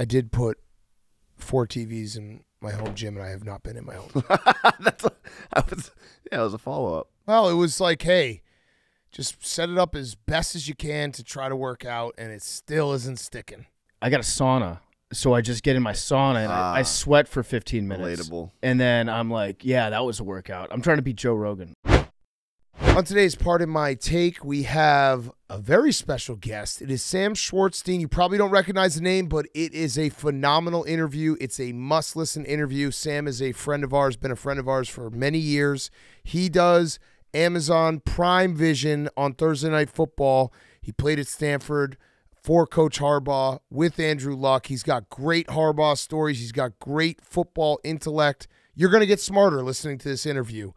I did put 4 TVs in my home gym, and I have not been in my home gym. It was a follow-up. Well, it was like, hey, just set it up as best as you can to try to work out, and it still isn't sticking. I got a sauna, so I just get in my sauna, and I sweat for 15 minutes. Relatable. And then I'm like, yeah, that was a workout. I'm trying to beat Joe Rogan. On today's Part of My Take, we have a very special guest. It is Sam Schwartzstein. You probably don't recognize the name, but it is a phenomenal interview. It's a must-listen interview. Sam is a friend of ours, been a friend of ours for many years. He does Amazon Prime Vision on Thursday Night Football. He played at Stanford for Coach Harbaugh with Andrew Luck. He's got great Harbaugh stories. He's got great football intellect. You're going to get smarter listening to this interview.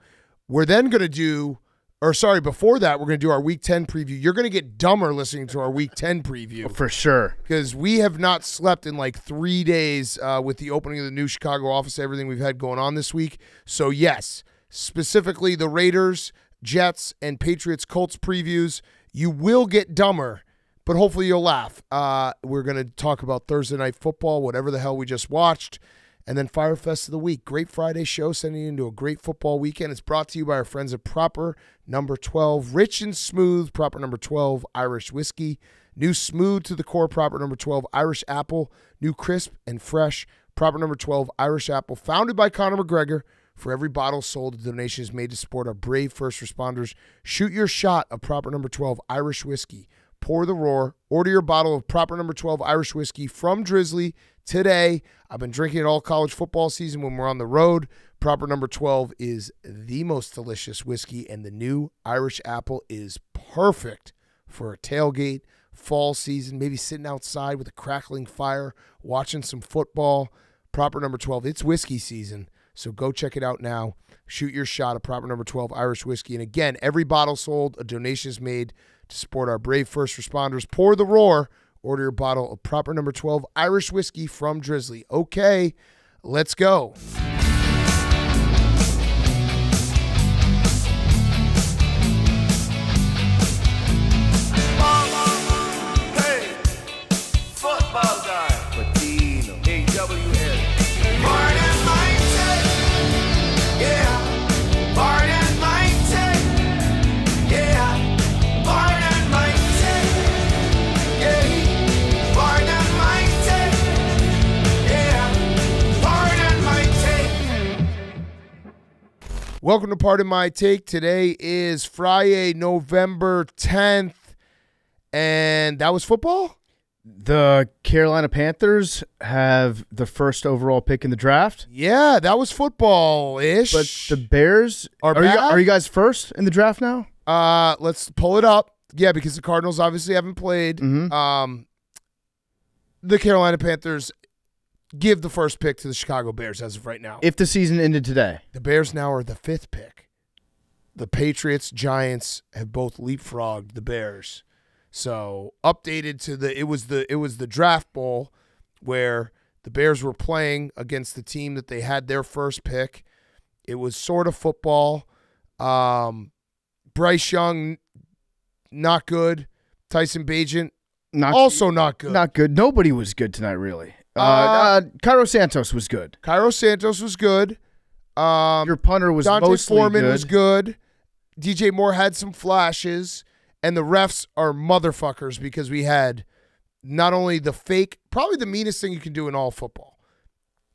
We're then going to do... before that, we're going to do our Week 10 preview. You're going to get dumber listening to our Week 10 preview. For sure. Because we have not slept in like 3 days with the opening of the new Chicago office, everything we've had going on this week. So, yes, specifically the Raiders, Jets, and Patriots-Colts previews. You will get dumber, but hopefully you'll laugh. We're going to talk about Thursday Night Football, whatever the hell we just watched. And then Fyre Fest of the week. Great Friday show, sending you into a great football weekend. It's brought to you by our friends at Proper Number 12. Rich and smooth, Proper Number 12 Irish whiskey. New smooth to the core, Proper Number 12 Irish apple. New crisp and fresh, Proper Number 12 Irish apple. Founded by Conor McGregor. For every bottle sold, a donation is made to support our brave first responders. Shoot your shot of Proper Number 12 Irish whiskey. Pour the roar. Order your bottle of Proper Number 12 Irish whiskey from Drizzly today. I've been drinking it all college football season when we're on the road. Proper Number 12 is the most delicious whiskey, and the new Irish apple is perfect for a tailgate, fall season, maybe sitting outside with a crackling fire, watching some football. Proper Number 12, it's whiskey season, so go check it out now. Shoot your shot of Proper Number 12 Irish whiskey. And again, every bottle sold, a donation is made to support our brave first responders. Pour the roar. Order your bottle of Proper Number 12 Irish whiskey from Drizzly. Okay, let's go. Hey, football guy. Latino. AWS. Pardon my take. Yeah. Pardon my take. Yeah. Pardon my take. Yeah. Pardon my take. Yeah. Pardon my take. Welcome to Part of My Take. Today is Friday, November 10th, and that was football? The Carolina Panthers have the first overall pick in the draft. Yeah, that was football-ish. But the Bears, are you guys first in the draft now? Let's pull it up. Yeah, because the Cardinals obviously haven't played. Mm-hmm. The Carolina Panthers give the first pick to the Chicago Bears as of right now. If the season ended today. The Bears now are the 5th pick. The Patriots, Giants have both leapfrogged the Bears. So updated to it was the draft bowl where the Bears were playing against the team that they had their first pick. It was sort of football. Bryce Young, not good. Tyson Bagent, also not good. Not good. Nobody was good tonight, really. Cairo Santos was good. Cairo Santos was good. Your punter was Dante mostly Foreman good. was good. DJ Moore had some flashes. And the refs are motherfuckers because we had not only the fake, probably the meanest thing you can do in all football.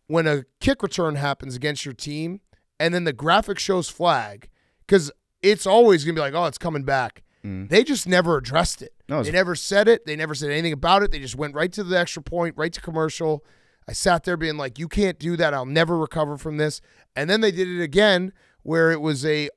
When a kick return happens against your team and then the graphic shows flag, because it's always going to be like, oh, it's coming back. They just never addressed it. No, they never said it. They never said anything about it. They just went right to the extra point, right to commercial. I sat there being like, you can't do that. I'll never recover from this. And then they did it again where it was a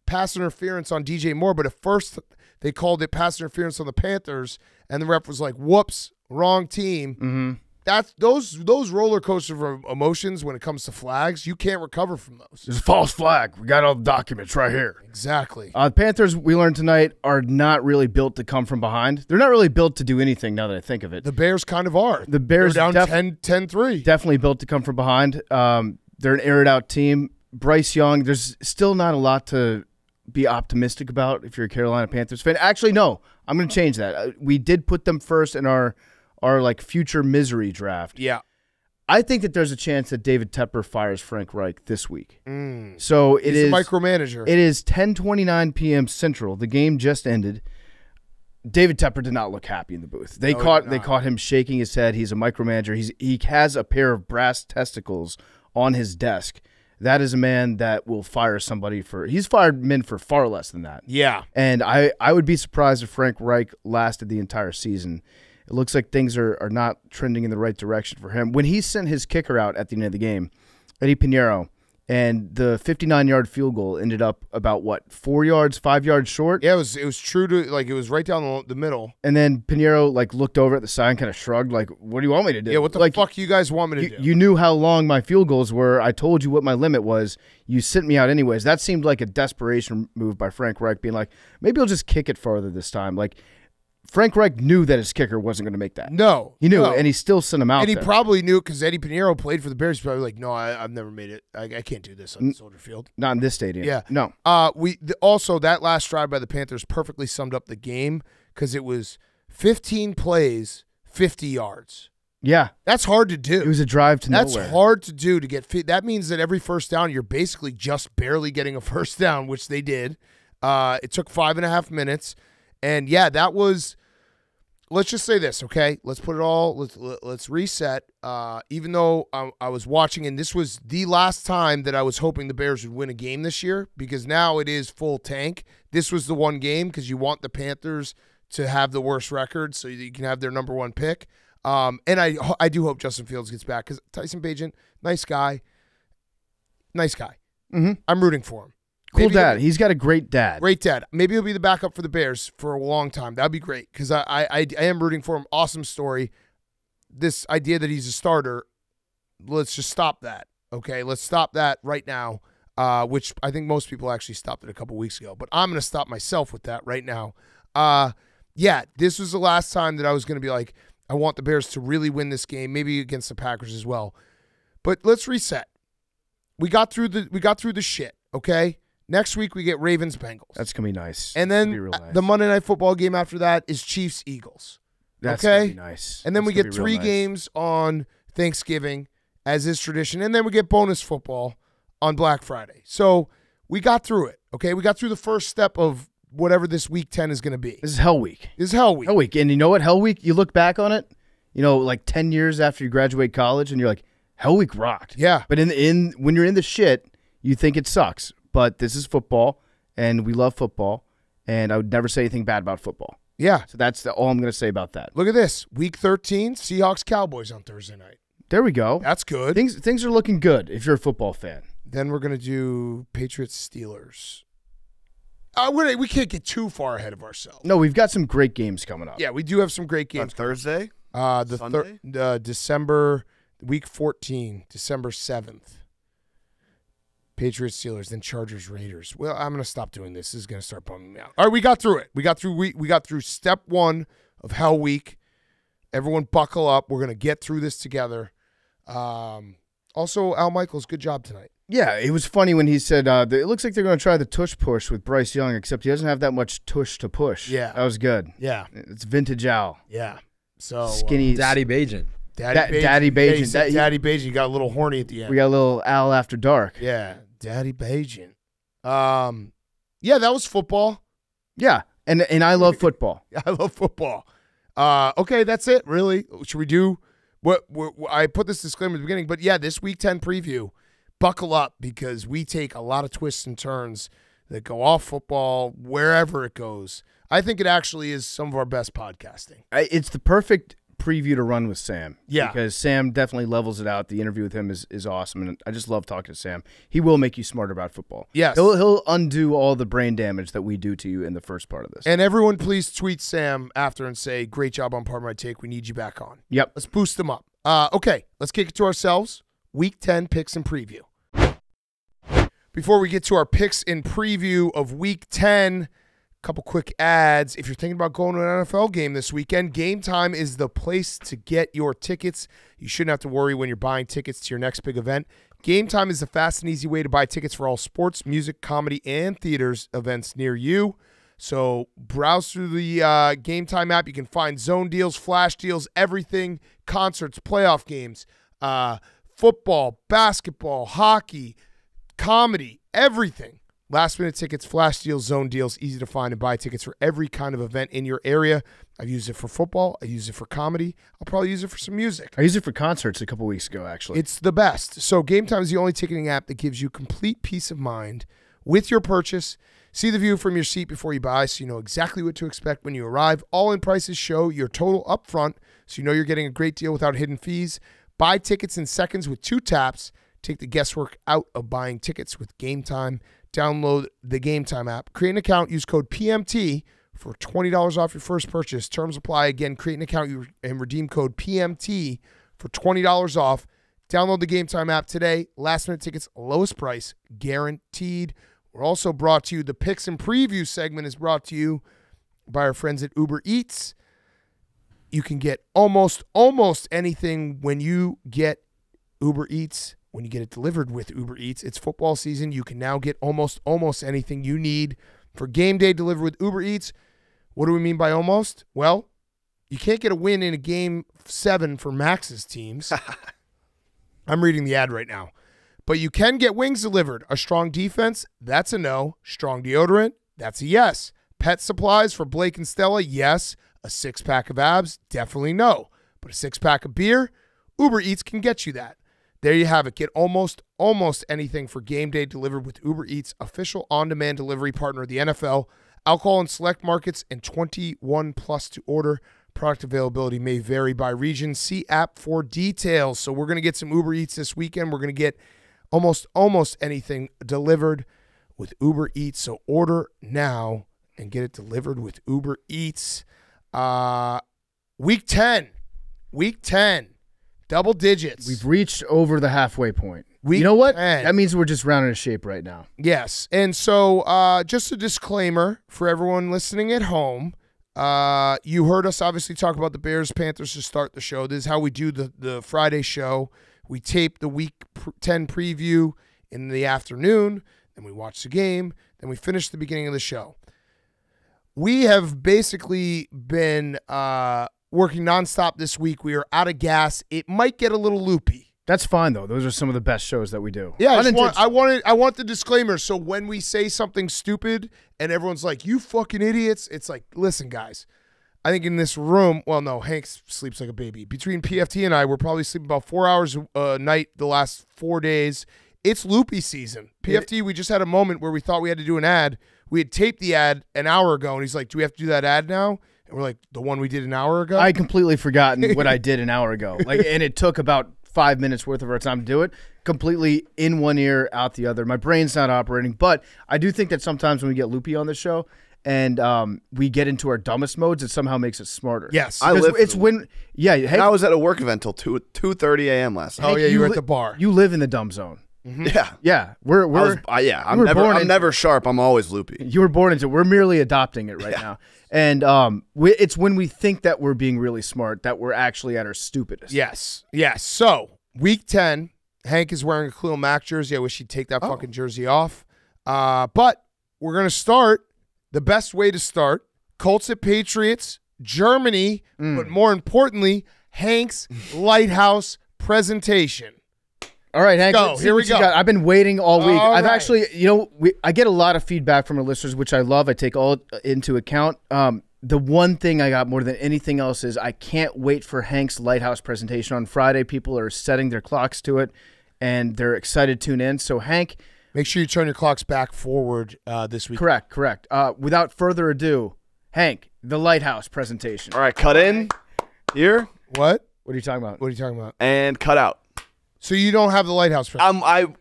pass interference on DJ Moore, but at first they called it pass interference on the Panthers, and the ref was like, whoops, wrong team. Mm-hmm. That's those roller coaster of emotions when it comes to flags, you can't recover from those. There's a false flag. We got all the documents right here. Exactly. The Panthers, we learned tonight, are not really built to come from behind. They're not really built to do anything now that I think of it. The Bears kind of are. The Bears They're down 10-3. Definitely built to come from behind. They're an aired-out team. Bryce Young, there's still not a lot to be optimistic about if you're a Carolina Panthers fan. Actually, no. I'm going to change that. We did put them first in our our like future misery draft. Yeah. I think that there's a chance that David Tepper fires Frank Reich this week. So it He's is a micromanager. It is 10:29 p.m. Central. The game just ended. David Tepper did not look happy in the booth. They caught him shaking his head. He's a micromanager. He has a pair of brass testicles on his desk. That is a man that will fire somebody for. He's fired men for far less than that. Yeah. And I would be surprised if Frank Reich lasted the entire season. It looks like things are not trending in the right direction for him. When he sent his kicker out at the end of the game, Eddie Pinheiro, and the 59-yard field goal ended up about, 5 yards short? Yeah, it was true to, like, it was right down the middle. And then Pinheiro, like, looked over at the side and kind of shrugged, like, what do you want me to do? Yeah, what the fuck you guys want me to do? You knew how long my field goals were. I told you what my limit was. You sent me out anyways. That seemed like a desperation move by Frank Reich, being like, maybe I'll just kick it farther this time. Like, Frank Reich knew that his kicker wasn't going to make that. No. He knew, no. and he still sent him out And he there. probably knew because Eddie Pinheiro played for the Bears. He's probably like, no, I've never made it. I can't do this on Soldier Field. Not in this stadium. Yeah. No. Also, that last drive by the Panthers perfectly summed up the game because it was 15 plays, 50 yards. Yeah. That's hard to do. It was a drive to That's nowhere. hard to do to get fit. That means that every first down, you're basically just barely getting a first down, which they did. It took 5.5 minutes. And, yeah, that was – let's just say this, okay? Let's put it all – let's reset. Even though I was watching, and this was the last time that I was hoping the Bears would win a game this year because now it is full tank. This was the one game because you want the Panthers to have the worst record so you can have their number one pick. And I do hope Justin Fields gets back because Tyson Bagent, nice guy. Mm-hmm. I'm rooting for him. Cool dad. He's got a great dad. Great dad. Maybe he'll be the backup for the Bears for a long time. That'd be great because I am rooting for him. Awesome story. This idea that he's a starter, let's just stop that. Okay, let's stop that right now, which I think most people actually stopped it a couple weeks ago. But I'm going to stop myself with that right now. Yeah, this was the last time that I was going to be like, I want the Bears to really win this game, maybe against the Packers as well. But let's reset. We got through the shit, okay? Next week we get Ravens-Bengals. That's going to be nice. And That's gonna then be real nice. the Monday Night Football game after that is Chiefs-Eagles. That's okay? going to be nice. And then That's we gonna get be real 3 nice. games on Thanksgiving, as is tradition. And then we get bonus football on Black Friday. So we got through it, okay? We got through the first step of whatever this Week 10 is going to be. This is Hell Week. This is Hell Week. Hell Week. And you know what? Hell Week, you look back on it, like 10 years after you graduate college, and you're like, Hell Week rocked. Yeah. But when you're in the shit, you think it sucks. But this is football, and we love football, and I would never say anything bad about football. Yeah. So that's all I'm going to say about that. Look at this. Week 13, Seahawks-Cowboys on Thursday night. There we go. That's good. Things are looking good if you're a football fan. Then we're going to do Patriots-Steelers. We can't get too far ahead of ourselves. No, we've got some great games coming up. Yeah, we do have some great On games. Thursday? The December, week 14, December 7th. Patriots, Steelers, then Chargers, Raiders. Well, I'm going to stop doing this. This is going to start bumming me out. All right, we got through it. We got through step 1 of Hell Week. Everyone buckle up. We're going to get through this together. Also, Al Michaels, good job tonight. Yeah, it was funny when he said, it looks like they're going to try the tush push with Bryce Young, except he doesn't have that much tush to push. Yeah. That was good. Yeah. It's vintage Al. Yeah. So Skinny. Daddy Bajan. Daddy Bajan. Yeah, he said Daddy Bajan. You got a little horny at the end. We got a little Al after dark. Yeah, Daddy Bajan. Yeah, that was football. Yeah, and I love football. I love football. Okay, that's it. Really? Should we do what I put this disclaimer at the beginning? But yeah, this Week 10 preview. Buckle up because we take a lot of twists and turns that go off football wherever it goes. I think it actually is some of our best podcasting. It's the perfect preview to run with Sam. Yeah. Because Sam definitely levels it out. The interview with him is awesome, and I just love talking to Sam. He will make you smarter about football. Yes. He'll undo all the brain damage that we do to you in the first part of this. And everyone please tweet Sam after and say, great job on Part of My Take. We need you back on. Yep. Let's boost them up. Okay, let's kick it to ourselves. Week 10 picks and preview. Before we get to our picks and preview of Week 10, a couple quick ads. If you're thinking about going to an NFL game this weekend, Game Time is the place to get your tickets. You shouldn't have to worry when you're buying tickets to your next big event. Game Time is the fast and easy way to buy tickets for all sports, music, comedy, and theaters events near you. So browse through the Game Time app. You can find zone deals, flash deals, everything, concerts, playoff games, football, basketball, hockey, comedy, everything. Last minute tickets, flash deals, zone deals, easy to find and buy tickets for every kind of event in your area. I've used it for football. I use it for comedy. I'll probably use it for some music. I used it for concerts a couple weeks ago, actually. It's the best. So Game Time is the only ticketing app that gives you complete peace of mind with your purchase. See the view from your seat before you buy so you know exactly what to expect when you arrive. All-in prices show your total up front so you know you're getting a great deal without hidden fees. Buy tickets in seconds with 2 taps. Take the guesswork out of buying tickets with Game Time. Download the Game Time app. Create an account. Use code PMT for $20 off your first purchase. Terms apply. Again, create an account and redeem code PMT for $20 off. Download the Game Time app today. Last minute tickets, lowest price, guaranteed. We're also brought to you, the Picks and Preview segment is brought to you by our friends at Uber Eats. You can get almost anything when you get Uber Eats. When you get it delivered with Uber Eats, it's football season. You can now get almost anything you need for game day delivered with Uber Eats. What do we mean by almost? Well, you can't get a win in a game 7 for Max's teams. I'm reading the ad right now. But you can get wings delivered. A strong defense, that's a no. Strong deodorant, that's a yes. Pet supplies for Blake and Stella, yes. A 6-pack of abs, definitely no. But a 6-pack of beer, Uber Eats can get you that. There you have it. Get almost anything for game day delivered with Uber Eats, official on-demand delivery partner of the NFL. Alcohol in select markets and 21 plus to order. Product availability may vary by region. See app for details. So we're going to get some Uber Eats this weekend. We're going to get almost anything delivered with Uber Eats. So order now and get it delivered with Uber Eats. Week 10. Double digits. We've reached over the halfway point. Week you know what? 10. That means we're just round into shape right now. Yes. And so just a disclaimer for everyone listening at home. You heard us obviously talk about the Bears-Panthers to start the show. This is how we do the Friday show. We tape the Week 10 preview in the afternoon. Then we watch the game. Then we finish the beginning of the show. We have basically been working nonstop this week. We are out of gas. It might get a little loopy. That's fine though. Those are some of the best shows that we do. Yeah, I want the disclaimer. So when we say something stupid and everyone's like, "You fucking idiots," it's like, listen, guys. I think in this room, well, no, Hank sleeps like a baby. Between PFT and I, we're probably sleeping about 4 hours a night the last 4 days. It's loopy season. PFT, we just had a moment where we thought we had to do an ad. We had taped the ad an hour ago, and he's like, "Do we have to do that ad now?" And we're like, "The one we did an hour ago?" I completely forgotten what I did an hour ago. And it took about 5 minutes worth of our time to do it. Completely in one ear, out the other. My brain's not operating. But I do think that sometimes when we get loopy on the show and we get into our dumbest modes, it somehow makes us smarter. Yes. Hey, I was at a work event till 2:30 a.m. last night. Oh, yeah, you were at the bar. You live in the dumb zone. Mm-hmm. Yeah. Yeah. I'm never sharp. I'm always loopy. You were born into it. We're merely adopting it right now. And it's when we think that we're being really smart that we're actually at our stupidest. Yes. So, week 10, Hank is wearing a Khalil Mack jersey. I wish he'd take that fucking jersey off. But we're going to start the best way to start. Colts at Patriots, Germany, but more importantly, Hank's Lighthouse presentation. All right, Hank. Go. Here we go. I've been waiting all week. All actually, I get a lot of feedback from our listeners, which I love. I take all into account. The one thing I got more than anything else is I can't wait for Hank's Lighthouse presentation on Friday. People are setting their clocks to it, and they're excited to tune in. So, Hank. Make sure you turn your clocks back forward this week. Correct. Without further ado, Hank, the Lighthouse presentation. All right, cut in here. What? What are you talking about? And cut out. So you don't have the Lighthouse presentation?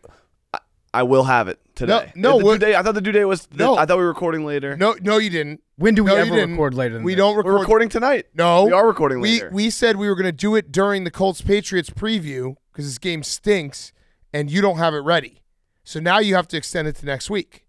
I will have it today. No, I thought the due date was. I thought we were recording later. No, you didn't. When do we ever record later than we this? don't record. We're recording tonight. No, we are recording later. We said we were going to do it during the Colts Patriots preview because this game stinks, and you don't have it ready. So now you have to extend it to next week.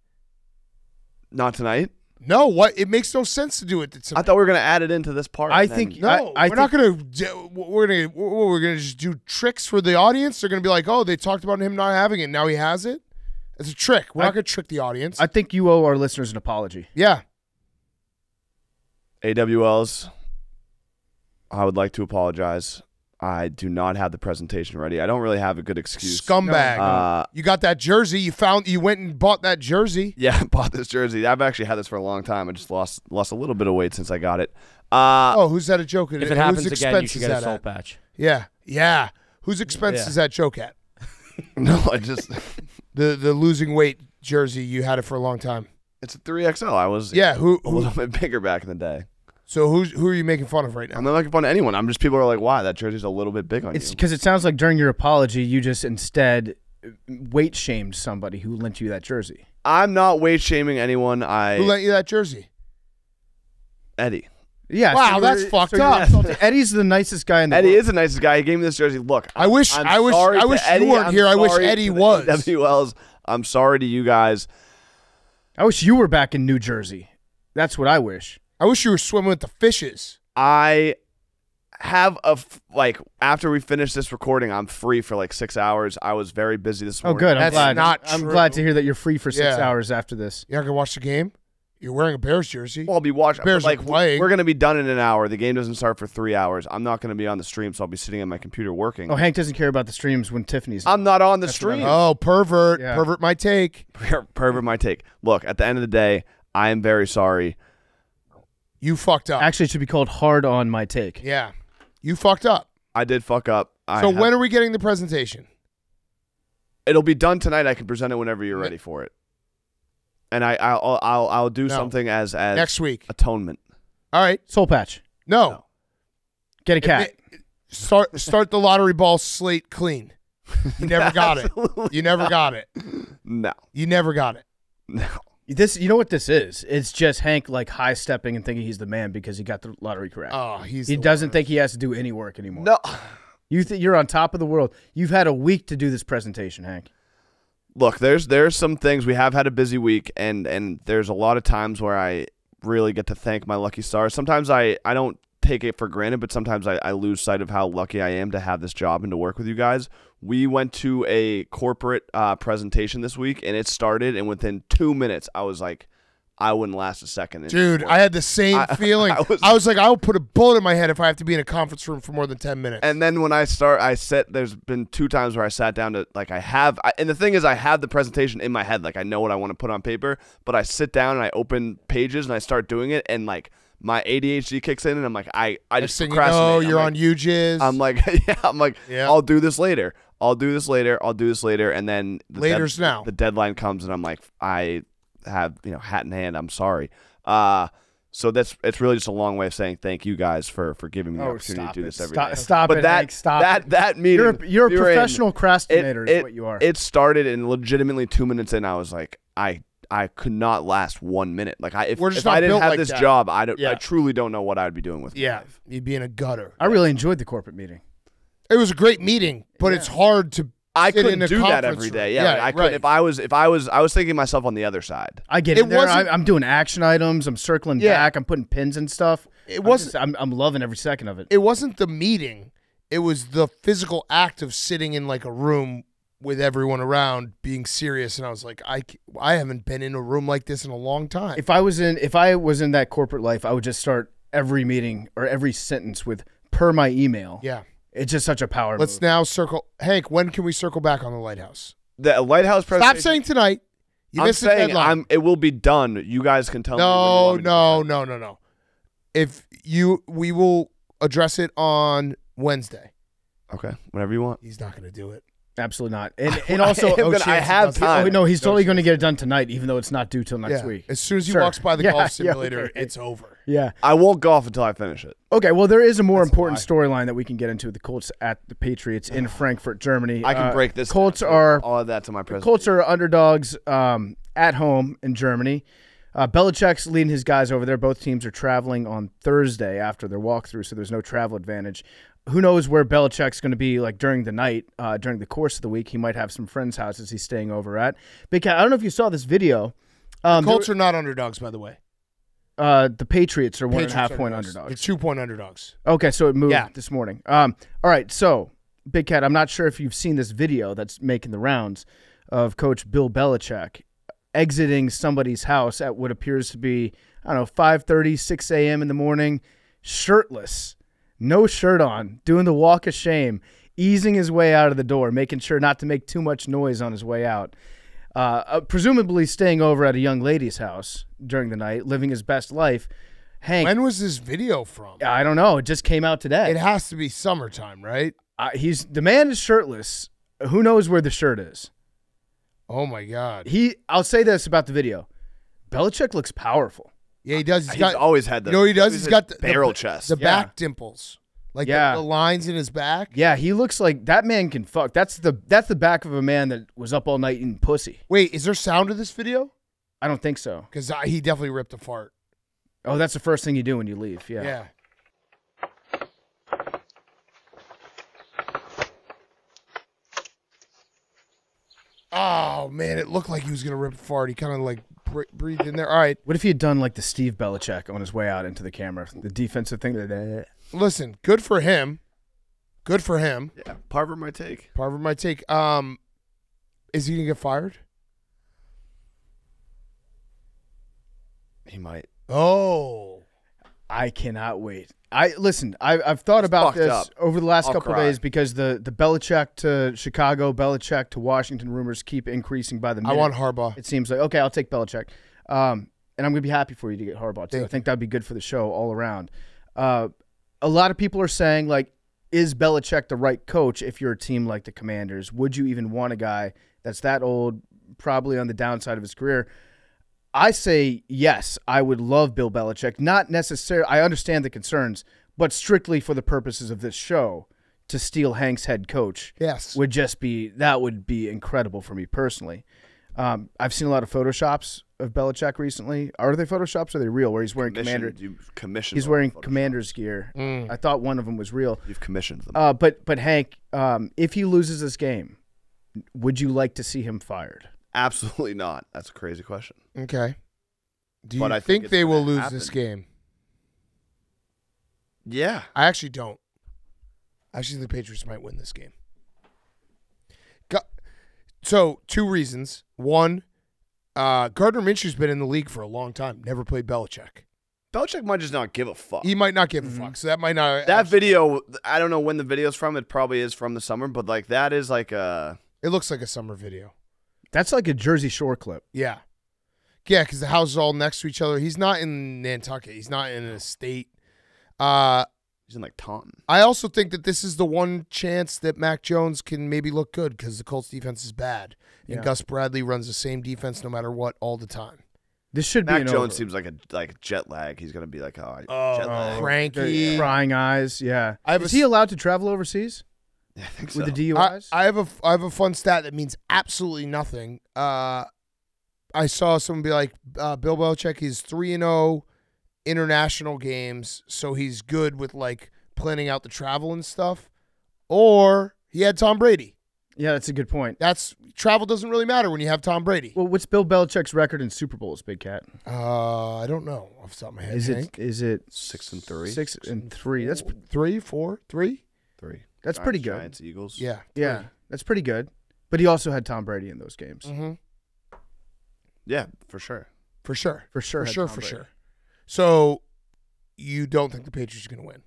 Not tonight. No, what? It makes no sense to do it. I thought we were going to add it into this part. I think no. We're not going to. We're going to just do tricks for the audience. They're going to be like, "Oh, they talked about him not having it. Now he has it." It's a trick. We're not going to trick the audience. I think you owe our listeners an apology. Yeah. AWLs, I would like to apologize. I do not have the presentation ready. I don't really have a good excuse. Scumbag. You got that jersey. You went and bought that jersey. Yeah, I bought this jersey. I've actually had this for a long time. I just lost a little bit of weight since I got it. Who's that a joke at? If it happens again, you should get a soul patch. Yeah. Whose expense is that joke at? No, I just the losing weight jersey. You had it for a long time. It's a 3XL. I was a little bit bigger back in the day. So who are you making fun of right now? I'm not making fun of anyone. I'm just people are like, wow, that jersey's a little bit big on you. It's because it sounds like during your apology, you just instead weight shamed somebody who lent you that jersey. I'm not weight shaming anyone. Who lent you that jersey? Eddie. Yeah. Wow, that's fucked up. Eddie's the nicest guy in the world. Eddie is the nicest guy. He gave me this jersey. Look, I wish you weren't here. I wish Eddie was. WLs. I'm sorry to you guys. I wish you were back in New Jersey. That's what I wish. I wish you were swimming with the fishes. I have after we finish this recording, I'm free for like 6 hours. I was very busy this morning. Oh, good. I'm glad to hear that you're free for 6 hours after this. You're not gonna watch the game? You're wearing a Bears jersey. Well, I'll be watching. Bears are playing. We're gonna be done in an hour. The game doesn't start for 3 hours. I'm not gonna be on the stream, so I'll be sitting at my computer working. Oh, Hank doesn't care about the streams when Tiffany's. I'm not on the stream. Oh, pervert! Yeah. Pervert my take. Pervert my take. Look, at the end of the day, I am very sorry. You fucked up. Actually, it should be called hard on my take. Yeah. You fucked up. I did fuck up. When are we getting the presentation? It'll be done tonight. I can present it whenever you're ready for it. And I'll do something as next week. Atonement. All right. Soul patch. No. Get a cat. Start the lottery ball slate clean. You never got it. You never got it. No. You never got it. No. You know what this is? It's just Hank like high stepping and thinking he's the man because he got the lottery correct. Oh, he doesn't think he has to do any work anymore. No. You're on top of the world. You've had a week to do this presentation, Hank. Look, there's some things. We have had a busy week, and there's a lot of times where I really get to thank my lucky stars. Sometimes I don't take it for granted, but sometimes I lose sight of how lucky I am to have this job and to work with you guys. We went to a corporate presentation this week, and it started, and within 2 minutes, I was like, I wouldn't last a second. Dude, I had the same feeling. I was like, I'll put a bullet in my head if I have to be in a conference room for more than 10 minutes. And then when there's been 2 times where I sat down to, and the thing is, I have the presentation in my head. Like, I know what I want to put on paper, but I sit down and I open pages and I start doing it, and like, my ADHD kicks in, and I'm like, I just procrastinate. Oh, you're on UJIS. I'm like, I'll do this later. I'll do this later, and then the deadline comes, and I'm like, I have hat in hand. I'm sorry. So it's really just a long way of saying thank you guys for giving me the opportunity to do this every day. Stop it, Hank. Stop that meeting. You're a professional procrastinator. Is what you are. It started, and legitimately 2 minutes in, I was like, I could not last 1 minute. Like if I didn't have this job, I truly don't know what I'd be doing with my life. You'd be in a gutter. I really enjoyed the corporate meeting. It was a great meeting, but it's hard to. I couldn't do that every day. Yeah, I could. If I was thinking myself on the other side. I get it. I'm doing action items. I'm circling back. I'm putting pins and stuff. I'm loving every second of it. It wasn't the meeting. It was the physical act of sitting in like a room with everyone around being serious, and I was like, I haven't been in a room like this in a long time. If I was in that corporate life, I would just start every meeting or every sentence with "per my email." Yeah. It's just such a power Let's move. now circle. Hank, when can we circle back on the Lighthouse? The Lighthouse presentation. Stop saying tonight. You missed the deadline. It will be done. You guys can tell me. No. We will address it on Wednesday. Okay, whatever you want. He's not going to do it. Absolutely not. And also, I have time. No, he's totally going to get it done tonight, even though it's not due till next week. As soon as he walks by the golf simulator, it's over. Yeah. I won't golf until I finish it. Okay, well, there is a more important storyline that we can get into. The Colts at the Patriots in Frankfurt, Germany. I can break this. Colts down. are all of that to my presentation. Colts are underdogs at home in Germany. Belichick's leading his guys over there. Both teams are traveling on Thursday after their walkthrough, so there's no travel advantage. Who knows where Belichick's going to be like during the night, during the course of the week. He might have some friends' houses he's staying over at. Big Cat, I don't know if you saw this video. The Colts are not underdogs, by the way. The Patriots are 1.5 point underdogs. They're 2 point underdogs. Okay, so it moved this morning. All right, so Big Cat, I'm not sure if you've seen this video that's making the rounds of Coach Bill Belichick exiting somebody's house at what appears to be, I don't know, 5:30, 6 a.m. in the morning, shirtless, no shirt on, doing the walk of shame, easing his way out of the door, making sure not to make too much noise on his way out. Presumably staying over at a young lady's house during the night, living his best life. Hank, When was this video from? I don't know. It just came out today. It has to be summertime, right? The man is shirtless. Who knows where the shirt is? Oh my God. I'll say this about the video. Belichick looks powerful. Yeah, he does. He's always had the. You know what he does? He's got the barrel chest. the back dimples, like the lines in his back. Yeah, he looks like that man can fuck. That's the back of a man that was up all night eating pussy. Wait, is there sound to this video? I don't think so. Because he definitely ripped a fart. Oh, that's the first thing you do when you leave. Yeah. Yeah. Oh man, it looked like he was gonna rip a fart. He kind of like breathed in there. All right. What if he had done like the Steve Belichick on his way out into the camera, the defensive thing? Listen, good for him. Good for him. Yeah, Parver might take. Parver might take. Is he gonna get fired? He might. Oh, I cannot wait. I've thought about this up. over the last I'll couple of cry. days because the Belichick to Chicago, Belichick to Washington rumors keep increasing by the minute. I want Harbaugh. It seems like, okay, I'll take Belichick. And I'm going to be happy for you to get Harbaugh, too. I think that'd be good for the show all around. A lot of people are saying, like, is Belichick the right coach if you're a team like the Commanders? Would you even want a guy that's that old, probably on the downside of his career? I say yes, I would love Bill Belichick. Not necessarily, I understand the concerns, but strictly for the purposes of this show, to steal Hank's head coach Yes. would be incredible for me personally. I've seen a lot of photoshops of Belichick recently. Are they photoshops or are they real? Where he's wearing He's wearing Commander's gear. I thought one of them was real. You've commissioned them. But Hank, if he loses this game, would you like to see him fired? Absolutely not. That's a crazy question. Okay. Do But you I think think they it's will gonna lose happen. this game? Yeah. I actually don't. I actually think the Patriots might win this game. So, two reasons. One, Gardner Minshew's been in the league for a long time. Never played Belichick. Belichick might just not give a fuck. He might not give a fuck, so that might not. That video, I don't know when the video's from. It probably is from the summer, but like that is like a. It looks like a summer video. That's like a Jersey Shore clip. Yeah. Yeah, because the houses are all next to each other. He's not in Nantucket. He's not in an estate. He's in like Taunton. I also think that this is the one chance that Mac Jones can maybe look good because the Colts defense is bad. And Gus Bradley runs the same defense no matter what all the time. This should Mac be Jones over. seems like a jet lag. He's gonna be like, jet lag. Cranky. Crying eyes, yeah. I have Is a he allowed to travel overseas Yeah, I think so. with the DUIs? I have a fun stat that means absolutely nothing. I saw someone be like, Bill Belichick is 3-0 international games, so he's good with like planning out the travel and stuff. Or he had Tom Brady. Yeah, that's a good point. Travel doesn't really matter when you have Tom Brady. Well, what's Bill Belichick's record in Super Bowls, Big Cat? I don't know off the top of my head. Is Hank? it 6-3? 6-3. That's 3, 4, 3? 3. That's pretty good. Giants, Eagles. Yeah. Yeah, that's pretty good. But he also had Tom Brady in those games. Mm-hmm. Yeah, for sure. For sure. For sure. For had sure, Tom for Brady. sure. So you don't think the Patriots are going to win.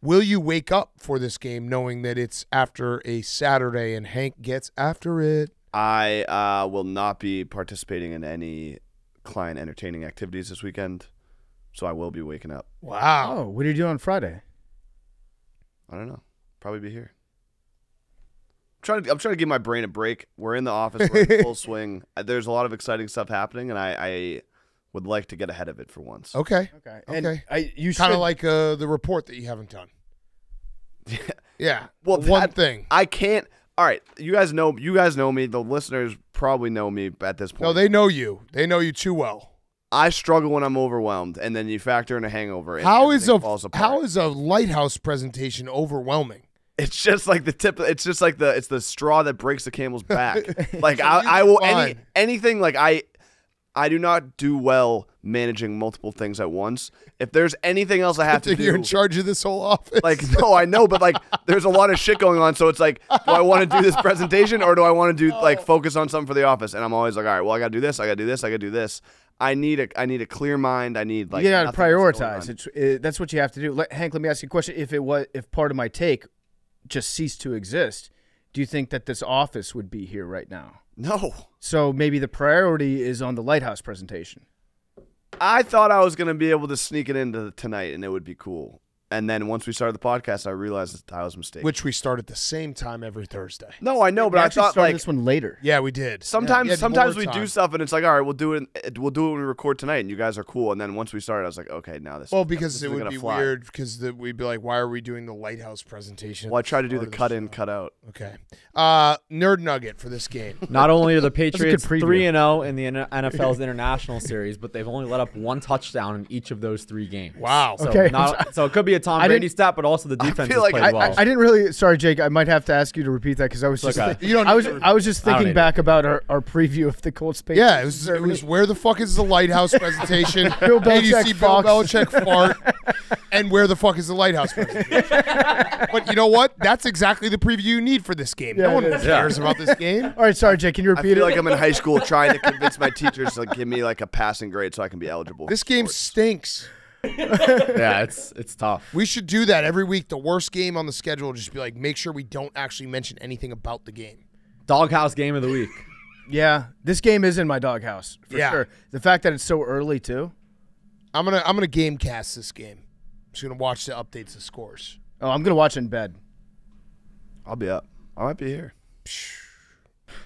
Will you wake up for this game knowing that it's after a Saturday and Hank gets after it? I will not be participating in any client entertaining activities this weekend, so I will be waking up. Wow. Oh, what do you do on Friday? I don't know. Probably be here. I'm trying to give my brain a break. We're in the office. We're in full swing. There's a lot of exciting stuff happening, and I would like to get ahead of it for once. Okay. Okay. Okay. And you Kind should of like the report that you haven't done. Yeah. Well, one thing. I can't. All right, you guys know me. The listeners probably know me at this point. No, they know you. They know you too well. I struggle when I'm overwhelmed, and then you factor in a hangover. And How is falls apart. how is a lighthouse presentation overwhelming? It's just like the tip. It's just like it's the straw that breaks the camel's back. Like So I you will fine. anything like I do not do well managing multiple things at once. If there's anything else I have to Think you're in do, charge of this whole office? like no, I know, but like there's a lot of shit going on. So it's like, do I want to do this presentation or do I want to do like focus on something for the office? And I'm always like, all right, well I got to do this, I got to do this, I got to do this. I need a clear mind. I need like you got to nothing else going prioritize. That's what you have to do. Hank, let me ask you a question. If part of my take just ceased to exist, do you think that this office would be here right now? No. So maybe the priority is on the Lighthouse presentation. I thought I was going to be able to sneak it into tonight and it would be cool. And then once we started the podcast, I realized that I was mistaken. Which we start at the same time every Thursday. No, I know, but I thought like this one later. Yeah, we did. Sometimes we time. do stuff and it's like, all right, we'll do it when we record tonight, and you guys are cool. And then once we started, I was like, okay, now this. Because this it would be weird because we'd be like, why are we doing the Lighthouse presentation? Well, I tried to do the cut in, cut out. Okay. Nerd nugget for this game. Not only are the Patriots preview. 3-0 in the NFL's international series, but they've only let up 1 touchdown in each of those 3 games. Wow. So, Okay. so it could be a Tom Brady stat, but also the defense has like played well. I didn't really. Sorry, Jake. I might have to ask you to repeat that because I was just. okay. I was just thinking back about our preview of the Colts. Patriots. Yeah, it was where the fuck is the Lighthouse presentation? Bill And you Belichick see Bill Fox. Belichick fart, and where the fuck is the Lighthouse presentation? But you know what? That's exactly the preview you need for this game. No Yeah, one it is. cares about this game. All right, sorry, Jake. Can you I repeat feel it? like I'm in high school trying to convince my teachers to give me like a passing grade so I can be eligible. This game stinks. Yeah, it's tough. We should do that every week. The worst game on the schedule, just be like, make sure we don't actually mention anything about the game. Doghouse game of the week. Yeah, this game is in my doghouse for Yeah. sure. The fact that it's so early too. I'm gonna game cast this game. I'm just gonna watch the updates, the scores. Oh, I'm gonna watch it in bed. I'll be up. I might be here.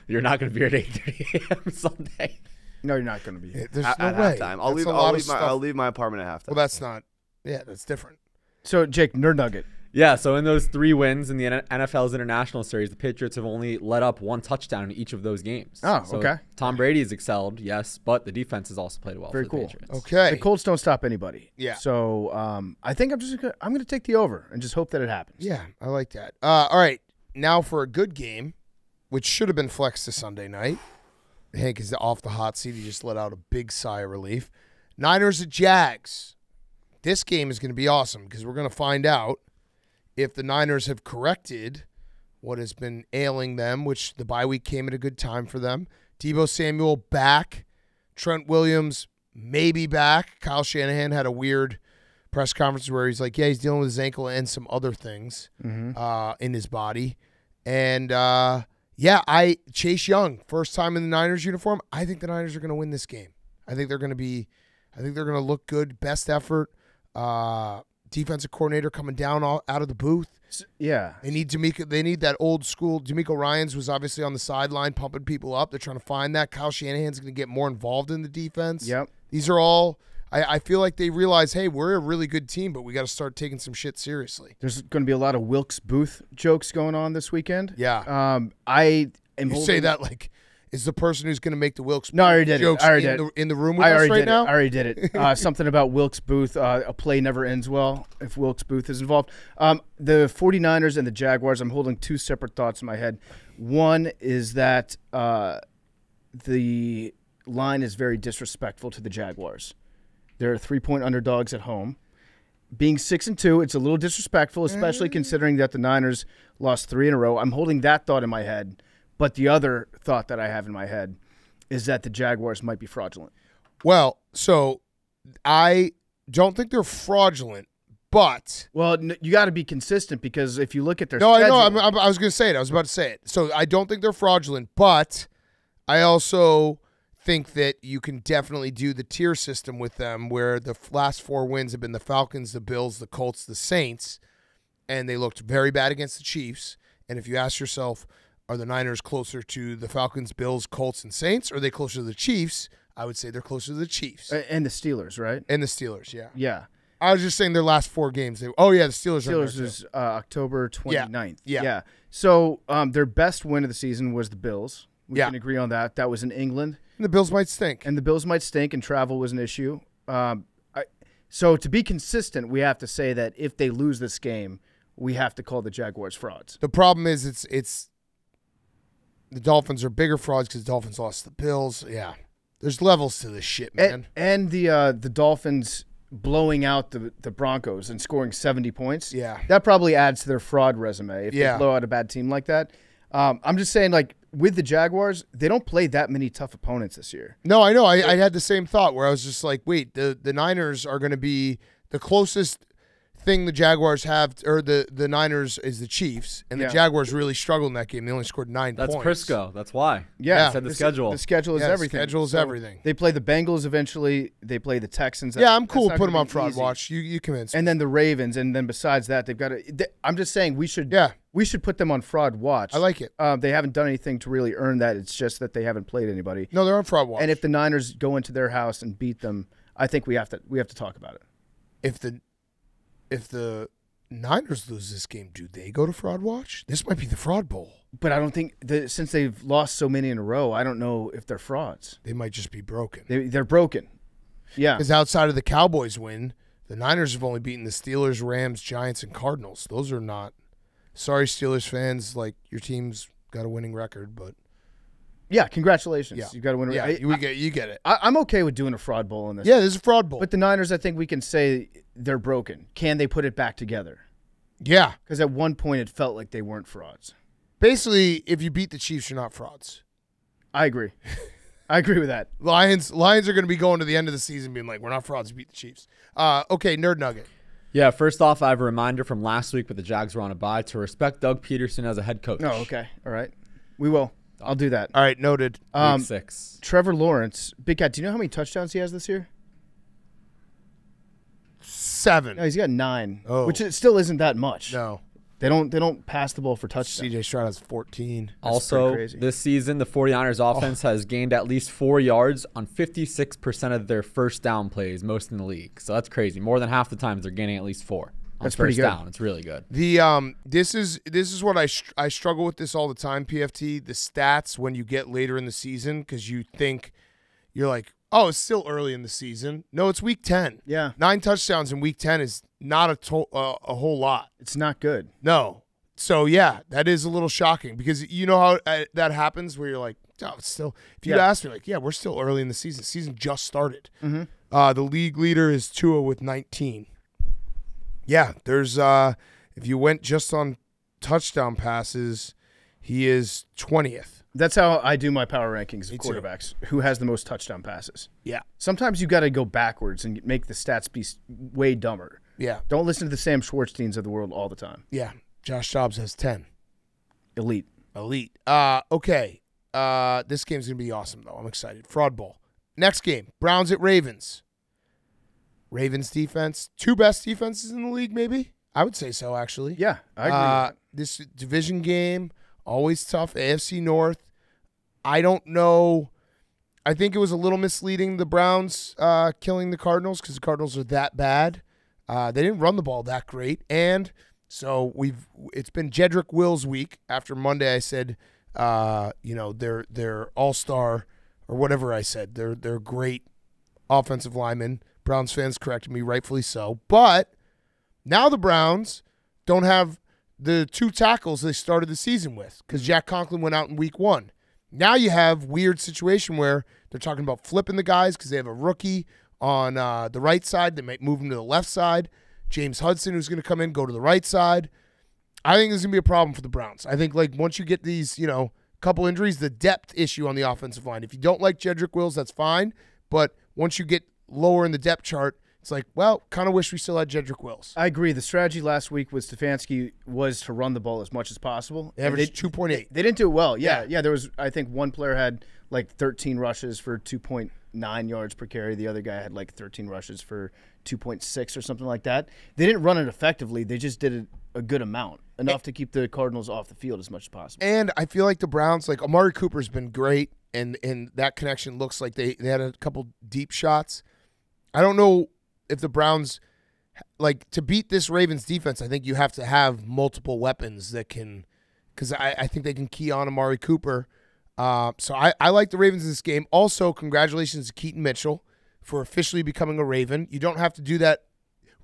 You're not going to be here at 8:30 a.m. Sunday. No, you're not gonna be. There's At no way. halftime. I'll leave my apartment at halftime. Well, that's not. Yeah, that's different. So, Jake, nerd nugget. Yeah, so in those 3 wins in the NFL's international series, the Patriots have only let up 1 touchdown in each of those games. Oh, So okay. Tom Brady has excelled, yes, but the defense has also played well Very for the cool. Patriots. Okay. The Colts don't stop anybody. Yeah. So, I think I'm gonna take the over and just hope that it happens. Yeah, I like that. All right, now for a good game, which should have been flexed to Sunday night. Hank is off the hot seat. He just let out a big sigh of relief. Niners at Jags. This game is going to be awesome because we're going to find out if the Niners have corrected what has been ailing them, which the bye week came at a good time for them. Deebo Samuel back. Trent Williams maybe back. Kyle Shanahan had a weird press conference where he's like, yeah, he's dealing with his ankle and some other things in his body. And, Chase Young, first time in the Niners uniform. I think the Niners are going to win this game. I think they're going to look good. Best effort. Defensive coordinator coming down out of the booth. Yeah. They need D'Amico. They need that old school. D'Amico Ryans was obviously on the sideline pumping people up. They're trying to find that. Kyle Shanahan's going to get more involved in the defense. Yep. These are all. I feel like they realize, hey, we're a really good team, but we got to start taking some shit seriously. There's going to be a lot of Wilkes Booth jokes going on this weekend. Yeah. I am. You say that like is the person who's going to make the Wilkes No, I already did it. jokes I already did it. in the room with I us already right did now? it. I already did it. Something about Wilkes Booth. A play never ends well if Wilkes Booth is involved. The 49ers and the Jaguars, I'm holding 2 separate thoughts in my head. One is that the line is very disrespectful to the Jaguars. They're 3-point underdogs at home. Being 6-2, it's a little disrespectful, especially considering that the Niners lost 3 in a row. I'm holding that thought in my head. But the other thought that I have in my head is that the Jaguars might be fraudulent. Well, so I don't think they're fraudulent, but Well, you got to be consistent because if you look at their no, schedule, I know. I was going to say it. I was about to say it. So I don't think they're fraudulent, but I also think that you can definitely do the tier system with them where the last 4 wins have been the Falcons, the Bills, the Colts, the Saints, and they looked very bad against the Chiefs. And if you ask yourself, are the Niners closer to the Falcons, Bills, Colts, and Saints, or are they closer to the Chiefs? I would say they're closer to the Chiefs. and the Steelers, right? And the Steelers, yeah. Yeah. I was just saying their last 4 games. The Steelers are Steelers there, is October 29th. Yeah. So their best win of the season was the Bills. We Yeah. can agree on that. That was in England. And the Bills might stink. And the Bills might stink, and travel was an issue. So to be consistent, we have to say that if they lose this game, we have to call the Jaguars frauds. The problem is it's the Dolphins are bigger frauds because the Dolphins lost the Bills. Yeah. There's levels to this shit, man. And the Dolphins blowing out the Broncos and scoring 70 points. Yeah. That probably adds to their fraud resume if Yeah. they blow out a bad team like that. I'm just saying, like, with the Jaguars, they don't play that many tough opponents this year. No, I know. I had the same thought where I was just like, wait, the Niners are going to be the closest thing the Jaguars have, or the Niners is the Chiefs, and the Jaguars really struggled in that game. They only scored 9 points. That's Prisco. That's why. Yeah. He said the schedule. The schedule is everything. Schedule is everything. They play the Bengals eventually. They play the Texans. Yeah, I'm cool That's putting not them gonna on be fraud easy. watch. You convinced me. And then the Ravens, and then besides that, they've got to. I'm just saying we should put them on fraud watch. I like it. They haven't done anything to really earn that. It's just that they haven't played anybody. No, they're on fraud watch. And if the Niners go into their house and beat them, I think we have to talk about it. If the Niners lose this game, do they go to fraud watch? This might be the fraud bowl. But I don't think since they've lost so many in a row, I don't know if they're frauds. They might just be broken. They're broken. Yeah. Because outside of the Cowboys win, the Niners have only beaten the Steelers, Rams, Giants, and Cardinals. Those are not. Sorry, Steelers fans. Like, your team's got a winning record, but Yeah, congratulations. Yeah. You got to win. yeah, you get it. I'm okay with doing a fraud bowl in this. Yeah, this is a fraud bowl. But the Niners, I think we can say they're broken. Can they put it back together? Yeah. Because at one point it felt like they weren't frauds. Basically, if you beat the Chiefs, you're not frauds. I agree. I agree with that. Lions are going to be going to the end of the season being like, we're not frauds, we beat the Chiefs. Okay, Nerd Nugget. Yeah, first off, I have a reminder from last week, but the Jags were on a bye, to respect Doug Peterson as a head coach. Oh, okay. All right. We will. I'll do that. All right, noted. Week 6. Trevor Lawrence, Big Cat, do you know how many touchdowns he has this year? 7. No, he's got 9, Oh. which it still isn't that much. No. They don't pass the ball for touchdowns. CJ Stroud has 14. Also, pretty crazy. this season, the 49ers offense has gained at least 4 yards on 56% of their first down plays, most in the league. So that's crazy. More than half the times they're gaining at least 4 on That's first pretty good. down. It's really good. The this is what I struggle with this all the time, PFT. The stats when you get later in the season, because you think you're like, oh, it's still early in the season. No, it's week 10. Yeah. 9 touchdowns in week 10 is not a whole lot. It's not good. No. So yeah, that is a little shocking, because you know how that happens where you're like, oh, it's still. If you ask me, like, yeah, we're still early in the season. Season just started. Mm-hmm. The league leader is Tua with 19. Yeah, there's if you went just on touchdown passes, he is 20th. That's how I do my power rankings of Me too. quarterbacks. Who has the most touchdown passes? Yeah. Sometimes you got to go backwards and make the stats be way dumber. Yeah. Don't listen to the Sam Schwartzsteins of the world all the time. Yeah. Josh Dobbs has 10. Elite. Elite. Okay. This game's going to be awesome, though. I'm excited. Fraud Bowl. Next game, Browns at Ravens. Ravens defense. 2 best defenses in the league, maybe? I would say so, actually. Yeah, I agree with that. This division game, always tough. AFC North. I don't know. I think it was a little misleading, the Browns killing the Cardinals, because the Cardinals are that bad. They didn't run the ball that great. And so it's been Jedrick Wills week. After Monday, I said, they're all-star or whatever I said. They're great offensive linemen. Browns fans corrected me, rightfully so. But now the Browns don't have the 2 tackles they started the season with, because Jack Conklin went out in week 1. Now you have weird situation where they're talking about flipping the guys because they have a rookie on the right side. They might move him to the left side. James Hudson, who's going to come in, go to the right side. I think there's going to be a problem for the Browns. I think, like, once you get these, couple injuries, the depth issue on the offensive line. If you don't like Jedrick Wills, that's fine. But once you get lower in the depth chart, it's like, well, kind of wish we still had Jedrick Wills. I agree. The strategy last week with Stefanski was to run the ball as much as possible. They averaged 2.8. They didn't do it well. Yeah. There was, I think, one player had like 13 rushes for 2.9 yards per carry. The other guy had like 13 rushes for 2.6 or something like that. They didn't run it effectively. They just did it a good amount, enough to keep the Cardinals off the field as much as possible. And I feel like the Browns, like Amari Cooper's been great, and that connection looks like they had a couple deep shots. I don't know if the Browns, like, to beat this Ravens defense, I think you have to have multiple weapons that can, because I think they can key on Amari Cooper. So I like the Ravens in this game. Also, congratulations to Keaton Mitchell for officially becoming a Raven. You don't have to do that.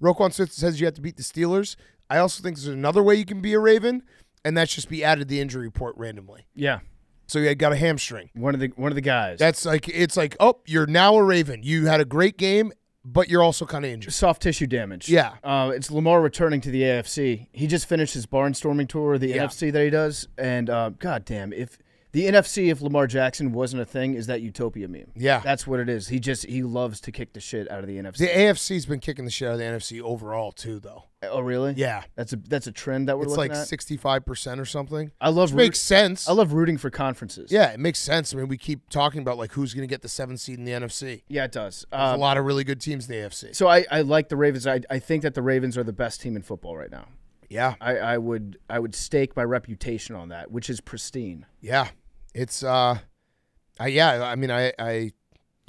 Roquan Smith says you have to beat the Steelers. I also think there's another way you can be a Raven, and that's just be added to the injury report randomly. Yeah. So you got a hamstring. One of the guys. That's like, it's like, oh, you're now a Raven. You had a great game, but you're also kind of injured. Soft tissue damage. Yeah. It's Lamar returning to the AFC. He just finished his barnstorming tour of the NFC that he does, and goddamn, if The NFC, if Lamar Jackson wasn't a thing, is that Utopia meme. Yeah. That's what it is. He loves to kick the shit out of the NFC. The AFC's been kicking the shit out of the NFC overall too, though. Oh, really? Yeah. That's a trend that we're It's looking like at. 65% or something. I love Which makes sense. I love rooting for conferences. Yeah, it makes sense. I mean, we keep talking about like who's going to get the 7th seed in the NFC. Yeah, it does. There's a lot of really good teams in the AFC. So I like the Ravens. I think that the Ravens are the best team in football right now. Yeah. I would stake my reputation on that, which is pristine. Yeah. It's the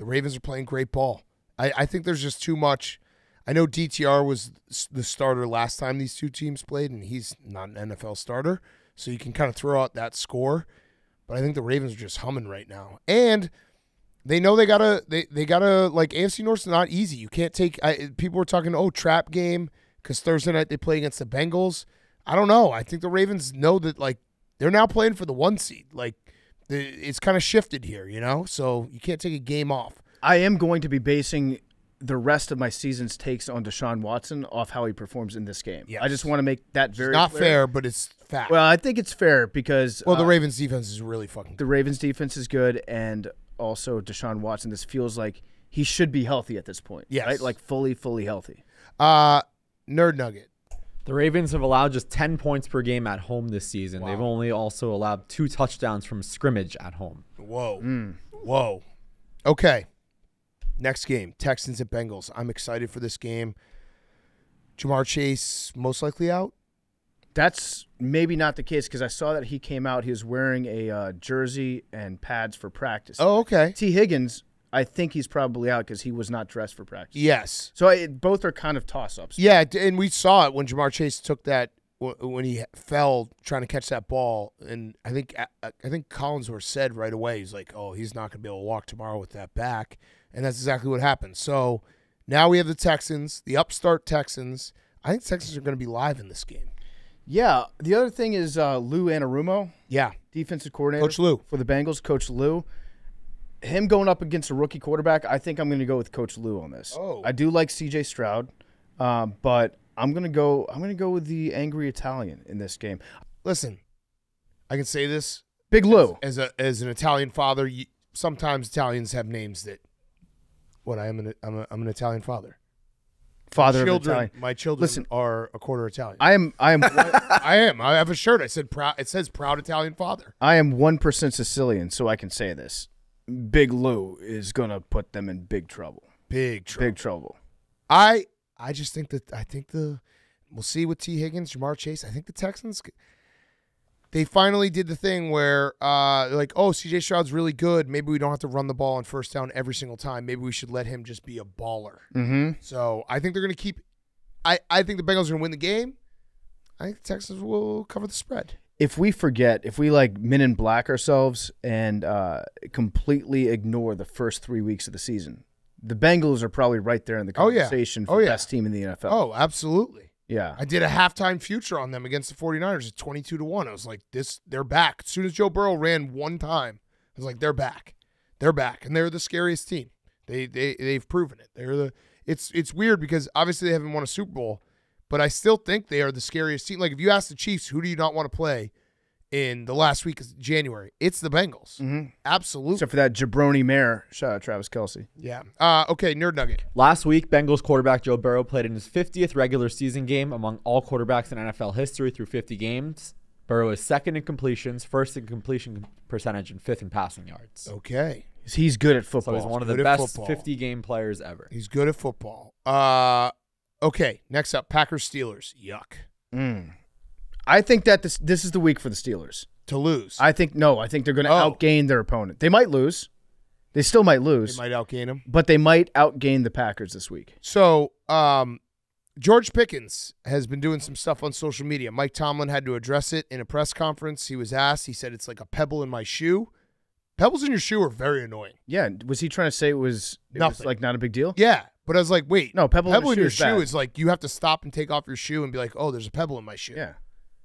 Ravens are playing great ball. I think there's just too much. I know DTR was the starter last time these two teams played, and he's not an NFL starter, so you can kind of throw out that score. But I think the Ravens are just humming right now, and they know they gotta like AFC North's not easy. You can't take. People were talking trap game because Thursday night they play against the Bengals. I don't know. I think the Ravens know that like they're now playing for the 1 seed. Like it's kind of shifted here, so you can't take a game off. I am going to be basing the rest of my season's takes on Deshaun Watson off how he performs in this game. Yes. I just want to make that very It's not clear. fair, but it's fact. Well, I think it's fair because the Ravens defense is really fucking good. the Ravens defense is good, and also Deshaun Watson. This feels like he should be healthy at this point. Yes. Right? Like fully healthy. Nerd Nugget. The Ravens have allowed just 10 points per game at home this season. Wow. They've only also allowed 2 touchdowns from scrimmage at home. Whoa. Whoa. Okay. Next game, Texans at Bengals. I'm excited for this game. Jamar Chase most likely out? That's maybe not the case because I saw that he came out. He was wearing a jersey and pads for practice. Oh, okay. T. Higgins, I think he's probably out because he was not dressed for practice. Yes. So both are kind of toss-ups. Yeah, and we saw it when Jamar Chase took that when he fell trying to catch that ball, and I think Collinsworth said right away, he's like, "Oh, he's not going to be able to walk tomorrow with that back," and that's exactly what happened. So now we have the Texans, the upstart Texans. I think the Texans are going to be live in this game. Yeah. The other thing is Lou Anarumo, Yeah, defensive coordinator Coach Lou. for the Bengals. Coach Lou. Him going up against a rookie quarterback, I think I'm going to go with Coach Lou on this. Oh. I do like C.J. Stroud, but I'm going to go with the angry Italian in this game. Listen, I can say this Big Lou. as an Italian father. Sometimes Italians have names that. I'm an Italian father. Father of Children, Italian. my children Listen, are a quarter Italian. I am I am. I have a shirt. It says proud Italian father. I am 1% Sicilian, so I can say this. Big Lou is going to put them in big trouble. Big trouble. Big trouble. I just think we'll see with T. Higgins, Jamar Chase. I think the Texans, they finally did the thing where C.J. Stroud's really good. Maybe we don't have to run the ball on first down every single time. Maybe we should let him just be a baller. Mm-hmm. So I think they're going to keep. I think the Bengals are going to win the game. I think the Texans will cover the spread. If we like men in black ourselves and completely ignore the first 3 weeks of the season, the Bengals are probably right there in the conversation for best team in the NFL. Oh, absolutely. Yeah. I did a halftime future on them against the 49ers at 22-1. I was like, they're back. As soon as Joe Burrow ran one time, I was like, they're back. They're back. And they're the scariest team. They've proven it. It's weird because obviously they haven't won a Super Bowl, but I still think they are the scariest team. Like if you ask the Chiefs, who do you not want to play in the last week of January? It's the Bengals. Mm-hmm. Absolutely. Except for that jabroni mayor. Shout out Travis Kelce. Yeah. Okay, Nerd Nugget. Last week, Bengals quarterback Joe Burrow played in his 50th regular season game among all quarterbacks in NFL history through 50 games. Burrow is second in completions, first in completion percentage, and fifth in passing yards. Okay. He's good at football. So he's one of the Good at best football. 50-game players ever. He's good at football. Okay, next up, Packers-Steelers. Yuck. I think that this is the week for the Steelers. To lose. I think they're going to outgain their opponent. They might lose. They still might lose. They might outgain him. But they might outgain the Packers this week. So, George Pickens has been doing some stuff on social media. Mike Tomlin had to address it in a press conference. He was asked. He said, it's like a pebble in my shoe. Pebbles in your shoe are very annoying. Yeah. Was he trying to say it was like not a big deal? Yeah. But I was like, wait. No, pebble in your your shoe is bad. is like you have to stop and take off your shoe and be like, oh, there's a pebble in my shoe. Yeah.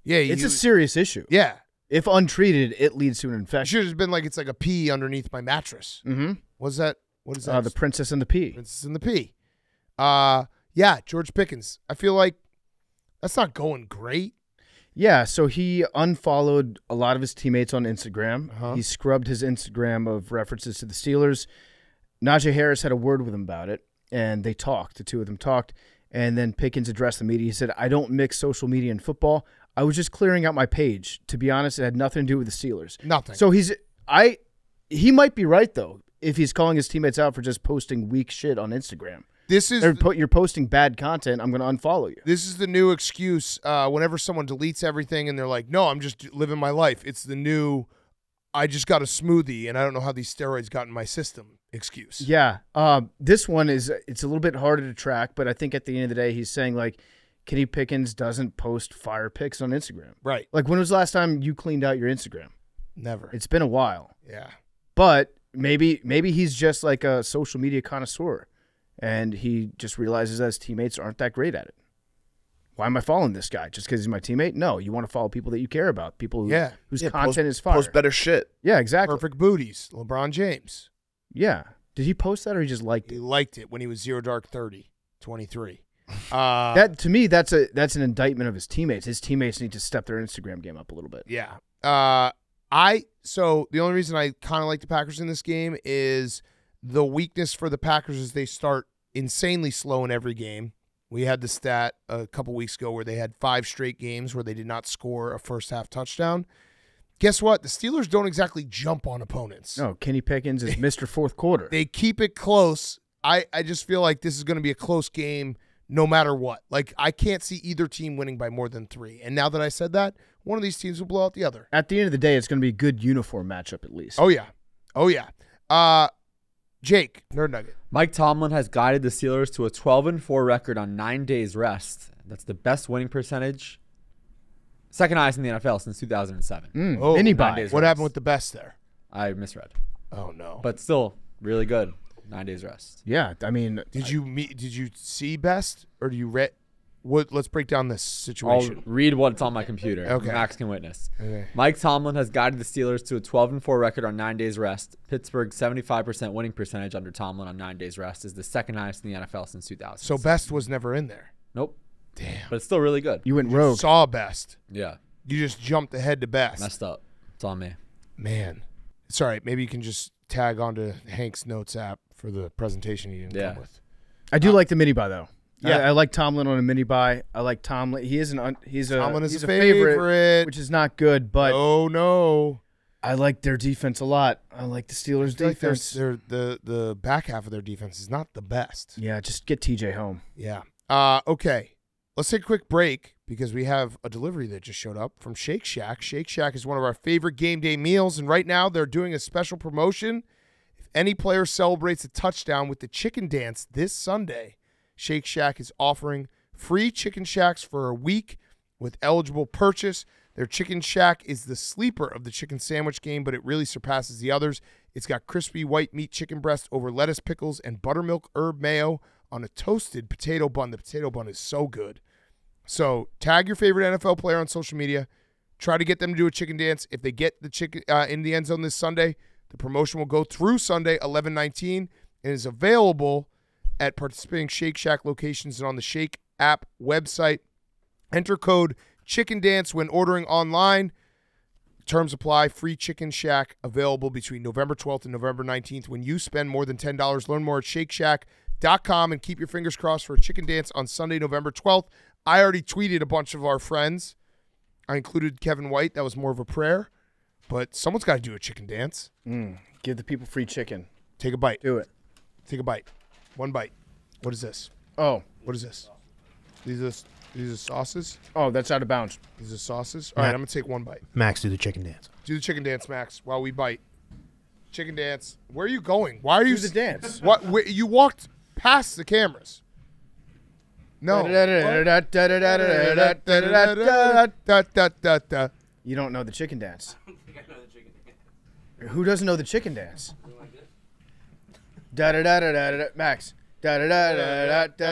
Yeah. It's a serious issue. Yeah. If untreated, it leads to an It infection. should have been like it's like a pea underneath my mattress. Mm-hmm. What is that? The Princess and the Pea. Princess and the Pea. Yeah, George Pickens. I feel like that's not going great. Yeah, so he unfollowed a lot of his teammates on Instagram. He scrubbed his Instagram of references to the Steelers. Najee Harris had a word with him about it, and they talked. The two of them talked, and then Pickens addressed the media. He said, I don't mix social media and football. I was just clearing out my page. To be honest, it had nothing to do with the Steelers. Nothing. So he might be right, though, if he's calling his teammates out for just posting weak shit on Instagram. You're posting bad content, I'm going to unfollow you. This is the new excuse whenever someone deletes everything and they're like, no, I'm just living my life. It's the new, I just got a smoothie and I don't know how these steroids got in my system excuse. Yeah. This one it's a little bit harder to track, but I think at the end of the day, he's saying, like, Kenny Pickens doesn't post fire pics on Instagram. Right. Like, when was the last time you cleaned out your Instagram? Never. It's been a while. Yeah. But maybe he's just like a social media connoisseur, and he just realizes that his teammates aren't that great at it. Why am I following this guy? Just because he's my teammate? No, you want to follow people that you care about, people whose content is fire. Post better shit. Yeah, exactly. Perfect booties. LeBron James. Yeah. Did he post that or he just liked He it? liked it when he was 0 Dark 30, 23. That to me, that's an indictment of his teammates. His teammates need to step their Instagram game up a little bit. Yeah. So the only reason I kind of like the Packers in this game is the weakness for the Packers is they start insanely slow in every game. We had the stat a couple weeks ago where they had 5 straight games where they did not score a first half touchdown. Guess what? The Steelers don't exactly jump on opponents. No, Kenny Pickens is Mr. Fourth Quarter. They keep it close. I just feel like this is going to be a close game no matter what. Like, I can't see either team winning by more than 3. And now that I said that, one of these teams will blow out the other. At the end of the day, it's going to be a good uniform matchup at least. Oh, yeah. Jake, Nerd Nugget. Mike Tomlin has guided the Steelers to a 12-4 record on 9 days rest. That's the best winning percentage, second highest in the NFL since 2007. Oh, anybody. What happened with the best there? I misread, Oh, no. but still really good. 9 days rest. Yeah, I mean, Did you see best or do you read? Let's break down this situation. I'll read what's on my computer. Okay. Max can witness. Okay. Mike Tomlin has guided the Steelers to a 12-4 record on 9 days rest. Pittsburgh's 75% winning percentage under Tomlin on 9 days rest is the second highest in the NFL since 2000. So best was never in there. Nope. Damn. But it's still really good. you went rogue. Saw best. Yeah. You just jumped ahead to best. Messed up. It's on me. Man. It's all right. Maybe you can just tag onto Hank's Notes app for the presentation you didn't come with. I do like the mini buy though. Yeah. I like Tomlin on a mini buy. I like Tomlin. He's Tomlin is a a favorite. which is not good, but Oh, no. I like their defense a lot. I like the Steelers' I feel like defense. the back half of their defense is not the best. Yeah, just get TJ home. Yeah. Okay. Let's take a quick break because we have a delivery that just showed up from Shake Shack. Shake Shack is one of our favorite game day meals, and right now they're doing a special promotion. If any player celebrates a touchdown with the chicken dance this Sunday, Shake Shack is offering free chicken shacks for a week with eligible purchase. Their chicken shack is the sleeper of the chicken sandwich game, but it really surpasses the others. It's got crispy white meat chicken breast over lettuce, pickles, and buttermilk herb mayo on a toasted potato bun. The potato bun is so good. So tag your favorite NFL player on social media. Try to get them to do a chicken dance. If they get the chicken in the end zone this Sunday, the promotion will go through Sunday, 11/19, and is available at participating Shake Shack locations and on the Shake app website. Enter code CHICKENDANCE when ordering online. Terms apply. Free Chicken Shack available between November 12th and November 19th. When you spend more than $10, learn more at ShakeShack.com and keep your fingers crossed for a chicken dance on Sunday, November 12th. I already tweeted a bunch of our friends. I included Kevin White. That was more of a prayer. But someone's got to do a chicken dance. Give the people free chicken. Take a bite. Do it. Take a bite. One bite. What is this? Oh, What is this? These are sauces? oh, that's out of bounds. These are sauces? All right, I'm going to take one bite. Max, do the chicken dance. Do the chicken dance, Max, while we bite. Chicken dance. Where are you going? Why are you... Do the dance. What? You walked past the cameras. No. You don't know the chicken dance. Who doesn't know the chicken dance? Da da da da da da. Max. Da da da da da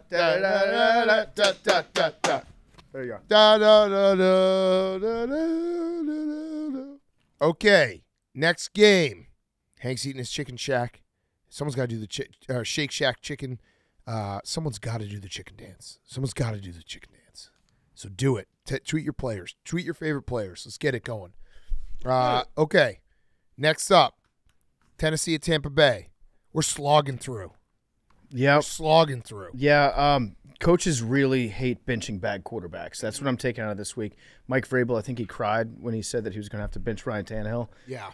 da da da da da. There you go. Okay, next game. Hank's eating his chicken shack. Someone's got to do the Shake Shack chicken. Someone's got to do the chicken dance. Someone's got to do the chicken dance. So do it. Tweet your players. Tweet your favorite players. Let's get it going. Okay. Next up, Tennessee at Tampa Bay. We're slogging through. Yeah. Slogging through. Yeah, coaches really hate benching bad quarterbacks. That's what I'm taking out of this week. Mike Vrabel, I think he cried when he said that he was going to have to bench Ryan Tannehill. Yeah.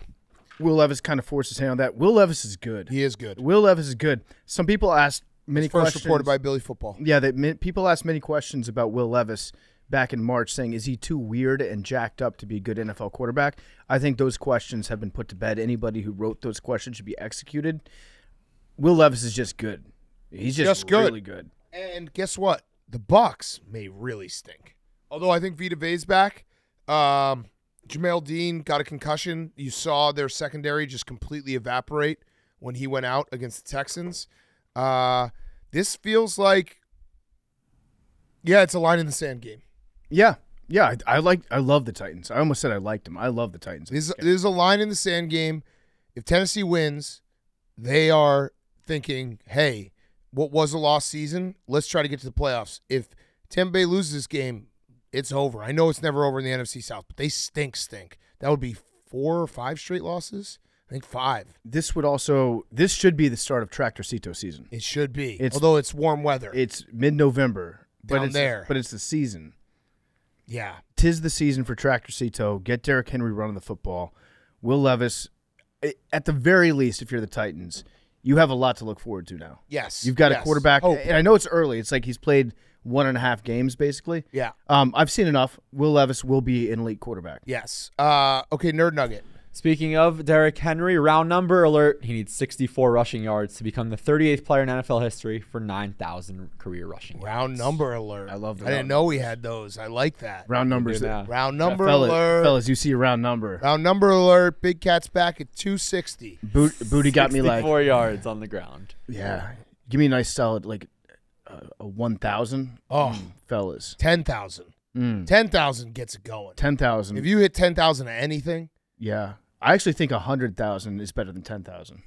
Will Levis kind of forced his hand on that. Will Levis is good. He is good. Will Levis is good. Some people asked many questions. First reported by Billy Football. Yeah, people asked many questions about Will Levis back in March, saying, is he too weird and jacked up to be a good NFL quarterback? I think those questions have been put to bed. Anybody who wrote those questions should be executed. Will Levis is just good. He's just really good. And guess what? The Bucs may really stink. Although I think Vita Vea's back. Jamel Dean got a concussion. You saw their secondary just completely evaporate when he went out against the Texans. This feels like, it's a line in the sand game. Yeah. Yeah, I love the Titans. I almost said I liked them. I love the Titans. There's a line in the sand game. If Tennessee wins, they are thinking, hey, what was a lost season? Let's try to get to the playoffs. If Tampa Bay loses this game, it's over. I know it's never over in the NFC South, but they stink. That would be 4 or 5 straight losses. I think 5. This should be the start of Tractorcito season. It should be, although it's warm weather. It's mid-November. Down there. But it's the season. Yeah. 'Tis the season for Tractorcito. Get Derrick Henry running the football. Will Levis, at the very least, if you're the Titans, you have a lot to look forward to now. Yes. You've got a quarterback. And I know it's early. It's like he's played 1.5 games, basically. Yeah. I've seen enough. Will Levis will be an elite quarterback. Yes. Okay, Nerd Nugget. Speaking of Derrick Henry, round number alert. He needs 64 rushing yards to become the 38th player in NFL history for 9,000 career rushing yards. Round number alert. I love that. I didn't know we had those. I like that. Round numbers. Round number alert. Fellas, you see a round number. Round number alert. Big Cat's back at 260. Booty got me like 64 yards on the ground. Yeah. Give me a nice solid, like a 1,000. Fellas. 10,000. 10,000 gets it going. 10,000. If you hit 10,000 at anything. Yeah. I actually think 100,000 is better than 10,000.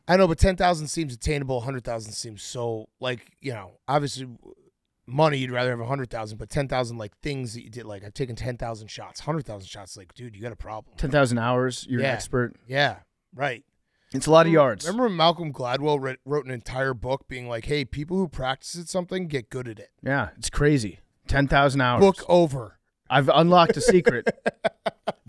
I know, but 10,000 seems attainable. 100,000 seems so, obviously money, you'd rather have 100,000, but 10,000, like things that you did, like I've taken 10,000 shots, 100,000 shots, like, dude, you got a problem. 10,000 hours, you're an expert. Yeah, right. It's a lot of yards. Remember when Malcolm Gladwell wrote an entire book being like, hey, people who practice at something get good at it. Yeah, it's crazy. 10,000 hours. Book over. I've unlocked a secret.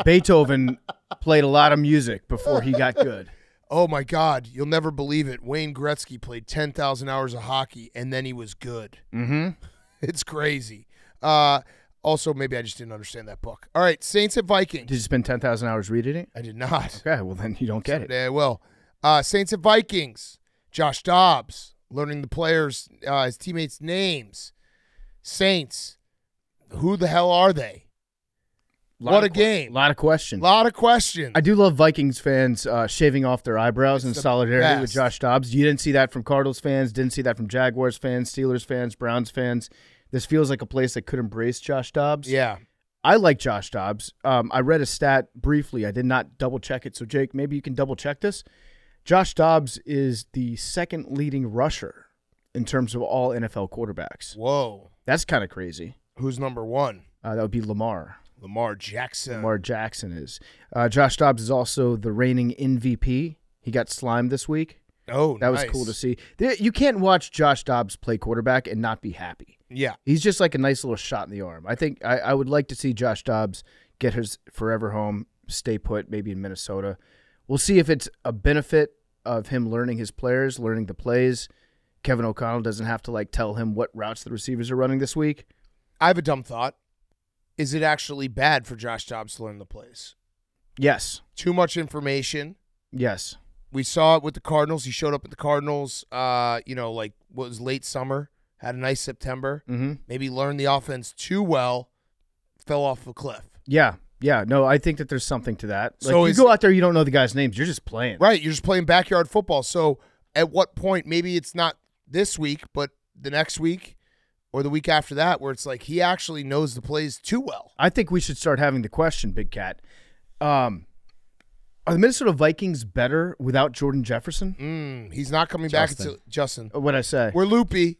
Beethoven played a lot of music before he got good. Oh, my God. You'll never believe it. Wayne Gretzky played 10,000 hours of hockey, and then he was good. Mm-hmm. It's crazy. Also, maybe I just didn't understand that book. All right, Saints at Vikings. Did you spend 10,000 hours reading it? I did not. Okay, well, then you don't get it. Someday I will. Saints at Vikings. Josh Dobbs, learning the players, his teammates' names. Saints, who the hell are they? What a game. A lot of questions. A lot of questions. I do love Vikings fans shaving off their eyebrows in solidarity with Josh Dobbs. You didn't see that from Cardinals fans, didn't see that from Jaguars fans, Steelers fans, Browns fans. This feels like a place that could embrace Josh Dobbs. Yeah. I like Josh Dobbs. I read a stat briefly. I did not double-check it. So, Jake, maybe you can double-check this. Josh Dobbs is the second leading rusher in terms of all NFL quarterbacks. Whoa. That's kind of crazy. Who's number 1? That would be Lamar. Lamar Jackson. Lamar Jackson is. Josh Dobbs is also the reigning MVP. He got slimed this week. Oh, that was cool to see. You can't watch Josh Dobbs play quarterback and not be happy. Yeah. He's just like a nice little shot in the arm. I think I would like to see Josh Dobbs get his forever home, stay put, maybe in Minnesota. We'll see if it's a benefit of him learning his players, learning the plays. Kevin O'Connell doesn't have to tell him what routes the receivers are running this week. I have a dumb thought. Is it actually bad for Josh Dobbs to learn the plays? Yes. Too much information? Yes. We saw it with the Cardinals. He showed up at the Cardinals, what was late summer, had a nice September. Mm-hmm. Maybe learned the offense too well, fell off a cliff. Yeah. Yeah. No, I think that there's something to that. So you go out there, you don't know the guy's names. You're just playing. Right. You're just playing backyard football. So at what point, maybe it's not this week, but the next week or the week after that, where it's like he actually knows the plays too well. I think we should start having the question, Big Cat. Are the Minnesota Vikings better without Jordan Jefferson? He's not coming back until Justin. What'd I say? We're loopy.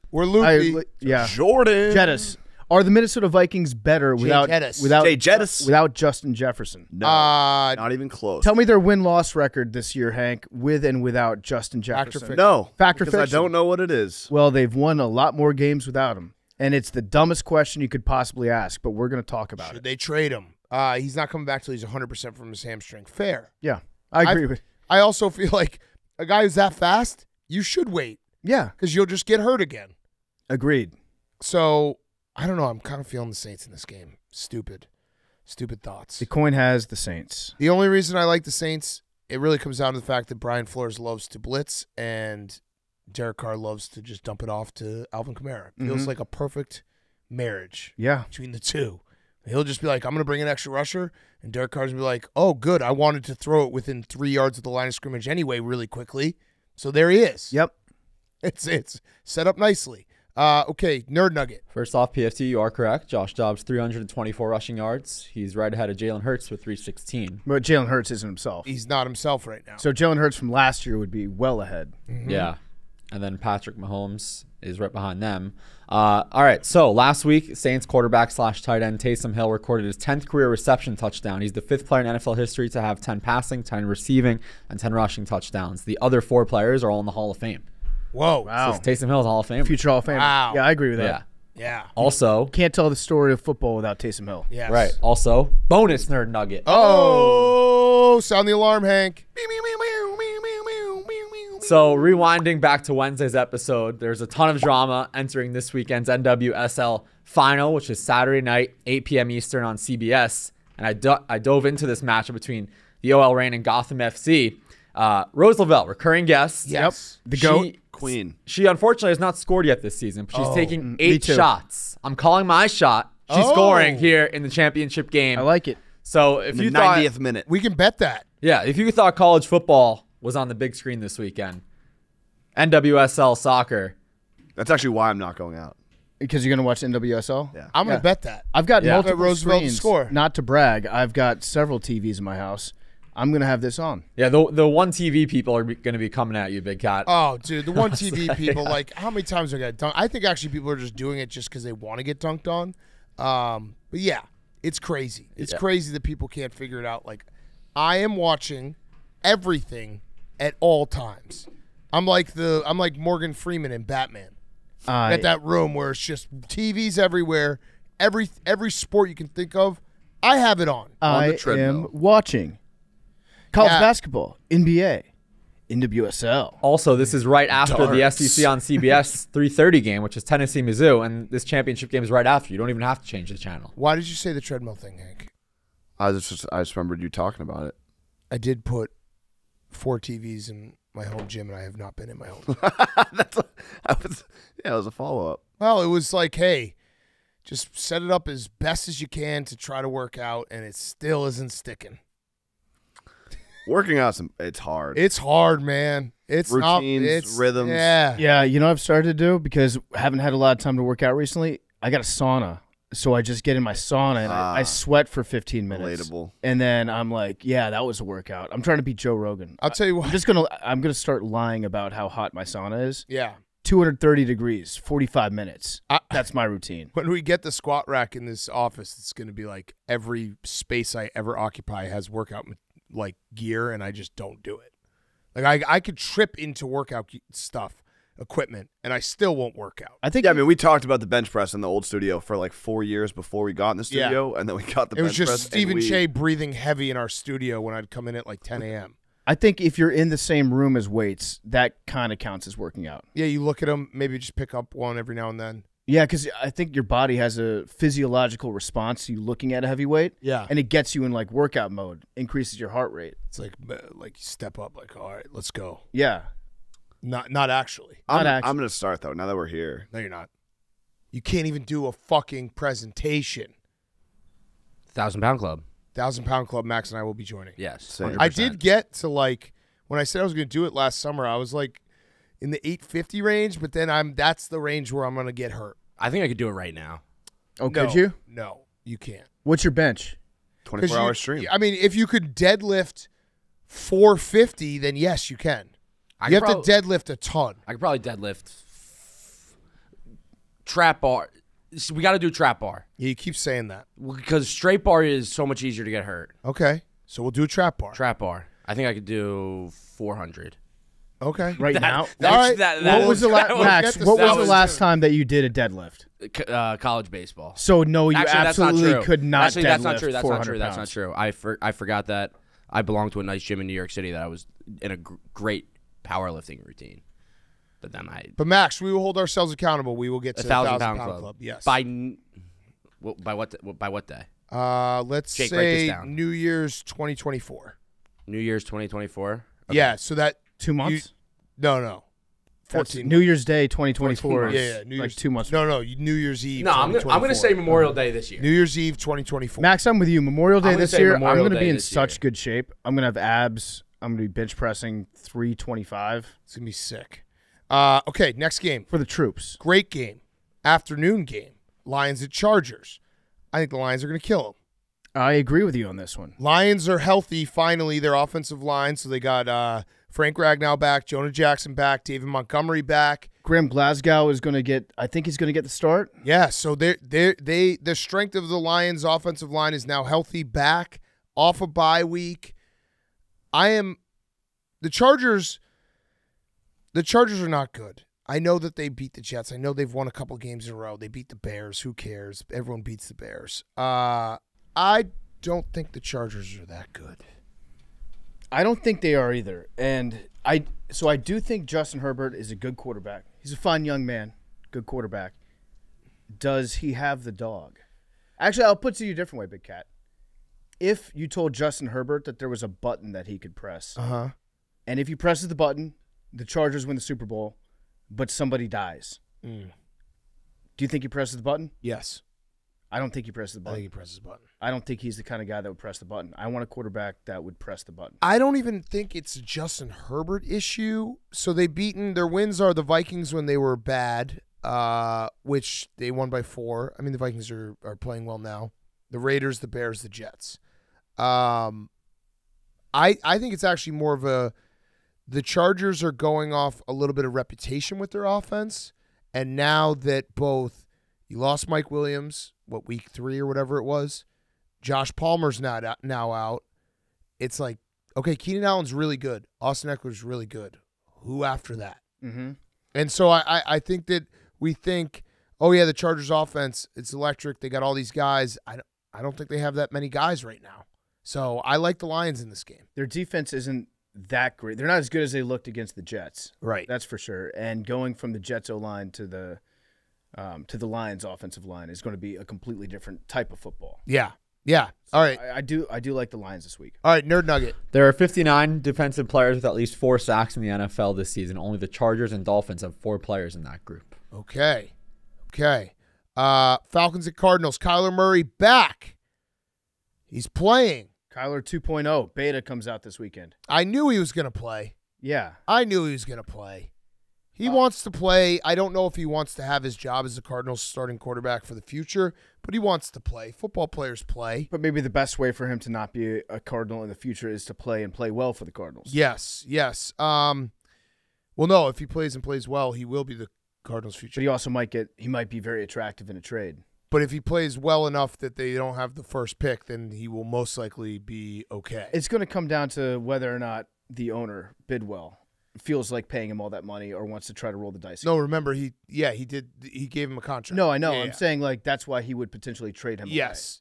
Yeah. Jordan. Jettis. Are the Minnesota Vikings better without Jay Jettis. without Justin Jefferson? No, not even close. Tell me their win-loss record this year, Hank, with and without Justin Jefferson. No, Factor because I fiction. don't know what it is. Well, they've won a lot more games without him, and it's the dumbest question you could possibly ask. But we're going to talk about Should it. they trade him? He's not coming back till he's 100% from his hamstring. Fair. Yeah, I agree with. I also feel like a guy who's that fast, you should wait Yeah, because you'll just get hurt again. agreed. So I don't know. I'm kind of feeling the Saints in this game. Stupid thoughts. The coin has the Saints. The only reason I like the Saints, it really comes down to the fact that Brian Flores loves to blitz and Derek Carr loves to just dump it off to Alvin Kamara. Feels like a perfect marriage Yeah, between the two. He'll just be like, I'm going to bring an extra rusher, and Derek Carr's going to be like, oh, good. I wanted to throw it within 3 yards of the line of scrimmage anyway really quickly. So there he is. yep. It's set up nicely. Okay, Nerd Nugget. First off, PFT, you are correct. Josh Dobbs, 324 rushing yards. He's right ahead of Jalen Hurts with 316. But Jalen Hurts isn't himself. He's not himself right now. So Jalen Hurts from last year would be well ahead. Yeah. And then Patrick Mahomes is right behind them. All right, so last week, Saints quarterback / tight end Taysom Hill recorded his 10th career reception touchdown. He's the 5th player in NFL history to have 10 passing, 10 receiving, and 10 rushing touchdowns. The other 4 players are all in the Hall of Fame. Whoa. Wow. So Taysom Hill is Hall of Fame. Future Hall of Fame. Wow. Yeah, I agree with that. Yeah. Yeah. Also, Can't tell the story of football without Taysom Hill. Yes. right. Also, bonus nerd nugget. Oh, sound the alarm, Hank. So rewinding back to Wednesday's episode, there's a ton of drama entering this weekend's NWSL final, which is Saturday night, 8 p.m. Eastern on CBS. And I dove into this matchup between the OL Reign and Gotham FC. Rose Lavelle, recurring guest. Yes. The GOAT. Queen. She unfortunately has not scored yet this season, but she's taking me 8 too. shots. I'm calling my shot. She's scoring here in the championship game. I like it. So if In the you thought, 90th minute. We can bet that. yeah, if you thought college football was on the big screen this weekend, NWSL soccer. That's actually why I'm not going out. Because you're going to watch NWSL? Yeah. I'm going to bet that. I've got Yeah. multiple Roosevelt to screens. score. Not to brag. I've got several TVs in my house. I'm going to have this on. Yeah, the one TV people are going to be coming at you, Big Cat. Oh, dude, the one TV people, like, how many times have I got dunked? I think actually people are just doing it just because they want to get dunked on. But yeah, it's crazy. It's crazy that people can't figure it out. Like, I am watching everything at all times. I'm like Morgan Freeman in Batman. At that room where it's just TVs everywhere, every sport you can think of, I have it on. the I treadmill. am watching college Yeah. basketball, NBA, NWSL. Also, this is right after the SEC on CBS 3:30 game, which is Tennessee Mizzou, and this championship game is right after. You don't even have to change the channel. Why did you say the treadmill thing, Hank? I just remembered you talking about it. I did put 4 TVs in my home gym, and I have not been in my home. It was a follow up. Well, it was like, hey, just set it up as best as you can to try to work out, and it still isn't sticking. Working out, it's hard. It's hard, man. It's Routines, not, it's, rhythms. Yeah. Yeah, you know what I've started to do? Because I haven't had a lot of time to work out recently. I got a sauna. So I just get in my sauna and I sweat for 15 minutes. Relatable. And then I'm like, yeah, that was a workout. I'm trying to beat Joe Rogan. I'll tell you what. I'm gonna start lying about how hot my sauna is. Yeah. 230 degrees, 45 minutes. That's my routine. When we get the squat rack in this office, it's going to be like every space I ever occupy has workout like gear, and I just don't do it. Like I could trip into workout stuff, equipment, and I still won't work out. I think Yeah, I mean, we talked about the bench press in the old studio for like 4 years before we got in the studio, and then we got the It bench was just press. Stephen and Shea breathing heavy in our studio when I'd come in at like 10 a.m. I think if you're in the same room as weights, that kind of counts as working out. Yeah, you look at them, maybe just pick up one every now and then. Yeah, because I think your body has a physiological response to you looking at a heavy weight. Yeah. And it gets you in like workout mode, increases your heart rate. It's like you step up, like, all right, let's go. Yeah. Not actually. I'm Not actually. going to start, though, now that we're here. No, you're not. You can't even do a fucking presentation. 1,000-pound club. 1,000-pound club. Max and I will be joining. Yes. Same. 100%. I did get to like when I said I was going to do it last summer. I was like in the 850 range, but then that's the range where I'm going to get hurt. I think I could do it right now. Oh, No, could you? No, you can't. What's your bench? 24-hour stream. I mean, if you could deadlift 450, then yes, you can. You have to deadlift a ton. I could probably deadlift trap bar. we got to do trap bar Yeah, you keep saying that. because straight bar is so much easier to get hurt. Okay, so we'll do a trap bar. Trap bar. I think I could do 400. Okay. Right now. That, All right. What was the Max, What was the was last soon. time that you did a deadlift? college baseball. So no, you Actually, that's not absolutely true. could not Actually, deadlift that's not true. That's not 400 true. That's not pounds. true. I forgot that I belong to a nice gym in New York City that I was in a great powerlifting routine. But then But Max, we will hold ourselves accountable. We will get to the 1,000-pound club. Yes. by what day? Let's Jake, break this say down. New Year's 2024. New Year's 2024. Yeah. So that 2 months. no. That's 14. New Year's Day 2024. Yeah, is yeah. New like Year's 2 months. No. New Year's Eve. No, I'm gonna 2024. say Memorial Day this year. New Year's Eve 2024. Max, I'm with you. Memorial Day I'm gonna this say year. Memorial I'm going to Day be in this such year. good shape. I'm going to have abs. I'm going to be bench pressing 325 It's gonna be sick. Okay, next game. for the troops. Great game. Afternoon game. Lions at Chargers. I think the Lions are gonna kill them. I agree with you on this one. Lions are healthy, finally, their offensive line. So they got Frank Ragnow back, Jonah Jackson back, David Montgomery back. Graham Glasgow is going to get. I think he's going to get the start. Yeah, so the strength of the Lions' offensive line is now healthy, back, off a bye week. The Chargers are not good. I know that they beat the Jets. I know they've won a couple games in a row. They beat the Bears. Who cares? Everyone beats the Bears. I don't think the Chargers are that good. I don't think they are either. And I do think Justin Herbert is a good quarterback. He's a fine young man, good quarterback. Does he have the dog? Actually, I'll put it to you a different way, Big Cat. If you told Justin Herbert that there was a button that he could press, and if he presses the button, the Chargers win the Super Bowl, but somebody dies. Do you think he presses the button? Yes. I don't think he presses the I button. think he presses the button. I don't think he's the kind of guy that would press the button. I want a quarterback that would press the button. I don't even think it's a Justin Herbert issue. So their wins are the Vikings when they were bad, which they won by 4. I mean, the Vikings are playing well now. The Raiders, the Bears, the Jets. I think it's actually more of the Chargers are going off a little bit of reputation with their offense. And now that both you lost Mike Williams, week 3 or whatever it was, Josh Palmer's now out. It's like, okay, Keenan Allen's really good. Austin Eckler's really good. Who after that? Mm-hmm. And so I think that we think, oh, yeah, the Chargers offense, it's electric. They got all these guys. I don't think they have that many guys right now. So I like the Lions in this game. Their defense isn't that great. They're not as good as they looked against the Jets. Right. That's for sure. And going from the Jets O-line to the Lions offensive line is going to be a completely different type of football. Yeah. Yeah. All right. I do like the Lions this week. All right, Nerd Nugget. There are 59 defensive players with at least 4 sacks in the NFL this season. Only the Chargers and Dolphins have 4 players in that group. Okay. Falcons and Cardinals. Kyler Murray back. He's playing. Kyler 2.0 beta comes out this weekend. I knew he was going to play. Yeah. He wants to play. I don't know if he wants to have his job as the Cardinals starting quarterback for the future, but he wants to play. Football players play. But maybe the best way for him to not be a Cardinal in the future is to play and play well for the Cardinals. Yes. Well, no, if he plays and plays well, he will be the Cardinals' But future. he also might be very attractive in a trade. But if he plays well enough that they don't have the first pick, then he will most likely be okay. It's going to come down to whether or not the owner, Bidwell, feels like paying him all that money or wants to try to roll the dice. No, remember, he did. He gave him a contract. No, I know. Yeah, I'm saying like that's why he would potentially trade him. Yes.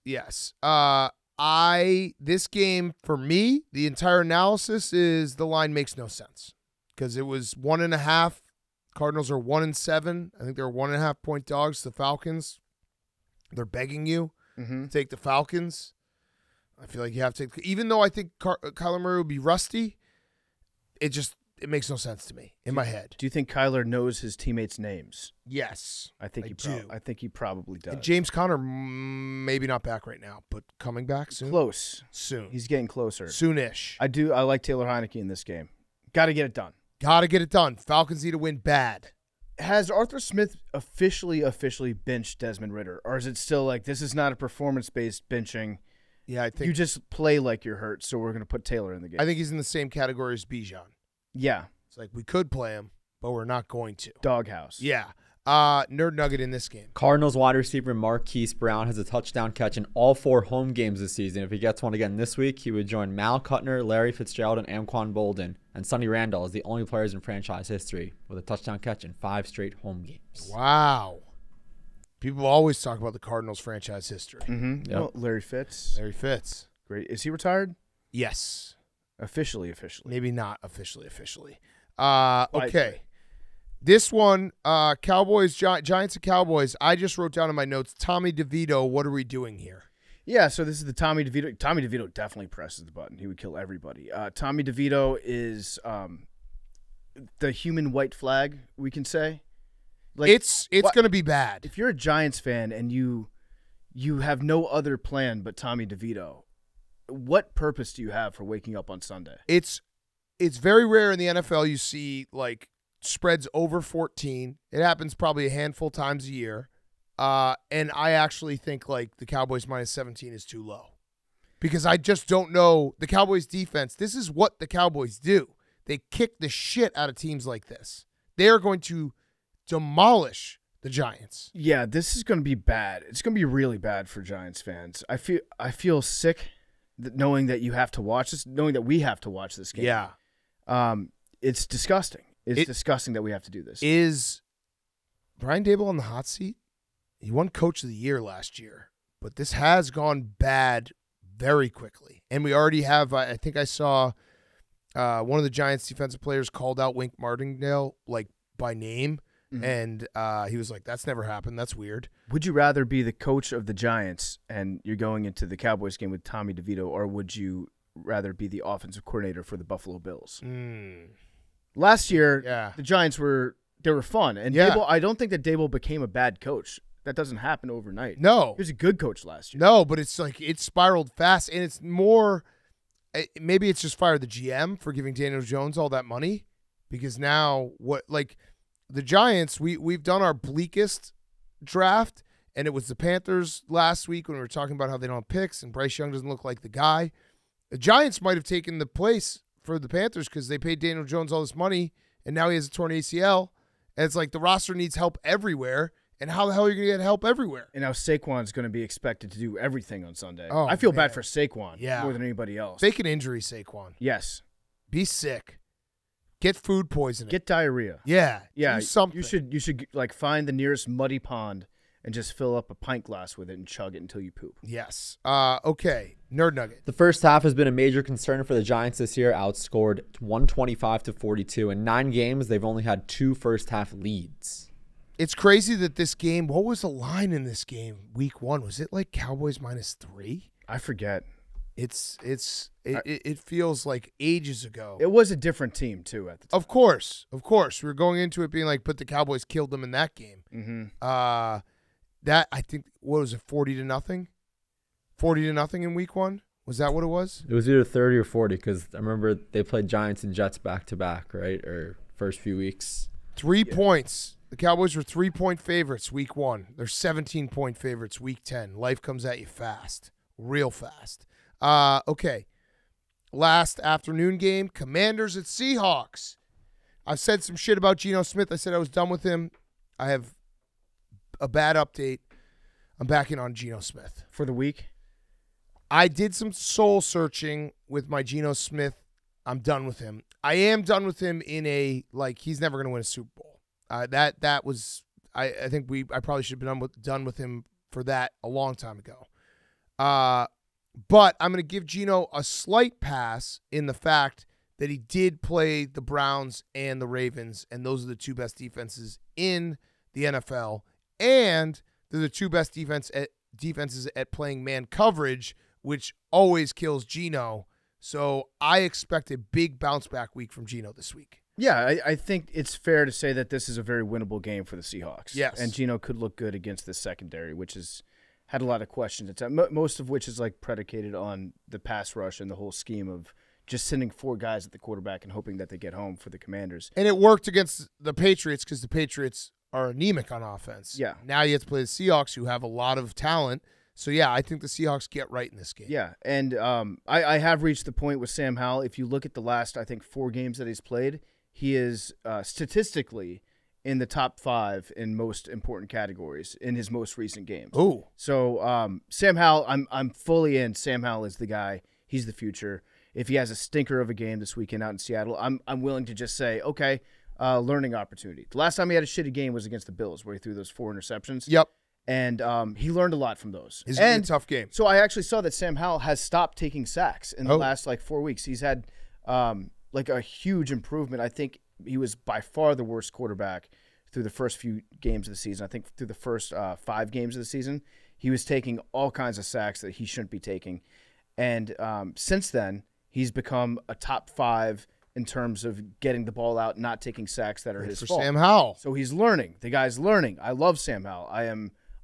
This game for me, the entire analysis is the line makes no sense because it was 1.5. Cardinals are 1-7. I think they're 1.5 point dogs. The Falcons, they're begging you to take the Falcons. I feel like you have to take, even though I think Kyler Murray would be rusty. It makes no sense to me in my head. Do you think Kyler knows his teammates' names? Yes, I think he probably does. And James Conner, maybe not back right now, but coming back soon. Close. Soon. He's getting closer. Soonish. I like Taylor Heineke in this game. Got to get it done. Got to get it done. Falcons need to win bad. Has Arthur Smith officially benched Desmond Ridder? Or is it still like this is not a performance-based benching? Yeah, I think You just play like you're hurt, so we're going to put Taylor in the game. I think he's in the same category as Bijan. Yeah. It's like we could play him, but we're not going to. Doghouse. Yeah. Nerd nugget in this game. Cardinals wide receiver Marquise Brown has a touchdown catch in all 4 home games this season. If he gets one again this week, he would join Mal Kuttner, Larry Fitzgerald, and Anquan Bolden. And Sonny Randall is the only players in franchise history with a touchdown catch in 5 straight home games. Wow. People always talk about the Cardinals franchise history. Mm-hmm. Yep. Well, Larry Fitz. Larry Fitz. Great. Is he retired? Yes. Officially. Maybe not officially. Okay. This one, Cowboys, Giants and Cowboys. I just wrote down in my notes, Tommy DeVito, what are we doing here? Yeah, so this is the Tommy DeVito. Tommy DeVito definitely presses the button. He would kill everybody. Tommy DeVito is the human white flag, we can say. Like, It's going to be bad. if you're a Giants fan and you have no other plan but Tommy DeVito, what purpose do you have for waking up on Sunday? It's very rare in the NFL you see, like, spreads over 14. It happens probably a handful times a year. And I actually think, like, the Cowboys minus 17 is too low. Because I just don't know the Cowboys defense. This is what the Cowboys do. They kick the shit out of teams like this. They are going to demolish the Giants. Yeah, this is going to be bad. It's going to be really bad for Giants fans. I feel sick knowing that you have to watch this, knowing that we have to watch this game. Yeah. It's disgusting. It's disgusting that we have to do this. Is Brian Daboll on the hot seat? He won Coach of the Year last year, but this has gone bad very quickly. And we already have, I think I saw one of the Giants defensive players called out Wink Martindale, like, by name, and he was like, that's never happened. That's weird. Would you rather be the coach of the Giants and you're going into the Cowboys game with Tommy DeVito, or would you rather be the offensive coordinator for the Buffalo Bills? Last year, the Giants were fun, and Daboll, I don't think that Daboll became a bad coach. That doesn't happen overnight. No. He was a good coach last year. No, but it's like it spiraled fast, and it's more maybe it's just fired the GM for giving Daniel Jones all that money, because now the Giants, we've done our bleakest draft, and it was the Panthers last week when we were talking about how they don't have picks and Bryce Young doesn't look like the guy. The Giants might have taken the place for the Panthers because they paid Daniel Jones all this money, and now he has a torn ACL. And it's like the roster needs help everywhere. And how the hell are you going to get help everywhere? And now Saquon's going to be expected to do everything on Sunday. Oh, I feel man. bad for Saquon more than anybody else. Fake an injury, Saquon. Yes. Be sick. Get food poisoning. Get diarrhea. Yeah. Yeah. Do something. You should like find the nearest muddy pond and just fill up a pint glass with it and chug it until you poop. Yes. Okay. Nerd nugget. The first half has been a major concern for the Giants this year, outscored 125-42. In 9 games, they've only had 2 first-half leads. It's crazy that this game, what was the line in this game week 1? Was it like Cowboys -3? I forget. It feels like ages ago. It was a different team, too, at the time. Of course. We were going into it being like, but the Cowboys killed them in that game. Mm-hmm. That, I think, what was it, 40-0? 40-0 in week 1? Was that what it was? It was either 30 or 40 because I remember they played Giants and Jets back-to-back, right, or first few weeks. 3 points. The Cowboys were 3-point favorites week 1. They're 17-point favorites week 10. Life comes at you fast, real fast. Okay. Last afternoon game, Commanders at Seahawks. I've said some shit about Geno Smith. I said I was done with him. I have a bad update. I'm back in on Geno Smith. For the week? I did some soul searching with my Geno Smith. I'm done with him. I am done with him in a, like, he's never going to win a Super Bowl. That was, I think I probably should have been done with him for that a long time ago. But I'm going to give Geno a slight pass in the fact that he did play the Browns and the Ravens, and those are the 2 best defenses in the NFL, and they're the 2 best defenses at playing man coverage, which always kills Geno. So I expect a big bounce back week from Geno this week. Yeah, I think it's fair to say that this is a very winnable game for the Seahawks. Yes. And Geno could look good against the secondary, which has had a lot of questions. It's most of which is like predicated on the pass rush and the whole scheme of just sending 4 guys at the quarterback and hoping that they get home for the Commanders. And it worked against the Patriots because the Patriots are anemic on offense. Yeah. Now you have to play the Seahawks, who have a lot of talent. So, yeah, I think the Seahawks get right in this game. Yeah, and I have reached the point with Sam Howell. If you look at the last, I think, 4 games that he's played, he is statistically in the top 5 in most important categories in his most recent games. Ooh. So Sam Howell, I'm fully in. Sam Howell is the guy. He's the future. If he has a stinker of a game this weekend out in Seattle, I'm willing to just say, okay, learning opportunity. The last time he had a shitty game was against the Bills, where he threw those 4 interceptions. Yep. And he learned a lot from those. It's a tough game. So I actually saw that Sam Howell has stopped taking sacks in the last 4 weeks. He's had a huge improvement. I think he was by far the worst quarterback through the first few games of the season. I think through the first 5 games of the season, he was taking all kinds of sacks that he shouldn't be taking. And since then, he's become a top 5 in terms of getting the ball out, not taking sacks that are his fault. Sam Howell. So he's learning. The guy's learning. I love Sam Howell.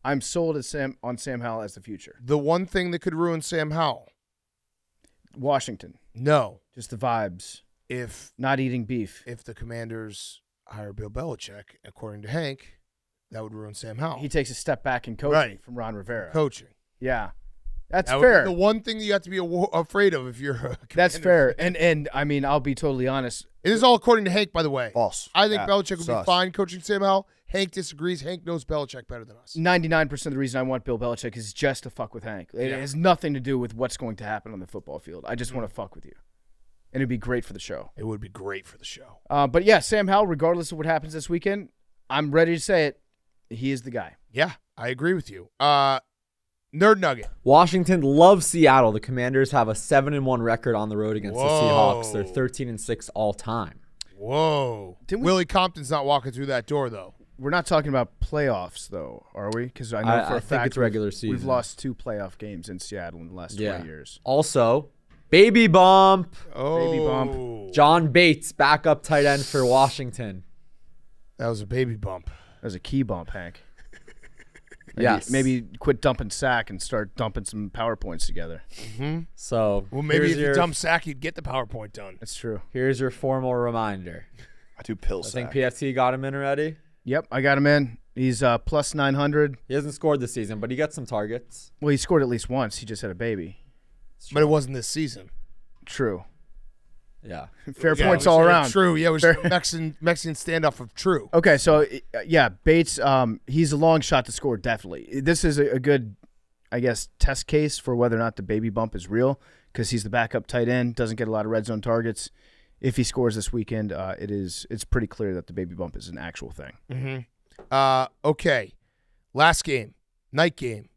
I'm sold on Sam Howell as the future. The one thing that could ruin Sam Howell. Washington. No. Just the vibes. If not eating beef. If the Commanders hire Bill Belichick, according to Hank, that would ruin Sam Howell. He takes a step back in coaching from Ron Rivera. Coaching. Yeah. That's that fair. Would be the one thing that you have to be afraid of if you're a That's fair. And I mean, I'll be totally honest. It is all according to Hank, by the way. False. I think Belichick would be fine coaching Sam Howell. Hank disagrees. Hank knows Belichick better than us. 99% of the reason I want Bill Belichick is just to fuck with Hank. It has nothing to do with what's going to happen on the football field. I just want to fuck with you. And it'd be great for the show. It would be great for the show. But yeah, Sam Howell, regardless of what happens this weekend, I'm ready to say it. He is the guy. Yeah, I agree with you. Nerd Nugget. Washington loves Seattle. The Commanders have a 7-1 record on the road against the Seahawks. They're 13-6 all time. Whoa. Willie Compton's not walking through that door, though. We're not talking about playoffs, though, are we? Because I know for a fact it's regular season. We've lost 2 playoff games in Seattle in the last 20 years. Also, baby bump. Oh. Baby bump. John Bates, backup tight end for Washington. That was a baby bump. That was a key bump, Hank. Yes. Maybe quit dumping sack and start dumping some PowerPoints together. Mm-hmm. So, well, maybe if you dump sack, you'd get the PowerPoint done. That's true. Here's your formal reminder. I do pill sack. I think PFT got him in already. Yep, I got him in. He's plus 900. He hasn't scored this season, but he got some targets. Well, he scored at least once. He just had a baby. But it wasn't this season. True. Yeah. Fair points all around. True. Yeah, it was Mexican standoff of true. Okay, so, yeah, Bates, he's a long shot to score, definitely. This is a good, I guess, test case for whether or not the baby bump is real because he's the backup tight end, doesn't get a lot of red zone targets. If he scores this weekend, it's pretty clear that the baby bump is an actual thing. Mm-hmm. Okay, last game, night game,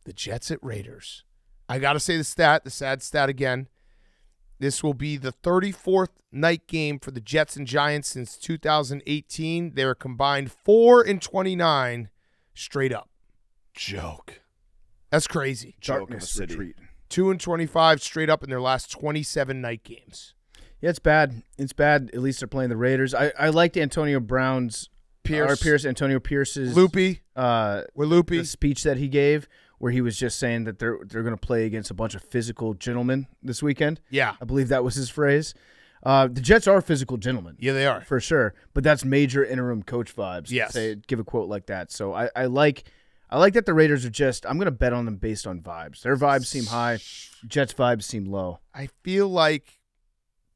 the Jets at Raiders. I got to say the sad stat again. This will be the 34th night game for the Jets and Giants since 2018. They're combined 4-29 straight up. Joke. That's crazy. Darkness retreat. 2-25 straight up in their last 27 night games. Yeah, it's bad. It's bad. At least they're playing the Raiders. I liked Antonio Brown's Antonio Pierce's Loopy. The speech that he gave, where he was just saying that they're going to play against a bunch of physical gentlemen this weekend. Yeah, I believe that was his phrase. The Jets are physical gentlemen. Yeah, they are for sure. But that's major interim coach vibes. Yes, give a quote like that. So I like that the Raiders are just. I'm going to bet on them based on vibes. Their vibes seem high. Jets vibes seem low. I feel like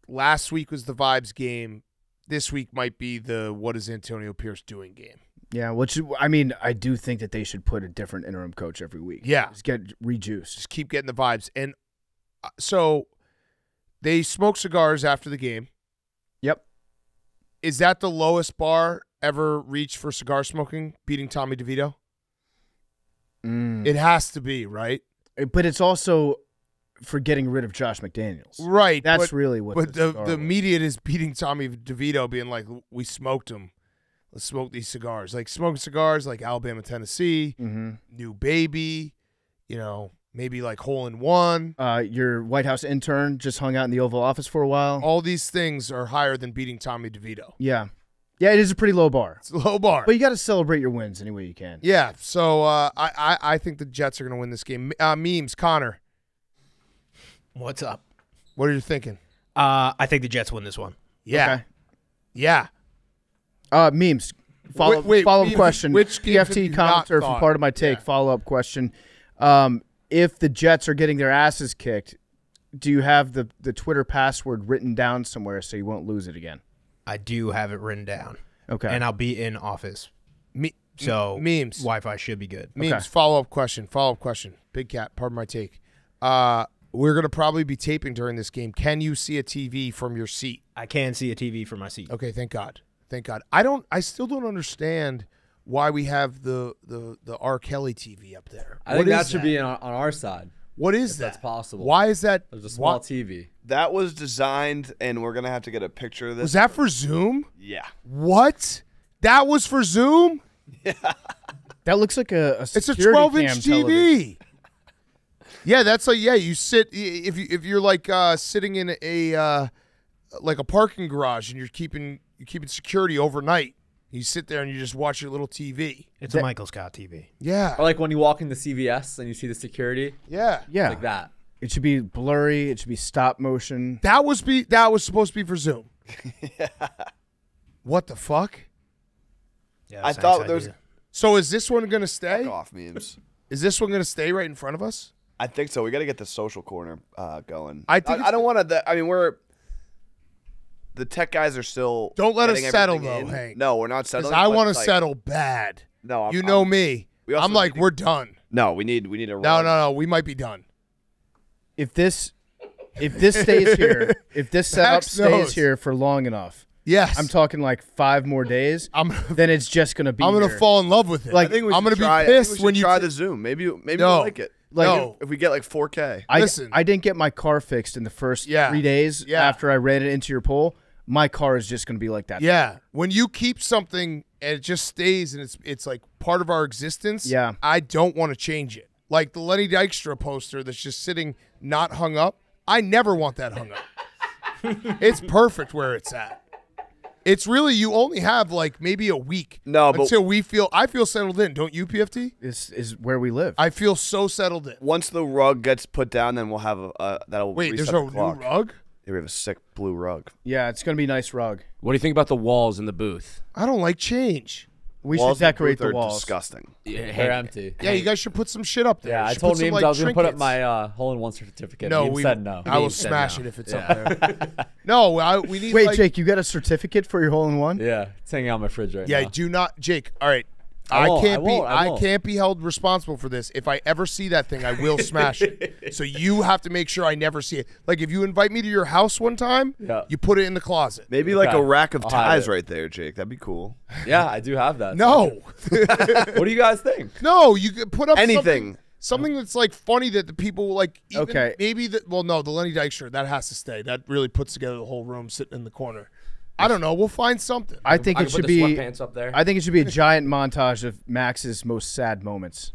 last week was the vibes game. This week might be the what is Antonio Pierce doing game. Yeah, which I mean, I do think that they should put a different interim coach every week. Yeah, just get rejuiced. Just keep getting the vibes. And so they smoke cigars after the game. Yep. Is that the lowest bar ever reached for cigar smoking, beating Tommy DeVito? It has to be, right? But it's also for getting rid of Josh McDaniels. Right. That's really what But the media is beating Tommy DeVito, being like, we smoked him. Let's smoke these cigars. Like smoking cigars like Alabama, Tennessee, New Baby, maybe like Hole in One. Your White House intern just hung out in the Oval Office for a while. All these things are higher than beating Tommy DeVito. Yeah. Yeah, it is a pretty low bar. It's a low bar. But you got to celebrate your wins any way you can. Yeah, so I think the Jets are going to win this game. Memes, Connor. What's up? What are you thinking? I think the Jets win this one. Yeah. Okay. Yeah. Memes. Follow-up question. Which PFT commenter from Part of My Take. Follow-up question. If the Jets are getting their asses kicked, do you have the Twitter password written down somewhere so you won't lose it again? I do have it written down. Okay. and I'll be in office. Me- So memes. Wi-Fi should be good. Memes. Okay. Follow-up question. Big Cat, pardon my take. We're going to probably be taping during this game. Can you see a TV from your seat? I can see a TV from my seat. Okay, thank God. Thank God. I still don't understand why we have the R. Kelly TV up there. I think What that is should be on our side. What is if that? that's possible. Why is that? There's a small why- TV. That was designed, and we're gonna have to get a picture of this. Was that for Zoom? Yeah. What? That was for Zoom? That looks like a It's a security 12-inch cam TV. television. Yeah, that's like you sit if you're like sitting in a like a parking garage and you're keeping security overnight. You sit there and you just watch your little TV. It's a Michael Scott TV. Yeah. Or like when you walk into CVS and you see the security, Yeah. Yeah. like that. It should be blurry. It should be stop motion. That was supposed to be for Zoom. What the fuck? Yeah, I that's a thought nice there was idea. So is this one going to stay? off memes. Is this one going to stay right in front of us? I think so. We got to get the social corner going. I think I don't want to. I mean, the tech guys are still. Don't let us getting settle, everything though, in. Hank. No, we're not 'Cause settling. I but, want to like, settle bad. No, You know me. we also I'm like, need to- we're done. No, we need a. No. We might be done. If this stays here, if this setup Max stays knows. here for long enough, Yes. I'm talking like 5 more days, I'm then it's just gonna be. I'm gonna here. fall in love with it. Like, I think we I'm should gonna try, be pissed I think we when should you try t- the Zoom. Maybe No. we'll like it. Like, No. If we get like 4K. Listen. I didn't get my car fixed in the first Yeah. 3 days Yeah. after I ran it into your pole. My car is just gonna be like that. Yeah, when you keep something and it just stays and it's like part of our existence. Yeah. I don't want to change it. Like the Lenny Dykstra poster that's just sitting not hung up. I never want that hung up. It's perfect where it's at. It's really you only have like maybe a week. No, but- until I feel settled in. Don't you, PFT? This is where we live. I feel so settled in. Once the rug gets put down, then we'll have that'll Wait, reset there's the a new clock. rug? Yeah, we have a sick blue rug. Yeah, it's gonna be a nice rug. What do you think about the walls in the booth? I don't like change. We Walls should in decorate booth the are walls. Disgusting. They're empty. Yeah, you guys should put some shit up there. Yeah, You I should told put some, Memes like, I was going to put up trinkets. my hole-in-one certificate. No, Memes we said no. I will Memes said smash no. it if it's Yeah. up there. No, we need. Wait, like, Jake, you got a certificate for your hole-in-one? Yeah, it's hanging on my fridge right Yeah, now. do not, Jake. All right, I won't, can't I be. won't, I I won't. can't be held responsible for this. If I ever see that thing, I will smash it. So you have to make sure I never see it. Like if you invite me to your house one time, Yeah. you put it in the closet. Maybe like Okay. a rack of I'll hide ties it. right there, Jake. That'd be cool. Yeah, I do have that. No, What do you guys think? no, you could put up Anything. something that's like funny that the people will like. Even Okay. maybe no, the Lenny Dykstra that has to stay. That really puts together the whole room sitting in the corner. I don't know. We'll find something. I think I it can should put the be. sweatpants up there. I think it should be a giant montage of Max's most sad moments.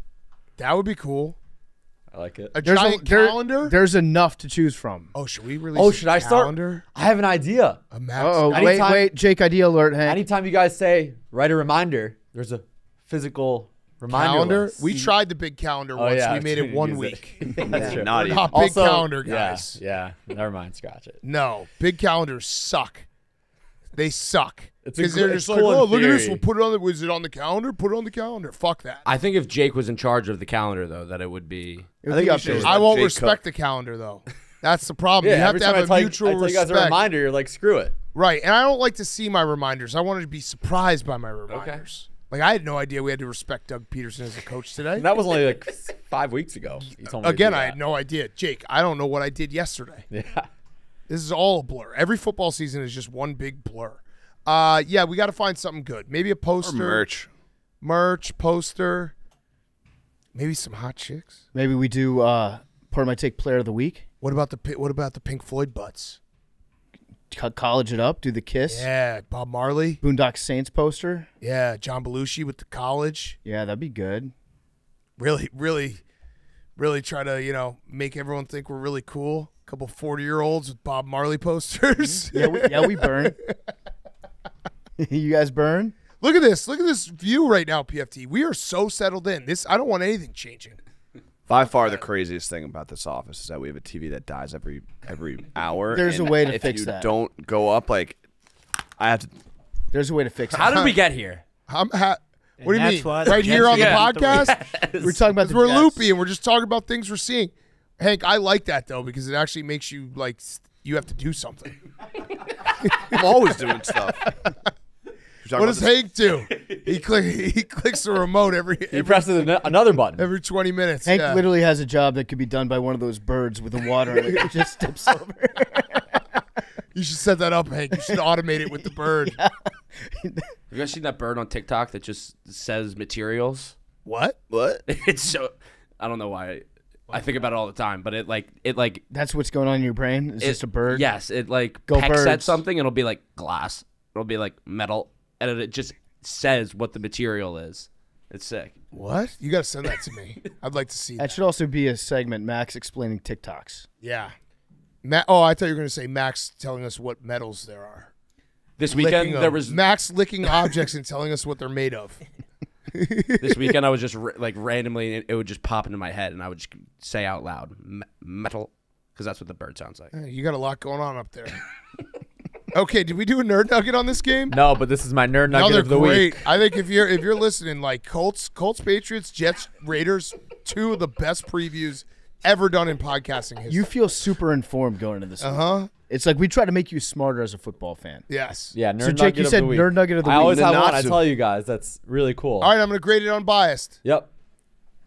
That would be cool. I like it. A There's giant calendar. There's enough to choose from. Oh, should we release? Oh, a should I start? calendar? I have an idea. A Max. Oh, Anytime- wait, Jake, idea alert, Hank. Anytime you guys say write a reminder, there's a physical reminder calendar. list. We tried the big calendar Oh, once. yeah, We made it use 1 it. week. That's true. Naughty. We're not big Also- calendar guys. Yeah, never mind. Scratch it. No, big calendars suck. They suck. It's a Because they're gr- just it's like, cool in oh, look at this. theory. We'll put it on the. Was it on the calendar? Put it on the calendar. Fuck that. I think if Jake was in charge of the calendar, though, that it would be. It would I think be we should updated. I won't Jake respect the calendar though. That's the problem. Yeah, you have every to time have I a tell, mutual I tell you guys respect. a reminder, you're like, screw it. Right, and I don't like to see my reminders. I want to be surprised by my reminders. Like I had no idea we had to respect Doug Peterson as a coach today. And that was only like 5 weeks ago. You told me to Again, do I that. had no idea. Jake, I don't know what I did yesterday. Yeah. This is all a blur. Every football season is just one big blur. Yeah, we got to find something good. Maybe a Or poster, merch. poster. Maybe some hot chicks. Maybe we do part of my take player of the week. What about the Pink Floyd butts? College it up, do the kiss. Yeah, Bob Marley. Boondock Saints poster. Yeah, John Belushi with the college. Yeah, that'd be good. Really, really, really try to make everyone think we're really cool. A couple 40-year-olds with Bob Marley posters. Yeah, we burn. You guys burn? Look at this. Look at this view right now, PFT. We are so settled in. I don't want anything changing. By far, the craziest thing about this office is that we have a TV that dies every hour. There's a and way to if fix you that. Don't go up like I have to. There's a way to fix it. How did we get here? What do you that's mean? why Right the here on the Jets got podcast? We're talking about the We're Jets. loopy and we're just talking about things we're seeing. Hank, I like that though because it actually makes you you have to do something. I'm always doing stuff. What does Hank do? He clicks the remote He presses another button. every 20 minutes. Hank yeah. literally has a job that could be done by one of those birds with the water and it just tips over. You should set that up, Hank. You should automate it with the bird. Have you guys seen that bird on TikTok that just says materials? What? It's so. I don't know why. I think about it all the time, but it like That's what's going on in your brain? It's just a bird? Yes, it like Go pecks at birds. something. It'll be like glass. It'll be like metal, and it just says what the material is. It's sick. What? You got to send that to me. I'd like to see That that. should also be a segment, Max explaining TikToks. Yeah. Oh, I thought you were going to say Max telling us what metals there are. This weekend Licking there them. was Max licking objects and telling us what they're made of. this weekend I was just like randomly it would just pop into my head and I would just say out loud metal because that's what the bird sounds like. Hey, you got a lot going on up there. Okay, did we do a nerd nugget on this game? No, but this is my nerd nugget They're of the great. week. I think if you're listening, like Colts, Patriots, Jets, Raiders, two of the best previews ever done in podcasting history. You feel super informed going into this. Uh-huh. It's like we try to make you smarter as a football fan. Yes. Yeah, nerd So, Jake, nugget you of said the week. nerd nugget of the I week. always The have one. I Natsu. tell you guys, that's really cool. All right, I'm going to grade it unbiased. Yep.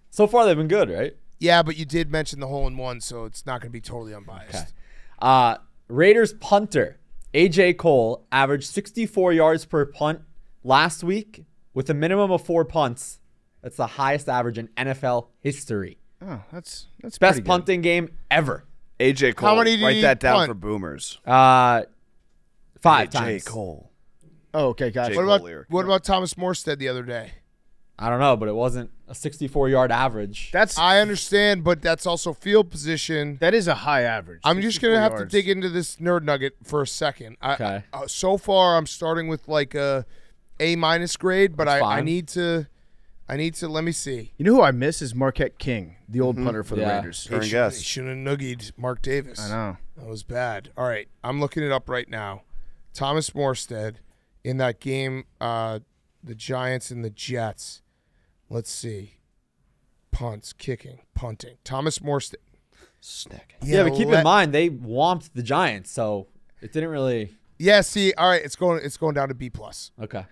So far they've been good, right? Yeah, but you did mention the hole-in-one, so it's not going to be totally unbiased. Raiders punter AJ Cole averaged 64 yards per punt last week with a minimum of 4 punts. That's the highest average in NFL history. Oh, that's Best pretty good. punting game ever. AJ Cole. How many did Write he that down punt? for boomers. 5 AJ times. Cole. Oh, okay, gotcha. Jake What about lyric. what about Thomas Morstead the other day? I don't know, but it wasn't a 64-yard average. I understand, but that's also field position. That is a high average. I'm just going to 64 have to yards. dig into this nerd nugget for a second. Okay. So far, I'm starting with like a A- grade, but That's I fine. need to let me see. You know who I miss is Marquette King, the old punter for the Yeah. Raiders. Current He guest. should have nuggied Mark Davis. I know. That was bad. All right, I'm looking it up right now. Thomas Morstead in that game, the Giants and the Jets. Let's see. Punts, kicking, punting. Thomas Morstead. Snack. Yeah, but keep in mind they whomped the Giants, so it didn't really. Yeah, see, all right, it's going down to B+. Okay.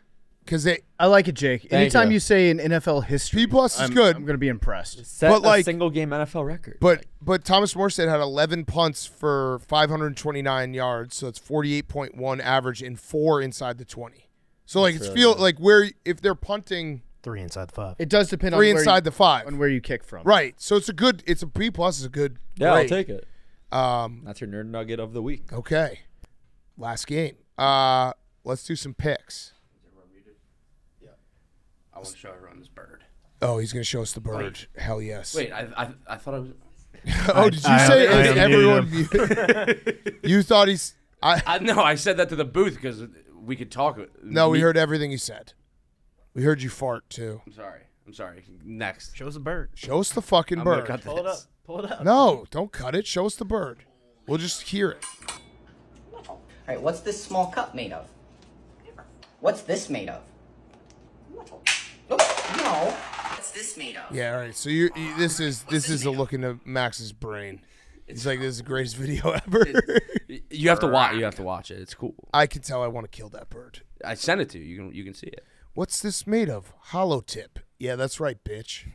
Because they I like it, Jake. Anytime you. you say in NFL history, B+ is I'm good. I'm going to be impressed. Set But, a like- single game NFL record. But Thomas Morstead had 11 punts for 529 yards, so it's 48.1 average and 4 inside the 20. So like it's really feel good. like where if they're punting 3 inside the 5. It does depend 3 on where inside you, the 5. on where you kick from. Right. So it's a B+ is a good yeah, I'll grade. take it. Um That's your nerd nugget of the week. okay. Last game. Let's do some picks. I want to show everyone this bird. Oh, he's going to show us the bird. Hell yes. Wait, I thought I was. Oh, did you I- say I is unmuted everyone him. muted? You thought he's No, I said that to the booth because we could talk. No, we heard everything you said. We heard you fart too. I'm sorry. Next. Shows a bird. Show us the fucking I'm gonna bird. cut Pull it up. this. Pull it up. No, don't cut it. Show us the bird. We'll just hear it. All right, what's this small cup made of? What's this made of? Oh, no. What's this made of? Yeah, all right. So this is a look into Max's brain. He's like, this is the greatest video ever. You have to watch. You have to watch it. It's cool. I can tell I want to kill that bird. I sent it to you. You can see it. What's this made of? Hollow tip. Yeah, that's right, bitch.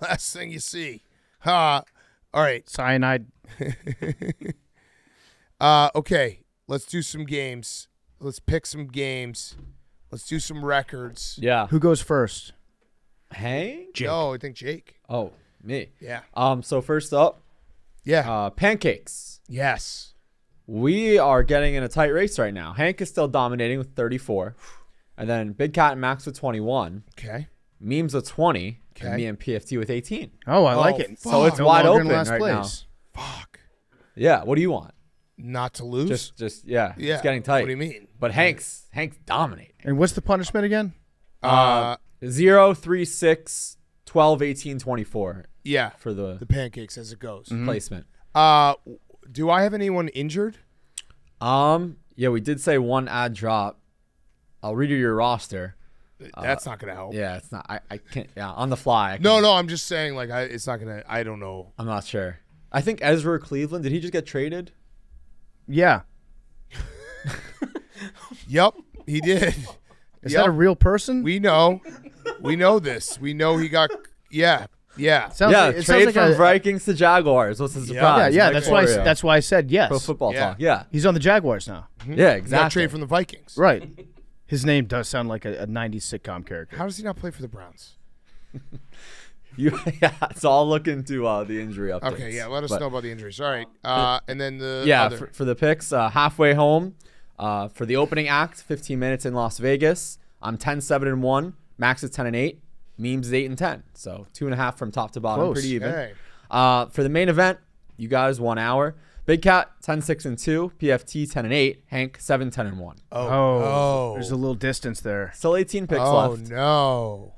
Last thing you see. Ha. All right. Cyanide. Okay. Let's do some games. Let's pick some games. Let's do some records. Yeah. Who goes first? Hank? No, I think Jake. Oh, me. Yeah. So first up, Yeah. pancakes. Yes. We are getting in a tight race right now. Hank is still dominating with 34. And then Big Cat and Max with 21. Okay. Memes with 20. Okay. And me and PFT with 18. Oh, I like it. So it's No wide longer in open last right place. Fuck. Yeah. What do you want? Not to lose? Yeah. Yeah. It's getting tight. What do you mean? But Hank's dominating. And what's the punishment again? 0, 3, 6, 12, 18, 24 Yeah. for the The pancakes as it goes. placement. Do I have anyone injured? Yeah, we did say one ad drop. I'll read you your roster. That's not going to help. Yeah, it's not. I can't. Yeah, on the fly. I No, can't- no, I'm just saying, like, it's not going to, I don't know. I'm not sure. I think Ezra Cleveland. Did he just get traded? Yeah. Yep. He did. Is that a real person? We know. We know this. We know he got. Yeah. Sounds yeah, like, it trade sounds from like Vikings to Jaguars. What's the surprise? Yeah, Mike that's why I said yes. Pro Football Yeah. Talk. Yeah. He's on the Jaguars now. Yeah, He got exactly. traded from the Vikings. Right. His name does sound like a 90s sitcom character. How does he not play for the Browns? So I'll look into the injury updates. Okay, yeah, let us But- know about the injuries. All right. And then the Yeah, other. for the picks, halfway home for the opening act, 15 minutes in Las Vegas. I'm 10-7-1. Max is 10-8. Memes is 8-10. So 2.5 from top to bottom, Close. pretty even. Okay. For the main event, you guys 1 hour. Big Cat 10-6-2. PFT 10-8. Hank 7-10-1. Oh, there's a little distance there. Still 18 picks Oh, left. no.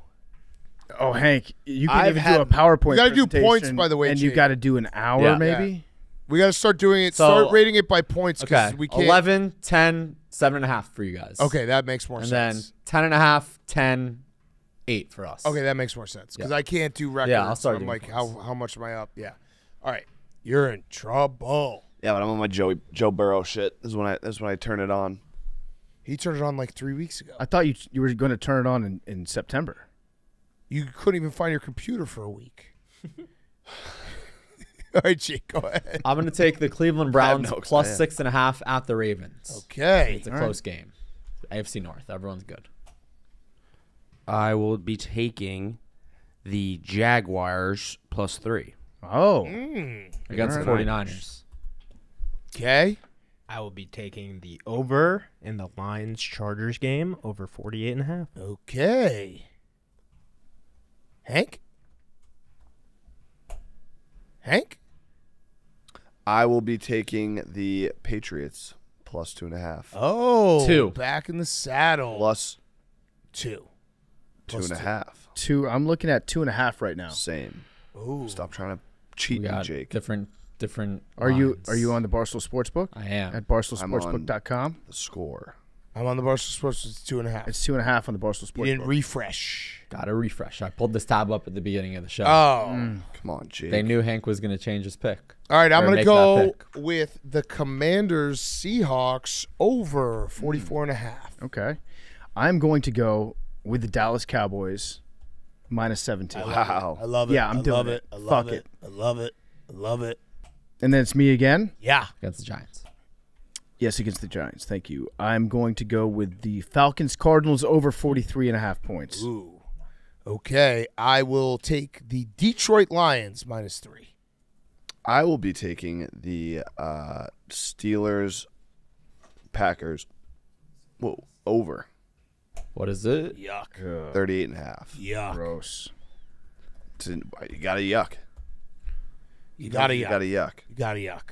Oh, Hank, you can I've even had- do a PowerPoint. You gotta do presentation, points, by the way, and you Jake. got to do an hour, Yeah. maybe. We got to start doing it. So- Start rating it by points because Okay. we can't. 11, 10, 7.5 for you guys. Okay, that makes more And sense. then 10.5, 10, 8 for us. Okay, that makes more sense because Yeah. I can't do records. Yeah, I'll start I'm doing like, points. how much am I up? Yeah. All right, you're in trouble. Yeah, but I'm on my Joe Burrow shit. This is when I turn it on. He turned it on like 3 weeks ago. I thought you were going to turn it on in September. You couldn't even find your computer for a week. All right, Jake, go ahead. I'm going to take the Cleveland Browns no plus idea. 6.5 at the Ravens. Okay. It's a close game. AFC North. Everyone's good. I will be taking the Jaguars plus 3. Oh, Against the 49ers. Okay. I will be taking the over in the Lions-Chargers game, over 48.5. Okay. Hank? I will be taking the Patriots plus 2.5. Oh. 2. Back in the saddle. Plus 2. 2.5. I'm looking at 2.5 right now. Same. Ooh. Stop trying to We cheat me, got Jake. different Are you lines. on the Barstool Sportsbook? I am. At I'm barstoolsportsbook.com. The score. I'm on the Barstool Sports. It's 2.5. It's 2.5 on the Barstool You didn't Sportsbook. refresh. Got to refresh. I pulled this tab up at the beginning of the show. Oh. Come on, Jake. They knew Hank was going to change his pick. All right, I'm Or going to make go that pick. with the Commanders Seahawks over 44.5. Okay. I'm going to go with the Dallas Cowboys minus 17. Wow. I love it. Yeah, I'm I doing love it. I love Fuck it. it. I love it. I love it. And then it's me again? Yeah. Against the Giants. Yes, against the Giants. Thank you. I'm going to go with the Falcons Cardinals over 43.5 points. Ooh. Okay. I will take the Detroit Lions minus 3. I will be taking the Steelers Packers over What is it? Yuck. 38.5. Yuck. Gross. You got to yuck. You got to You yuck. got to yuck. You got to yuck.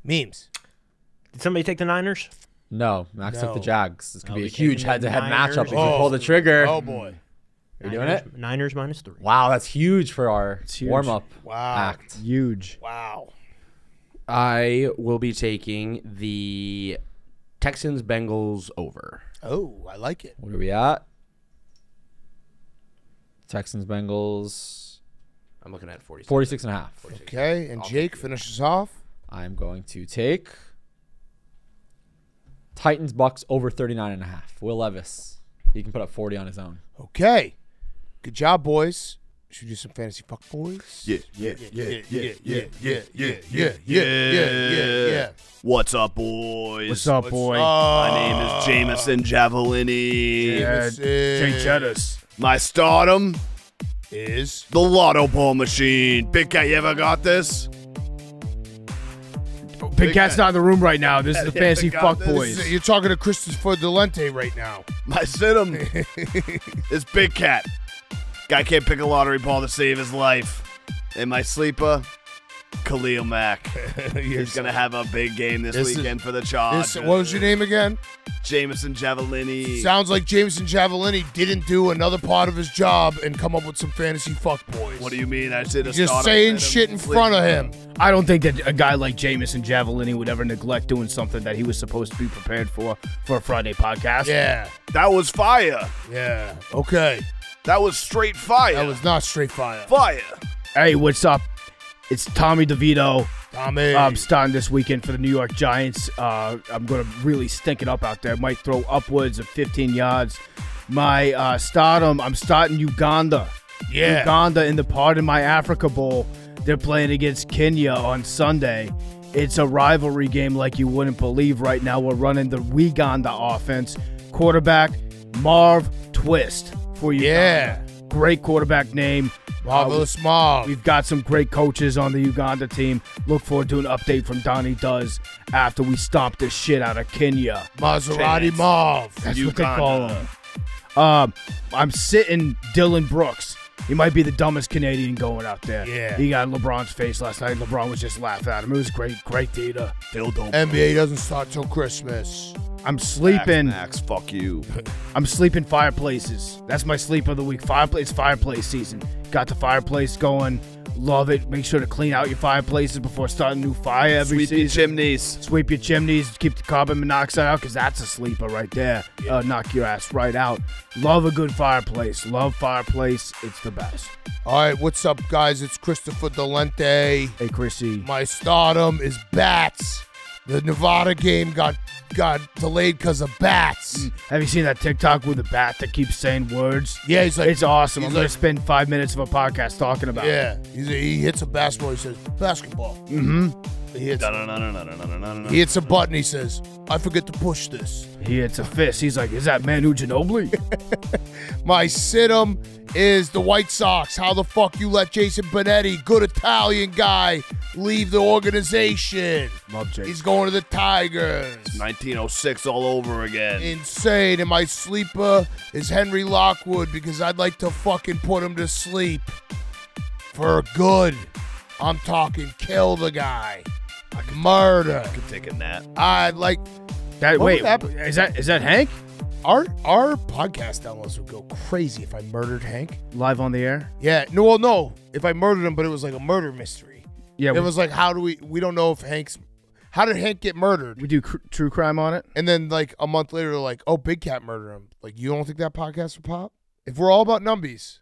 Memes. Did somebody take the Niners? No. Max took the No. Jags. This could I'll be a be taking huge the head-to-head Niners. matchup if you Oh. pull the trigger. Oh, boy. Are you doing it? Niners minus 3. Wow, that's huge for our huge. warm-up Wow. act. Huge. Wow. I will be taking the Texans Bengals over. Oh, I like it. What are we at? Texans, Bengals, I'm looking at 46. 46.5. Okay. And Jake finishes off. I'm going to take Titans, Bucks over 39.5. Will Levis. He can put up 40 on his own. Okay. Good job, boys. Should we do some fantasy fuck boys? Yeah. Yeah. What's up, boys? What's up, boy? My name is Jameson Javelini. Jay Cheddars. My stardom, Is the Lotto Ball Machine. Big Cat, you ever got this? Big Cat's not in the room right now. This is the Fantasy got Fuck this. Boys. you're talking to Christopher Delente right now. My Sidham is Big Cat. Guy can't pick a lottery ball to save his life. And my sleeper, Khalil Mack. He's going to have a big game this This is- weekend for the Chargers. What was your name again? Jameson Javelini. Sounds like Jameson Javelini didn't do another part of his job and come up with some fantasy fuck boys. What do you mean? I said a Just stardom saying Sidham shit in sleeper. front of him. I don't think that a guy like Jameson Javelini would ever neglect doing something that he was supposed to be prepared for a Friday podcast. Yeah. That was fire. Yeah. Okay. That was straight fire. That was not straight fire. fire. Hey, what's up? It's Tommy DeVito, Starting this weekend for the New York Giants. I'm going to really stink it up out there. Might throw upwards of 15 yards. My stardom, I'm starting Uganda. Yeah. Uganda in the Pardon My Africa Bowl. They're playing against Kenya on Sunday. It's a rivalry game like you wouldn't believe right now. We're running the Uganda offense. Quarterback, Marv Twist for Uganda. Yeah. Great quarterback name. Marvelous Marv. We've got some great coaches on the Uganda team. Look forward to an update from Donnie Does after we stomp the shit out of Kenya. Maserati Marv. That's what they call him. I'm sitting Dylan Brooks. He might be the dumbest Canadian going out there. Yeah. He got LeBron's face last night. LeBron was just laughing at him. It was great theater. NBA doesn't start till Christmas. I'm sleeping. Max, fuck you. I'm sleeping fireplaces. That's my sleep of the week. It's fireplace season. Got the fireplace going. Love it. Make sure to clean out your fireplaces before starting a new fire every Sweep season. your chimneys. Sweep your chimneys. Keep the carbon monoxide out because that's a sleeper right there. Knock your ass right out. Love a good fireplace. Love fireplace. It's the best. All right, what's up, guys? It's Christopher Delente. Hey, Chrissy. My stardom is bats. The Nevada game got delayed because of bats. Have you seen that TikTok with a bat that keeps saying words? Yeah, he's like, It's awesome. he's I'm going like- to spend 5 minutes of a podcast talking about it. yeah, he hits a basketball. He says basketball. Mm-hmm. He hits a button. He says, I forget to push this. He hits a fist. He's like, is that Manu Ginobili? My sit-em is the White Sox. How the fuck you let Jason Benetti, good Italian guy, leave the organization? Love Jason. He's going to the Tigers. 1906 all over again. Insane. And my sleeper is Henry Lockwood because I'd like to fucking put him to sleep for good. I'm talking kill the guy. Murder. I could take a nap. I'd like That, What wait, would happen? is that Hank? our podcast downloads would go crazy if I murdered Hank. Live on the air? Yeah. No. If I murdered him, but it was like a murder mystery. Yeah, It was like, we don't know if how did Hank get murdered? we do true crime on it. And then like a month later, they're like, oh, Big Cat murdered him. Like, you don't think that podcast would pop? If we're all about numbies.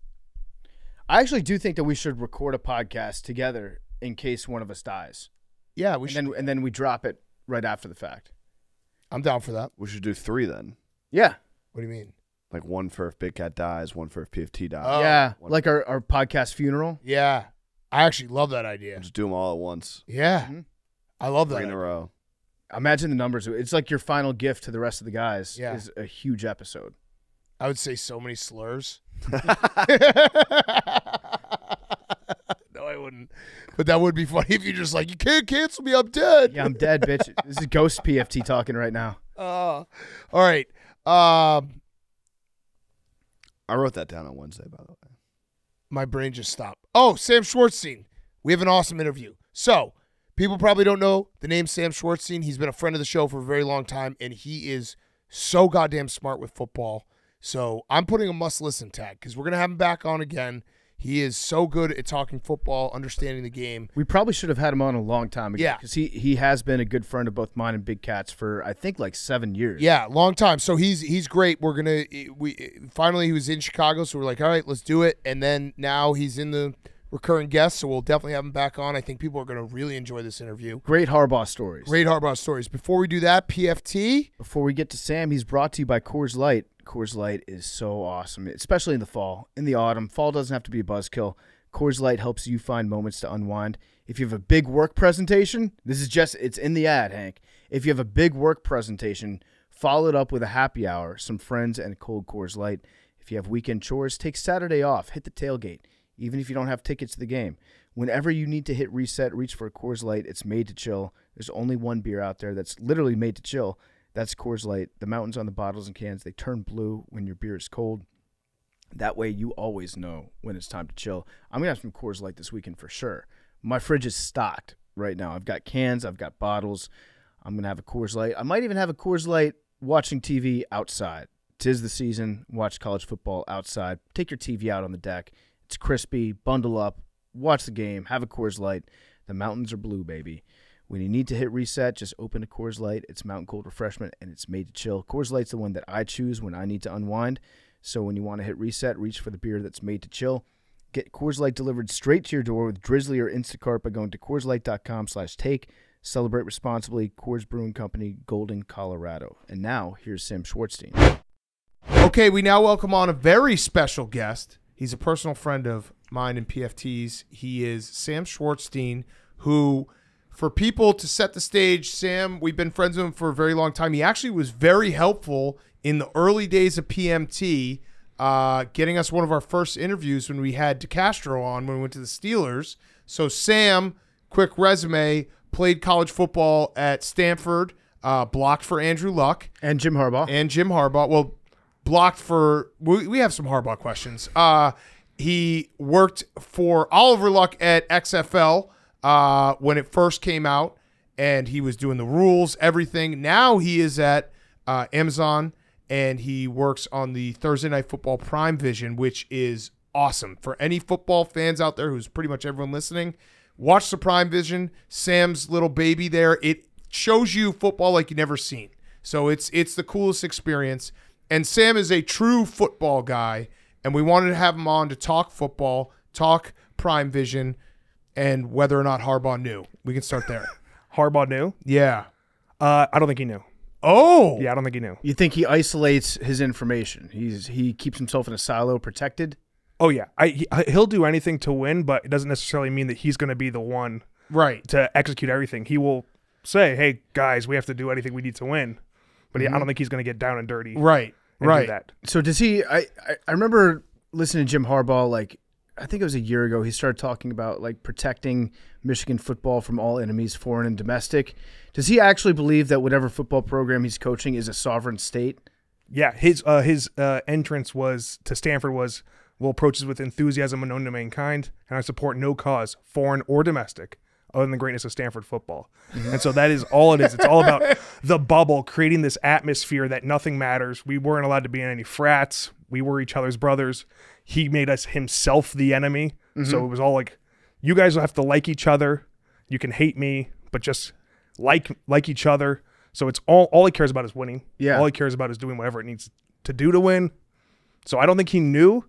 I actually do think that we should record a podcast together in case one of us dies. Yeah, we should. And then we drop it right after the fact. I'm down for that. We should do 3 then. Yeah. What do you mean? Like 1 for if Big Cat dies, 1 for if PFT dies. Oh. Yeah. One- Like our podcast funeral. Yeah. I actually love that idea. We'll just do them all at once. Yeah. Mhm. I love that. 3 in a idea. row. Imagine the numbers. It's like your final gift to the rest of the guys Yeah. is a huge episode. I would say so many slurs. No, I wouldn't. But that would be funny if you're just like, you can't cancel me, I'm dead. Yeah, I'm dead, bitch. This is Ghost PFT talking right now. All right. I wrote that down on Wednesday, by the way. My brain just stopped. Oh, Sam Schwartzstein. We have an awesome interview. So, people probably don't know the name Sam Schwartzstein. He's been a friend of the show for a very long time, and he is so goddamn smart with football. So, I'm putting a must-listen tag because we're going to have him back on again. He is so good at talking football, understanding the game. We probably should have had him on a long time ago. Yeah. Because he has been a good friend of both mine and Big Cat's for, I think, like 7 years. Yeah, long time. So he's great. We finally he was in Chicago, so we're like, all right, let's do it. And then now he's in the recurring guest, so we'll definitely have him back on. I think people are going to really enjoy this interview. Great Harbaugh stories. Great Harbaugh stories. Before we do that, PFT. Before we get to Sam, he's brought to you by Coors Light. Coors Light is so awesome, especially in the fall. In the autumn, fall doesn't have to be a buzzkill. Coors Light helps you find moments to unwind. If you have a big work presentation, it's in the ad, Hank. If you have a big work presentation, follow it up with a happy hour, some friends, and a cold Coors Light. If you have weekend chores, take Saturday off, hit the tailgate, even if you don't have tickets to the game. Whenever you need to hit reset, reach for a Coors Light. It's made to chill. There's only one beer out there that's literally made to chill. That's Coors Light. The mountains on the bottles and cans, they turn blue when your beer is cold. That way you always know when it's time to chill. I'm going to have some Coors Light this weekend for sure. My fridge is stocked right now. I've got cans. I've got bottles. I'm going to have a Coors Light. I might even have a Coors Light watching TV outside. 'Tis the season. Watch college football outside. Take your TV out on the deck. It's crispy. Bundle up. Watch the game. Have a Coors Light. The mountains are blue, baby. When you need to hit reset, just open a Coors Light. It's mountain cold refreshment, and it's made to chill. Coors Light's the one that I choose when I need to unwind. So when you want to hit reset, reach for the beer that's made to chill. Get Coors Light delivered straight to your door with Drizzly or Instacart by going to CoorsLight.com/take. Celebrate responsibly. Coors Brewing Company, Golden, Colorado. And now, here's Sam Schwartzstein. Okay, we now welcome on a very special guest. He's a personal friend of mine and PFT's. He is Sam Schwartzstein, who, for people to set the stage, Sam, we've been friends with him for a very long time. He actually was very helpful in the early days of PMT, getting us one of our first interviews when we had DeCastro on when we went to the Steelers. So Sam, quick resume, played college football at Stanford, blocked for Andrew Luck. And Jim Harbaugh. Well, blocked for – we have some Harbaugh questions. He worked for Oliver Luck at XFL when it first came out, and he was doing the rules, everything. Now he is at Amazon, and he works on the Thursday Night Football Prime Vision, which is awesome. For any football fans out there, who's pretty much everyone listening, watch the Prime Vision. Sam's little baby there. It shows you football like you've never seen. So it's the coolest experience. And Sam is a true football guy, and we wanted to have him on to talk football, talk Prime Vision, and whether or not Harbaugh knew. We can start there. Harbaugh knew? Yeah. I don't think he knew. Oh. Yeah, I don't think he knew. You think he isolates his information? He keeps himself in a silo, protected? Oh, yeah. He'll do anything to win, but it doesn't necessarily mean that he's going to be the one to execute everything. He will say, hey, guys, we have to do anything we need to win. But I don't think he's going to get down and dirty. Right. Do that. So does he? I remember listening to Jim Harbaugh, like, I think it was a year ago. He started talking about like protecting Michigan football from all enemies, foreign and domestic. Does he actually believe that whatever football program he's coaching is a sovereign state? Yeah, his entrance to Stanford was, "Will approach this with enthusiasm unknown to mankind, and I support no cause, foreign or domestic, other than the greatness of Stanford football." And so that is all it is. It's all about the bubble, creating this atmosphere that nothing matters. We weren't allowed to be in any frats. We were each other's brothers. He made us himself the enemy. So it was all like, you guys have to like each other. You can hate me, but just like each other. So it's all he cares about is winning. Yeah. All he cares about is doing whatever it needs to do to win. So I don't think he knew,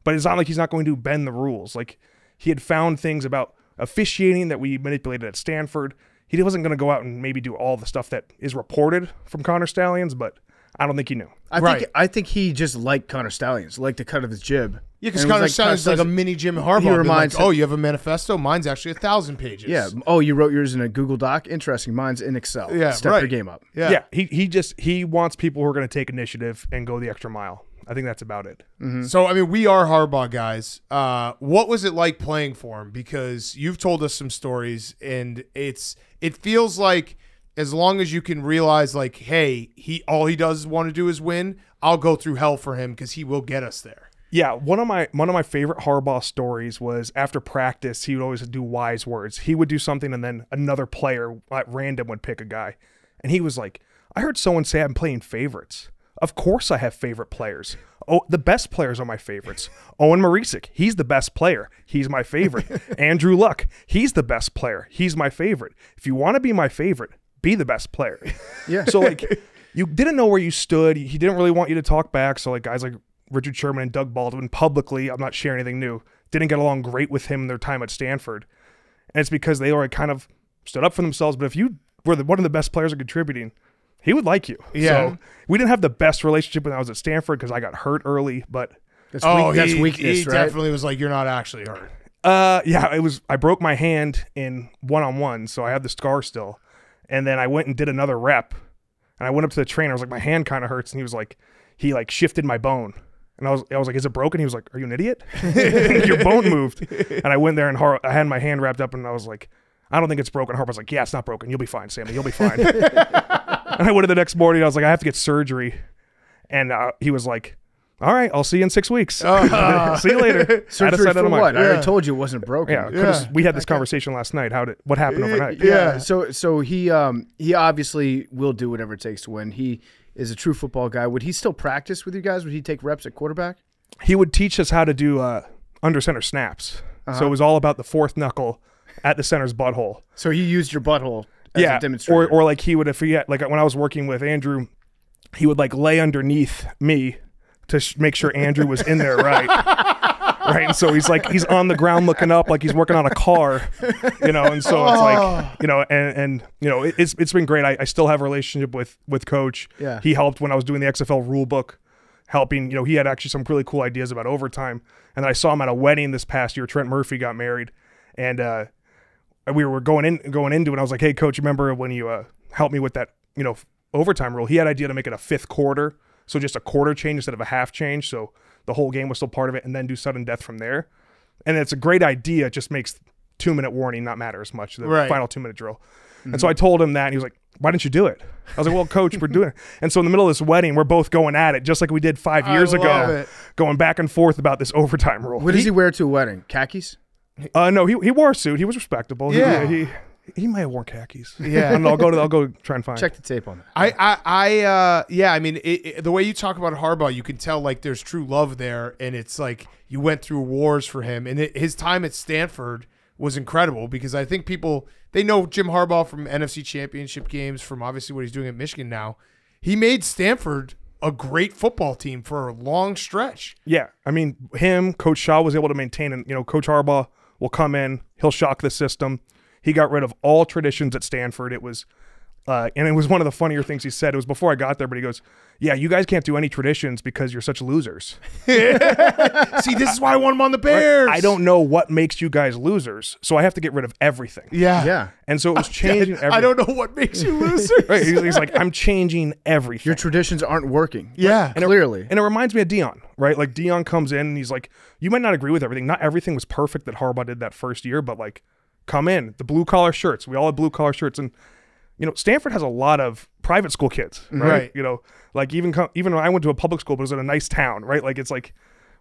but it's not like he's not going to bend the rules. Like, he had found things about officiating that we manipulated at Stanford. He wasn't going to go out and maybe do all the stuff that is reported from Connor Stallions, but I don't think he knew. I think he just liked Connor Stallions, liked the cut of his jib. Yeah, because Connor Stallions like a mini Jim Harbaugh. He reminds you have a manifesto? Mine's actually 1,000 pages. Yeah. Oh, you wrote yours in a Google Doc? Interesting. Mine's in Excel. Yeah, Step your game up. Yeah. He wants people who are going to take initiative and go the extra mile. I think that's about it. So, I mean, we are Harbaugh guys. What was it like playing for him? Because you've told us some stories, and it feels like as long as you can realize, like, hey, all he does want to do is win, I'll go through hell for him because he will get us there. Yeah, one of my favorite Harbaugh stories was after practice, he would always do wise words. He would do something, and then another player at random would pick a guy. And he was like, I heard someone say I'm playing favorites. Of course I have favorite players. Oh, the best players are my favorites. Owen Marisic, he's the best player. He's my favorite. Andrew Luck, he's the best player. He's my favorite. If you want to be my favorite, be the best player. Yeah. So, like, you didn't know where you stood. He didn't really want you to talk back. So, like, guys like Richard Sherman and Doug Baldwin publicly, I'm not sharing anything new, didn't get along great with him in their time at Stanford. And it's because they already kind of stood up for themselves. But if you were one of the best players at contributing, he would like you. Yeah. So we didn't have the best relationship when I was at Stanford because I got hurt early, but That's weakness, he right? definitely was like, you're not actually hurt. yeah, I broke my hand in one-on-one, so I have the scar still. And then I went and did another rep, and I went up to the trainer. I was like, my hand kind of hurts, and he was like, he shifted my bone. And I was like, is it broken? He was like, are you an idiot? Your bone moved. And I went there, and I had my hand wrapped up, and I was like, I don't think it's broken. Harbaugh was like, yeah, it's not broken. You'll be fine, Sammy. You'll be fine. And I went in the next morning. I was like, I have to get surgery. And he was like, all right, I'll see you in 6 weeks. See you later. Surgery for what? I already told you it wasn't broken. Yeah, we had this conversation last night. What happened overnight? Yeah. So he obviously will do whatever it takes to win. He is a true football guy. Would he still practice with you guys? Would he take reps at quarterback? He would teach us how to do under center snaps. So it was all about the fourth knuckle at the center's butthole. So he used your butthole as a demonstrator. Or like he would, if he had, like when I was working with Andrew, he would like lay underneath me to make sure Andrew was in there right. right? And so he's on the ground looking up like he's working on a car, and so it's like, it's been great. I still have a relationship with Coach. Yeah. He helped when I was doing the XFL rule book, helping, he had actually some really cool ideas about overtime. And I saw him at a wedding this past year. Trent Murphy got married, and we were going into it. And I was like, hey, Coach, remember when you helped me with that, overtime rule? He had an idea to make it a fifth quarter. So just a quarter change instead of a half change. So the whole game was still part of it, and then do sudden death from there. And it's a great idea. It just makes 2-minute warning not matter as much, the final 2-minute drill. And so I told him that, and he was like, why didn't you do it? I was like, well, Coach, we're doing it. And so in the middle of this wedding, we're both going at it, just like we did 5 years ago, going back and forth about this overtime rule. What does he wear to a wedding? Khakis? No, he wore a suit. He was respectable. Yeah. He might have worn khakis. Yeah. And I'll go try and find. Check the tape on that. I mean, the way you talk about Harbaugh, you can tell like there's true love there, and it's like you went through wars for him, and his time at Stanford was incredible because I think they know Jim Harbaugh from NFC Championship games, from obviously what he's doing at Michigan now. He made Stanford a great football team for a long stretch. Yeah, I mean, Coach Shaw was able to maintain, and Coach Harbaugh will come in, he'll shock the system. He got rid of all traditions at Stanford. It was, and it was one of the funnier things he said. It was before I got there, but he goes, yeah, you guys can't do any traditions because you're such losers. See, this is why I want him on the Bears. I don't know what makes you guys losers, so I have to get rid of everything. Yeah. And so it was changing everything. I don't know what makes you losers. Right. He's like, I'm changing everything. Your traditions aren't working. Yeah. Clearly. And it reminds me of Dion, right? Like Dion comes in and he's like, you might not agree with everything. Not everything was perfect that Harbaugh did that first year, but like, come in, the blue collar shirts. We all have blue collar shirts, and Stanford has a lot of private school kids, right? Like even when I went to a public school, but it was in a nice town, right? Like it's like,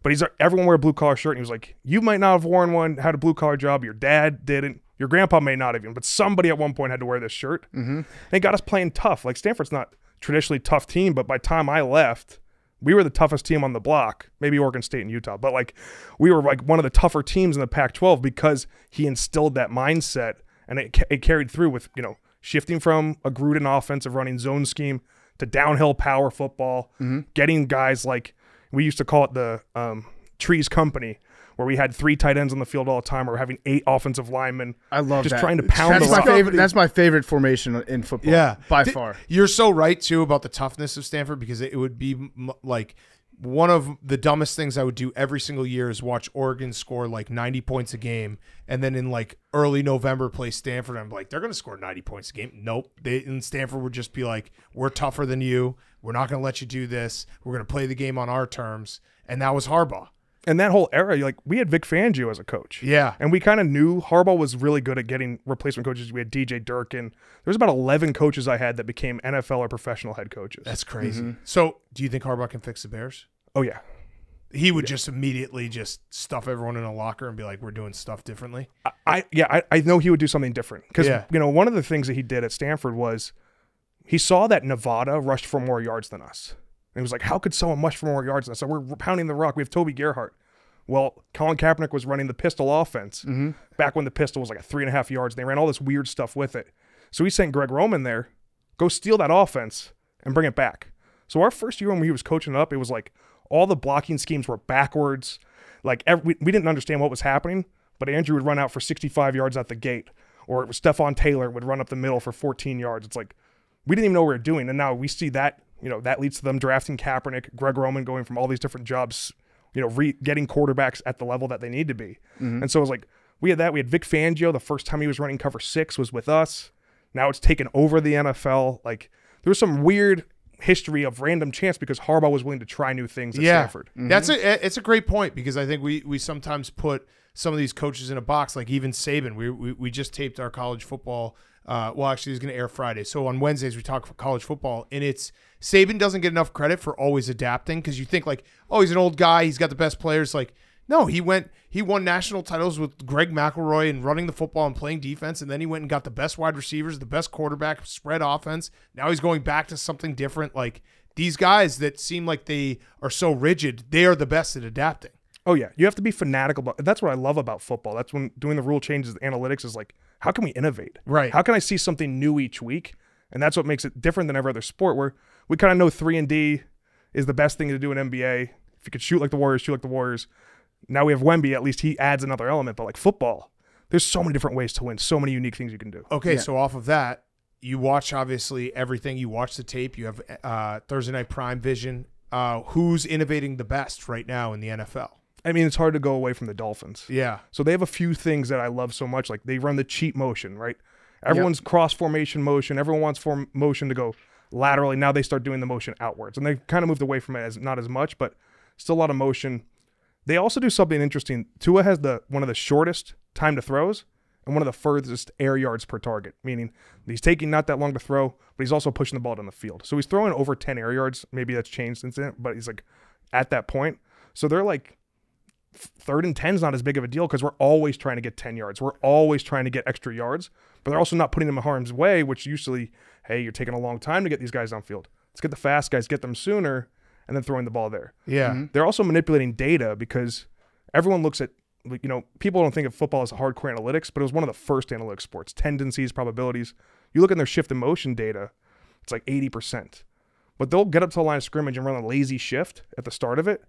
but everyone wear a blue collar shirt, and he was like, you might not have worn one, had a blue collar job, your dad didn't, your grandpa may not have even, but somebody at one point had to wear this shirt. And it got us playing tough. Like Stanford's not traditionally tough team, but by the time I left, we were the toughest team on the block, maybe Oregon State and Utah, but like we were like one of the tougher teams in the Pac-12 because he instilled that mindset, and it carried through with, shifting from a Gruden offense of running zone scheme to downhill power football, getting guys like, we used to call it the Trees Company, where we had 3 tight ends on the field all the time, or we're having 8 offensive linemen. I love just that. trying to pound that's the my rock. favorite. That's my favorite formation in football. By far. You're so right too about the toughness of Stanford, because it would be like one of the dumbest things I would do every single year is watch Oregon score like 90 points a game, and then in like early November play Stanford. I'm like, they're going to score 90 points a game. Nope. And Stanford would just be like, we're tougher than you. We're not going to let you do this. We're going to play the game on our terms. And that was Harbaugh. And that whole era, like we had Vic Fangio as a coach. Yeah. And we kind of knew Harbaugh was really good at getting replacement coaches. We had DJ Durkin. There was about 11 coaches I had that became NFL or professional head coaches. That's crazy. So do you think Harbaugh can fix the Bears? Oh, yeah. He would just immediately just stuff everyone in a locker and be like, we're doing stuff differently. I know he would do something different. Because, one of the things that he did at Stanford was he saw that Nevada rushed for more yards than us. And he was like, how could someone rush for more yards than us? So we're pounding the rock. We have Toby Gerhart. Well, Colin Kaepernick was running the pistol offense back when the pistol was like a 3.5 yards. They ran all this weird stuff with it. So he sent Greg Roman there, go steal that offense and bring it back. So our first year when he was coaching up, it was like all the blocking schemes were backwards. Like we didn't understand what was happening, but Andrew would run out for 65 yards at the gate, or it was Stephon Taylor would run up the middle for 14 yards. It's like we didn't even know what we were doing. And now we see that, that leads to them drafting Kaepernick, Greg Roman going from all these different jobs, getting quarterbacks at the level that they need to be. And so it was like, we had that. We had Vic Fangio. The first time he was running cover 6 was with us. Now it's taken over the NFL. Like there was some weird history of random chance because Harbaugh was willing to try new things at Stanford. It's a great point, because I think we sometimes put some of these coaches in a box, like even Saban. We just taped our college football. Well, actually, he's going to air Friday. So on Wednesdays, we talk for college football, and Saban doesn't get enough credit for always adapting, because you think like, oh, he's an old guy, he's got the best players. Like, no, he won national titles with Greg McElroy and running the football and playing defense, and then he went and got the best wide receivers, the best quarterback, spread offense. Now he's going back to something different. Like these guys that seem like they are so rigid, they are the best at adapting. Oh yeah, you have to be fanatical. That's what I love about football. That's when doing the rule changes, the analytics is like, how can we innovate? Right. How can I see something new each week? And that's what makes it different than every other sport, where we kind of know 3-and-D is the best thing to do in NBA. If you could shoot like the Warriors, shoot like the Warriors. Now we have Wemby. At least he adds another element. But like football, there's so many different ways to win. So many unique things you can do. Okay, so off of that, you watch obviously everything. You watch the tape. You have Thursday Night Prime Vision. Who's innovating the best right now in the NFL? I mean, it's hard to go away from the Dolphins. Yeah. So they have a few things that I love so much. Like they run the cheat motion, right? Everyone's cross formation motion. Everyone wants motion to go laterally. Now they start doing the motion outwards. And they kind of moved away from it as not as much, but still a lot of motion. They also do something interesting. Tua has one of the shortest time to throws and one of the furthest air yards per target, meaning he's taking not that long to throw, but he's also pushing the ball down the field. So he's throwing over 10 air yards. Maybe that's changed since then, but he's like at that point. So they're like, 3rd and 10 is not as big of a deal because we're always trying to get 10 yards. We're always trying to get extra yards, but they're also not putting them in harm's way, which usually, hey, you're taking a long time to get these guys downfield. Let's get the fast guys, get them sooner, and then throwing the ball there. Yeah. They're also manipulating data because everyone looks at, people don't think of football as hardcore analytics, but it was one of the first analytics sports, tendencies, probabilities. You look at their shift and motion data, it's like 80%. But they'll get up to the line of scrimmage and run a lazy shift at the start of it,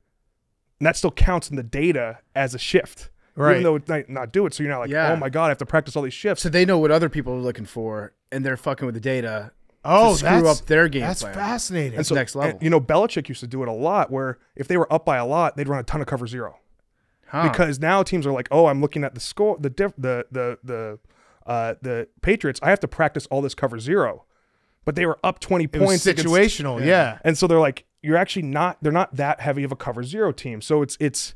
and that still counts in the data as a shift, right? Even though it might not do it. So you're not like, oh my God, I have to practice all these shifts. So they know what other people are looking for, and they're fucking with the data. Oh, to screw up their game That's plan. fascinating. That's next level. Belichick used to do it a lot, where if they were up by a lot, they'd run a ton of cover zero, because now teams are like, oh, I'm looking at the score, the Patriots. I have to practice all this cover zero, but they were up 20 points. It was situational, yeah. And so they're like, you're actually not. They're not that heavy of a cover zero team. So it's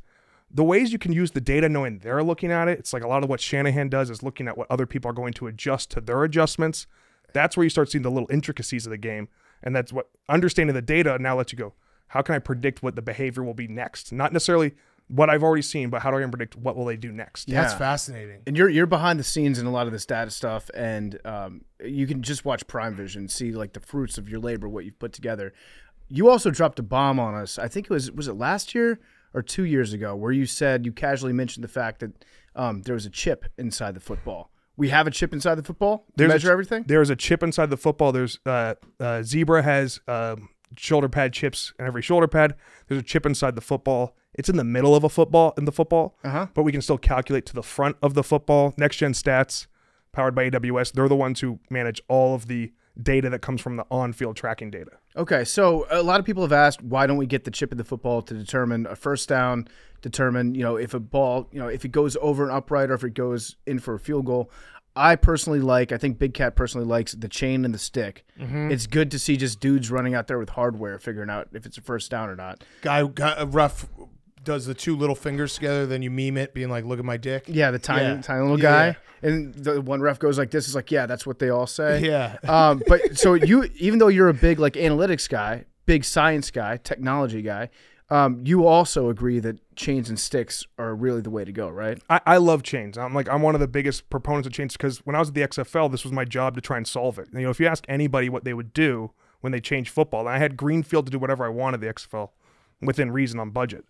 the ways you can use the data, knowing they're looking at it. It's like a lot of what Shanahan does is looking at what other people are going to adjust to their adjustments. That's where you start seeing the little intricacies of the game, and that's what understanding the data now lets you go. How can I predict what the behavior will be next? Not necessarily what I've already seen, but how do I predict what will they do next? Yeah. That's fascinating. And you're behind the scenes in a lot of this data stuff, and you can just watch Prime Vision, see like the fruits of your labor, what you've put together. You also dropped a bomb on us. I think it was it last year or 2 years ago, where you said you casually mentioned the fact that there was a chip inside the football. We have a chip inside the football to measure everything? There's a chip inside the football. There's Zebra has shoulder pad chips in every shoulder pad. There's a chip inside the football. It's in the middle of the football, but we can still calculate to the front of the football. Next Gen Stats, powered by AWS, they're the ones who manage all of the data that comes from the on-field tracking data. Okay, so a lot of people have asked, why don't we get the chip in the football to determine a first down, determine, if a ball, if it goes over an upright or if it goes in for a field goal. I think Big Cat personally likes the chain and the stick. It's good to see just dudes running out there with hardware figuring out if it's a first down or not. Guy rough does the two little fingers together, then you meme it, being like, "Look at my dick." Yeah, the tiny little guy, and the one ref goes like this. Is like, yeah, that's what they all say. Yeah. But so even though you're a big like analytics guy, big science guy, technology guy, you also agree that chains and sticks are really the way to go, right? I love chains. I'm one of the biggest proponents of chains because when I was at the XFL, this was my job to try and solve it. And, if you ask anybody what they would do when they changed football, and I had Greenfield to do whatever I wanted the XFL within reason on budget.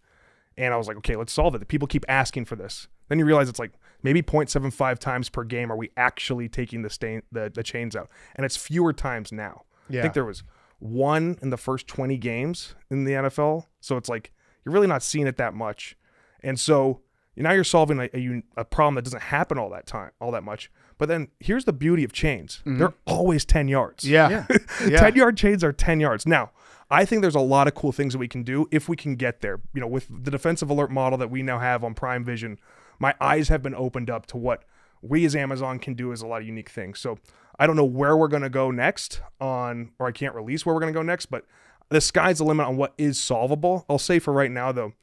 And I was like, okay, let's solve it. The people keep asking for this. Then you realize it's like maybe 0.75 times per game are we actually taking the chains out. And it's fewer times now. Yeah. I think there was one in the first 20 games in the NFL. So it's like you're really not seeing it that much. And so now you're solving a problem that doesn't happen all that much. But then here's the beauty of chains. They're always 10 yards. Yeah. 10-yard chains are 10 yards. Now, I think there's a lot of cool things that we can do if we can get there. With the defensive alert model that we now have on Prime Vision, my eyes have been opened up to what we as Amazon can do as a lot of unique things. So I don't know where we're going to go next or I can't release where we're going to go next, but the sky's the limit on what is solvable. I'll say for right now, though,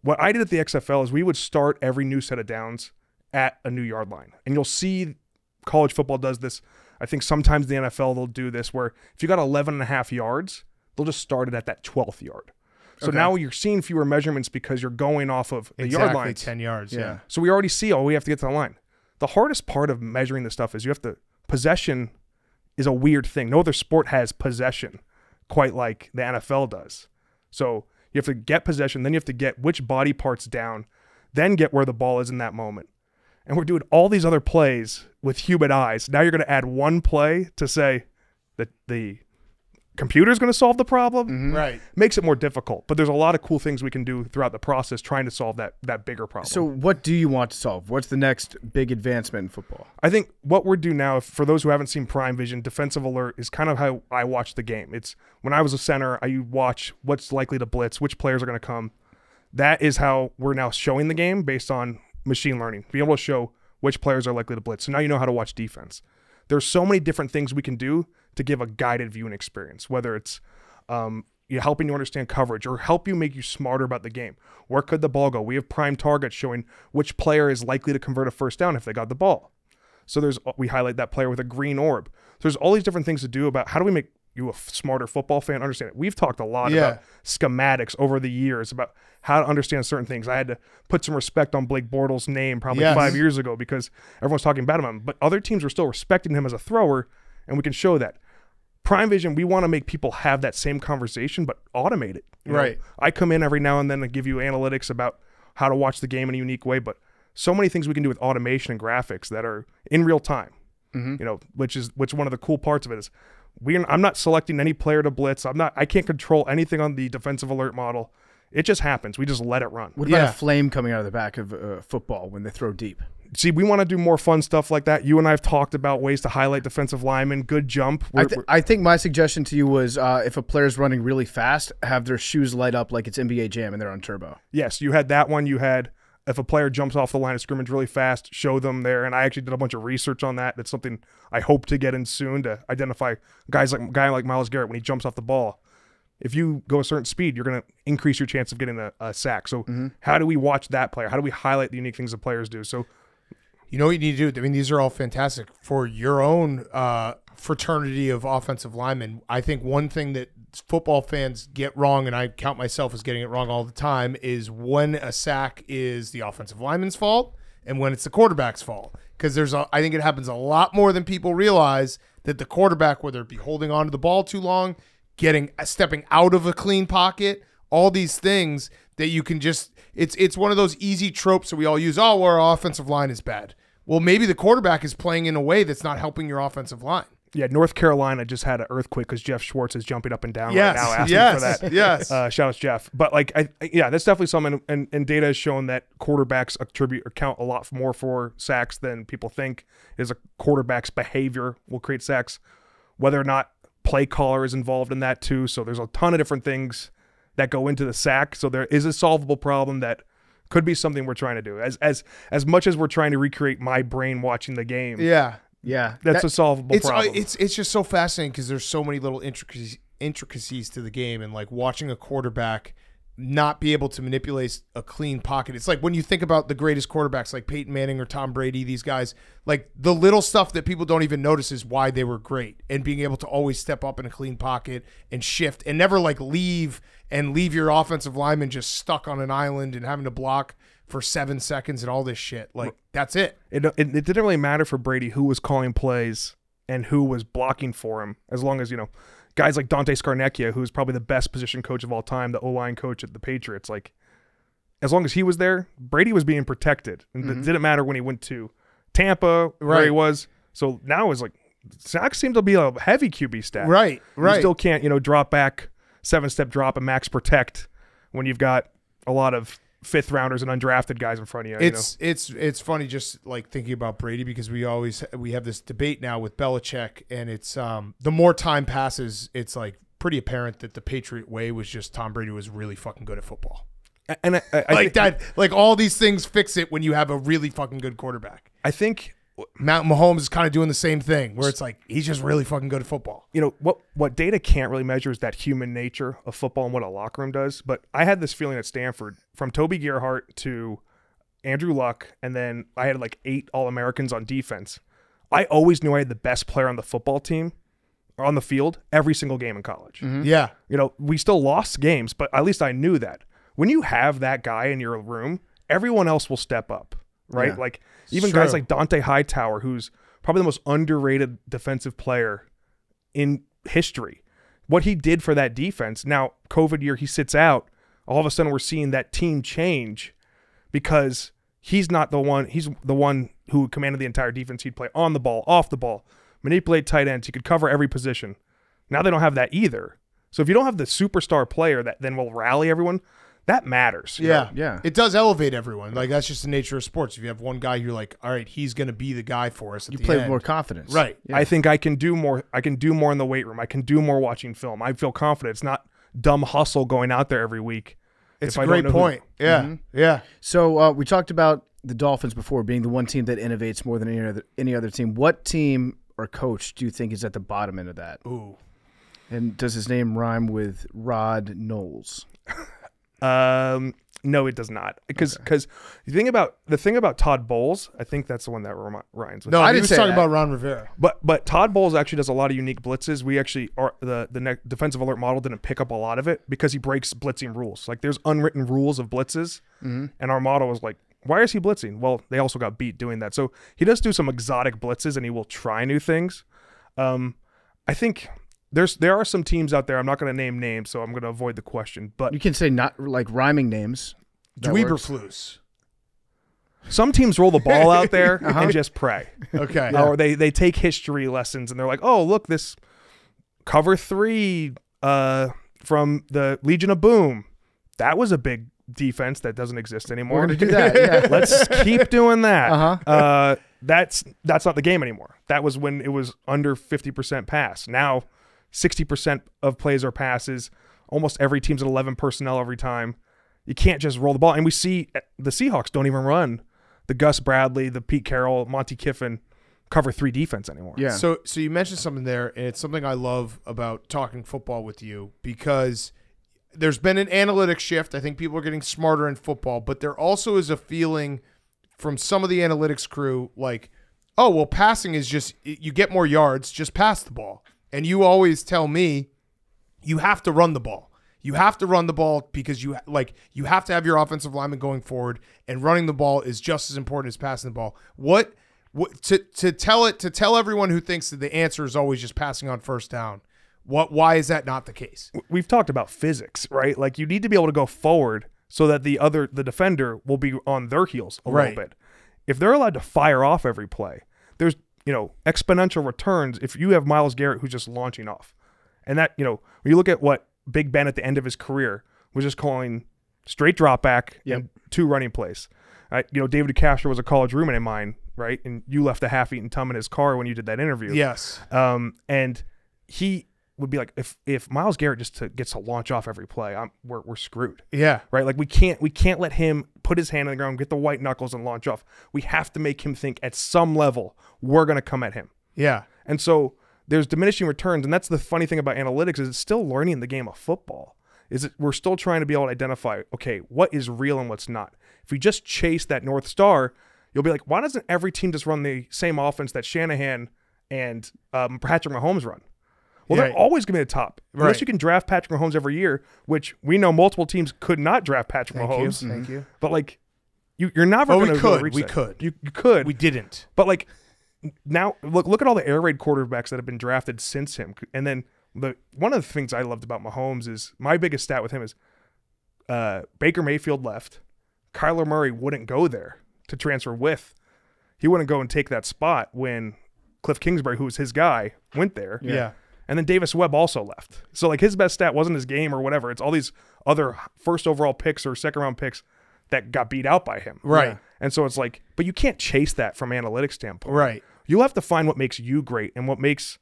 what I did at the XFL is we would start every new set of downs at a new yard line. And you'll see college football does this. I think sometimes the NFL, they'll do this where if you got 11.5 yards, they'll just start it at that 12th yard. So now you're seeing fewer measurements because you're going off of the yard lines. 10 yards, yeah. So we already see, we have to get to the line. The hardest part of measuring this stuff is possession is a weird thing. No other sport has possession quite like the NFL does. So you have to get possession, then you have to get which body parts down, then get where the ball is in that moment. And we're doing all these other plays with human eyes. Now you're going to add one play to say that the computer's going to solve the problem. Right. Makes it more difficult. But there's a lot of cool things we can do throughout the process trying to solve that bigger problem. So what do you want to solve? What's the next big advancement in football? I think what we're doing now, for those who haven't seen Prime Vision, defensive alert is kind of how I watch the game. It's when I was a center, I watch what's likely to blitz, which players are going to come. That is how we're now showing the game based on machine learning, be able to show which players are likely to blitz. So now you know how to watch defense. There's so many different things we can do to give a guided viewing experience, whether it's helping you understand coverage or help you make you smarter about the game. Where could the ball go? We have prime targets showing which player is likely to convert a first down if they got the ball. So we highlight that player with a green orb. So there's all these different things to do about how do we make you a smarter football fan, understand it. We've talked a lot about schematics over the years about how to understand certain things. I had to put some respect on Blake Bortles' name probably 5 years ago because everyone's talking bad about him, but other teams were still respecting him as a thrower, and we can show that. Prime Vision, we want to make people have that same conversation, but automate it. You know, I come in every now and then and give you analytics about how to watch the game in a unique way, but so many things we can do with automation and graphics that are in real time. You know, which one of the cool parts of it is I'm not selecting any player to blitz. I can't control anything on the defensive alert model. It just happens. We just let it run. What about a flame coming out of the back of football when they throw deep? See, we want to do more fun stuff like that. You and I have talked about ways to highlight defensive linemen. Good jump. I think my suggestion to you was if a player's running really fast, have their shoes light up like it's NBA Jam and they're on turbo. Yes, you had that one. You had if a player jumps off the line of scrimmage really fast, show them there. And I actually did a bunch of research on that. That's something I hope to get in soon to identify guy like Myles Garrett when he jumps off the ball. If you go a certain speed, you're going to increase your chance of getting a sack. So how do we watch that player? How do we highlight the unique things that players do? So you know what you need to do? I mean, these are all fantastic for your own fraternity of offensive linemen. I think one thing that football fans get wrong, and I count myself as getting it wrong all the time, is when a sack is the offensive lineman's fault and when it's the quarterback's fault. Because I think it happens a lot more than people realize that the quarterback, whether it be holding onto the ball too long, stepping out of a clean pocket, all these things that you can just it's one of those easy tropes that we all use. Oh, our offensive line is bad. Well, maybe the quarterback is playing in a way that's not helping your offensive line. Yeah, North Carolina just had an earthquake because Jeff Schwartz is jumping up and down right now asking for that. Yes. Shout out to Jeff. But that's definitely something. And data has shown that quarterbacks count a lot more for sacks than people think. Is a quarterback's behavior will create sacks, whether or not play caller is involved in that too. So there's a ton of different things that go into the sack. So there is a solvable problem that could be something we're trying to do. As much as we're trying to recreate my brain watching the game. Yeah, that's a solvable problem. It's just so fascinating because there's so many little intricacies to the game, and like watching a quarterback not be able to manipulate a clean pocket. It's like when you think about the greatest quarterbacks like Peyton Manning or Tom Brady, these guys, like the little stuff that people don't even notice is why they were great, and being able to always step up in a clean pocket and shift and never like leave your offensive lineman just stuck on an island and having to block for 7 seconds and all this shit. Like, that's it. It didn't really matter for Brady who was calling plays and who was blocking for him, as long as, guys like Dante Scarnecchia, who's probably the best position coach of all time, the O-line coach at the Patriots, like, as long as he was there, Brady was being protected. And it didn't matter when he went to Tampa, where he was. So now it's like, sacks seem to be a heavy QB stat. Right. You still can't, drop back, 7-step drop and max protect when you've got a lot of fifth rounders and undrafted guys in front of you. It's funny just like thinking about Brady because we have this debate now with Belichick, and it's the more time passes, it's like pretty apparent that the Patriot way was just Tom Brady was really fucking good at football. And I like that, like all these things fix it when you have a really fucking good quarterback. I think Mahomes is kind of doing the same thing where it's like he's just really fucking good at football. What data can't really measure is that human nature of football and what a locker room does. But I had this feeling at Stanford from Toby Gerhart to Andrew Luck, and then I had like 8 All-Americans on defense. I always knew I had the best player on the football team or on the field every single game in college. Yeah. We still lost games, but at least I knew that. When you have that guy in your room, everyone else will step up. Right? Yeah. Like even guys like Dante Hightower, who's probably the most underrated defensive player in history. What he did for that defense. Now, COVID year, he sits out. All of a sudden, we're seeing that team change because he's not the one. He's the one who commanded the entire defense. He'd play on the ball, off the ball, manipulate tight ends. He could cover every position. Now they don't have that either. So if you don't have the superstar player that then will rally everyone, that matters. Yeah. Yeah. It does elevate everyone. Like, that's just the nature of sports. If you have one guy, you're like, all right, he's going to be the guy for us at You the play end. with more confidence. Right. Yeah. I think I can do more. I can do more in the weight room. I can do more watching film. I feel confident. It's not dumb hustle going out there every week. It's if a I don't great know who- point. Yeah. Yeah. So we talked about the Dolphins before being the one team that innovates more than any other team. What team or coach do you think is at the bottom end of that? Ooh. And does his name rhyme with Rod Knowles? No, it does not. Because the thing about Todd Bowles, I think that's the one that rhymes with. No, I he didn't was say talking that. about Ron Rivera. But Todd Bowles actually does a lot of unique blitzes. We actually are the defensive alert model didn't pick up a lot of it because he breaks blitzing rules. Like there's unwritten rules of blitzes, and our model was like, why is he blitzing? Well, they also got beat doing that. So he does do some exotic blitzes, and he will try new things. I think there are some teams out there. I'm not going to name names, so I'm going to avoid the question. But You can say not like rhyming names. That works. Dweeberflus. some teams roll the ball out there and just pray. Okay. Or they take history lessons and they're like, oh, look, this cover 3 from the Legion of Boom. That was a big defense that doesn't exist anymore. We're going to do that. Yeah. Let's keep doing that. Uh-huh. That's not the game anymore. That was when it was under 50% pass. Now 60% of plays are passes. Almost every team's at 11 personnel every time. You can't just roll the ball. And we see the Seahawks don't even run the Gus Bradley, the Pete Carroll, Monty Kiffin cover 3 defense anymore. Yeah. So you mentioned something there, and it's something I love about talking football with you because there's been an analytics shift. I think people are getting smarter in football, but there also is a feeling from some of the analytics crew like, oh, well, passing is just you get more yards, just pass the ball. And you always tell me you have to run the ball. You have to run the ball because you have to have your offensive lineman going forward, and running the ball is just as important as passing the ball. What to tell everyone who thinks that the answer is always just passing on first down? Why is that not the case? We've talked about physics, right? Like you need to be able to go forward so that the defender will be on their heels a little bit. If they're allowed to fire off every play, there's exponential returns if you have Myles Garrett who's just launching off. And that, when you look at what Big Ben at the end of his career was just calling straight drop back and 2 running plays. David Castro was a college roommate of mine, right? And you left a half-eaten tum in his car when you did that interview. Yes. And he would be like, if Myles Garrett just gets to launch off every play, we're screwed. Yeah. Right? Like we can't let him put his hand on the ground, get the white knuckles, and launch off. We have to make him think at some level we're going to come at him. Yeah. And so there's diminishing returns, and that's the funny thing about analytics is it's still learning the game of football. We're still trying to be able to identify, okay, what is real and what's not. If we just chase that North Star, you'll be like, why doesn't every team just run the same offense that Shanahan and Patrick Mahomes run? Well, they're always going to be the top. Unless you can draft Patrick Mahomes every year, which we know multiple teams could not draft Patrick Mahomes. Thank you. But, like, you're never going to reach We that. could. You could. We didn't. But, like, now look at all the air raid quarterbacks that have been drafted since him. And then one of the things I loved about Mahomes is my biggest stat with him is Baker Mayfield left. Kyler Murray wouldn't go there to transfer with. He wouldn't go and take that spot when Cliff Kingsbury, who was his guy, went there. Yeah. And then Davis Webb also left. So, like, his best stat wasn't his game or whatever. It's all these other first overall picks or second round picks that got beat out by him. Right. Yeah. And so it's like, but you can't chase that from an analytics standpoint. Right. You'll have to find what makes you great. And what makes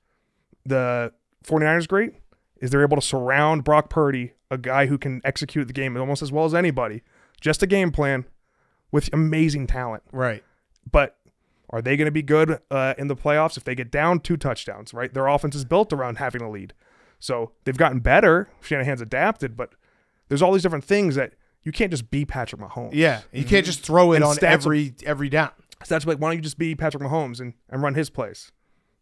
the 49ers great is they're able to surround Brock Purdy, a guy who can execute the game almost as well as anybody, just a game plan with amazing talent. Right. But are they going to be good in the playoffs if they get down 2 touchdowns, right? Their offense is built around having a lead. So they've gotten better. Shanahan's adapted, but there's all these different things that you can't just be Patrick Mahomes. Yeah. You can't just throw it And on stats every down. So that's like, why don't you just be Patrick Mahomes and run his plays?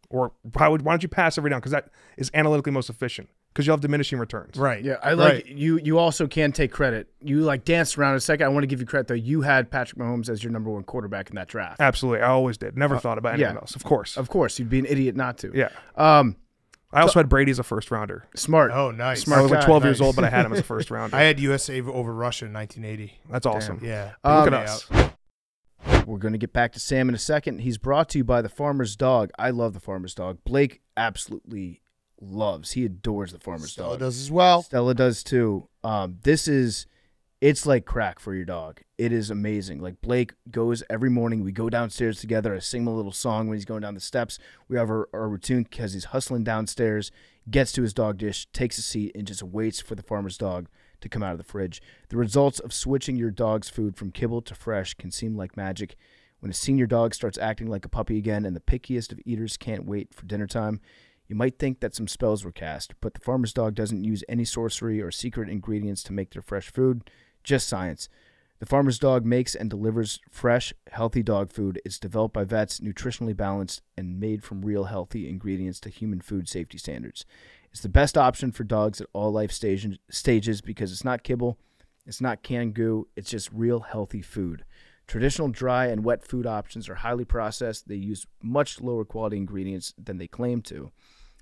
Or why don't you pass every down? Because that is analytically most efficient. Because you'll have diminishing returns. Right. Yeah, I like you also can take credit. You like danced around a second. I want to give you credit though. You had Patrick Mahomes as your number 1 quarterback in that draft. Absolutely. I always did. Never thought about anyone else. Of course. Of course. You'd be an idiot not to. Yeah. I also had Brady as a first rounder. Smart. Oh, nice. Smart I was like guy. 12 years Nice. old, but I had him as a first rounder. I had USA over Russia in 1980. That's awesome. Yeah. Look at Yeah. us. We're going to get back to Sam in a second. He's brought to you by the Farmer's Dog. I love the Farmer's Dog. Blake absolutely loves. He adores the Farmer's Stella Dog. does as well. Stella does too. It's like crack for your dog. It is amazing. Like Blake goes every morning. We go downstairs together. I sing him a little song when he's going down the steps. We have our routine because he's hustling downstairs, gets to his dog dish, takes a seat, and just waits for the Farmer's Dog to come out of the fridge. The results of switching your dog's food from kibble to fresh can seem like magic. When a senior dog starts acting like a puppy again and the pickiest of eaters can't wait for dinner time, you might think that some spells were cast, but the Farmer's Dog doesn't use any sorcery or secret ingredients to make their fresh food. Just science. The Farmer's Dog makes and delivers fresh, healthy dog food. It's developed by vets, nutritionally balanced, and made from real healthy ingredients to human food safety standards. It's the best option for dogs at all life stages because it's not kibble, it's not canned goo, it's just real healthy food. Traditional dry and wet food options are highly processed. They use much lower quality ingredients than they claim to,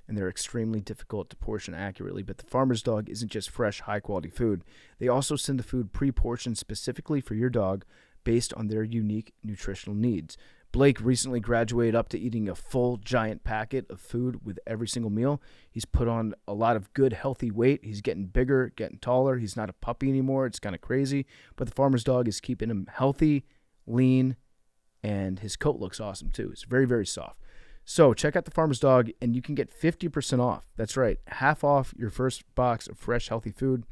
and they're extremely difficult to portion accurately. But the Farmer's Dog isn't just fresh, high-quality food. They also send the food pre-portioned specifically for your dog based on their unique nutritional needs. Blake recently graduated up to eating a full giant packet of food with every single meal. He's put on a lot of good, healthy weight. He's getting bigger, getting taller. He's not a puppy anymore. It's kind of crazy. But the Farmer's Dog is keeping him healthy, lean, and his coat looks awesome too. It's very, very soft. So check out the Farmer's Dog, and you can get 50% off. That's right, half off your first box of fresh, healthy food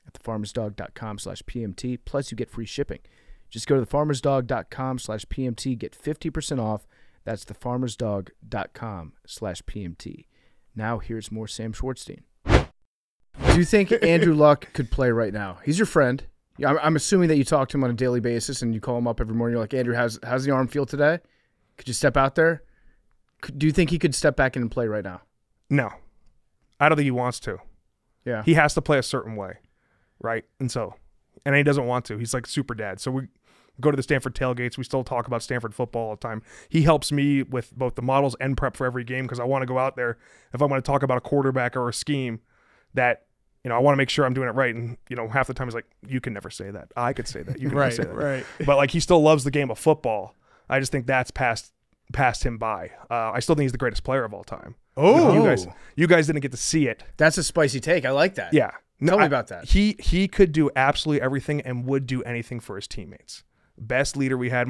at thefarmersdog.com/PMT. Plus, you get free shipping. Just go to thefarmersdog.com/PMT. Get 50% off. That's thefarmersdog.com/PMT. Now, here's more Sam Schwartzstein. Do you think Andrew Luck could play right now? He's your friend. Yeah, I'm assuming that you talk to him on a daily basis, and you call him up every morning. You're like, Andrew, how's the arm feel today? Could you step out there? Do you think he could step back in and play right now? No. I don't think he wants to. Yeah. He has to play a certain way, right? And he doesn't want to. He's like super dad. So we go to the Stanford tailgates. We still talk about Stanford football all the time. He helps me with both the models and prep for every game because I want to go out there. If I want to talk about a quarterback or a scheme that, I want to make sure I'm doing it right. And, half the time he's like, you can never say that. I could say that. You can never say that. Right. But like he still loves the game of football. I just think that's passed him by. I still think he's the greatest player of all time. Oh, you guys didn't get to see it. That's a spicy take. I like that. Yeah. Tell me about that. He could do absolutely everything and would do anything for his teammates. Best leader we had.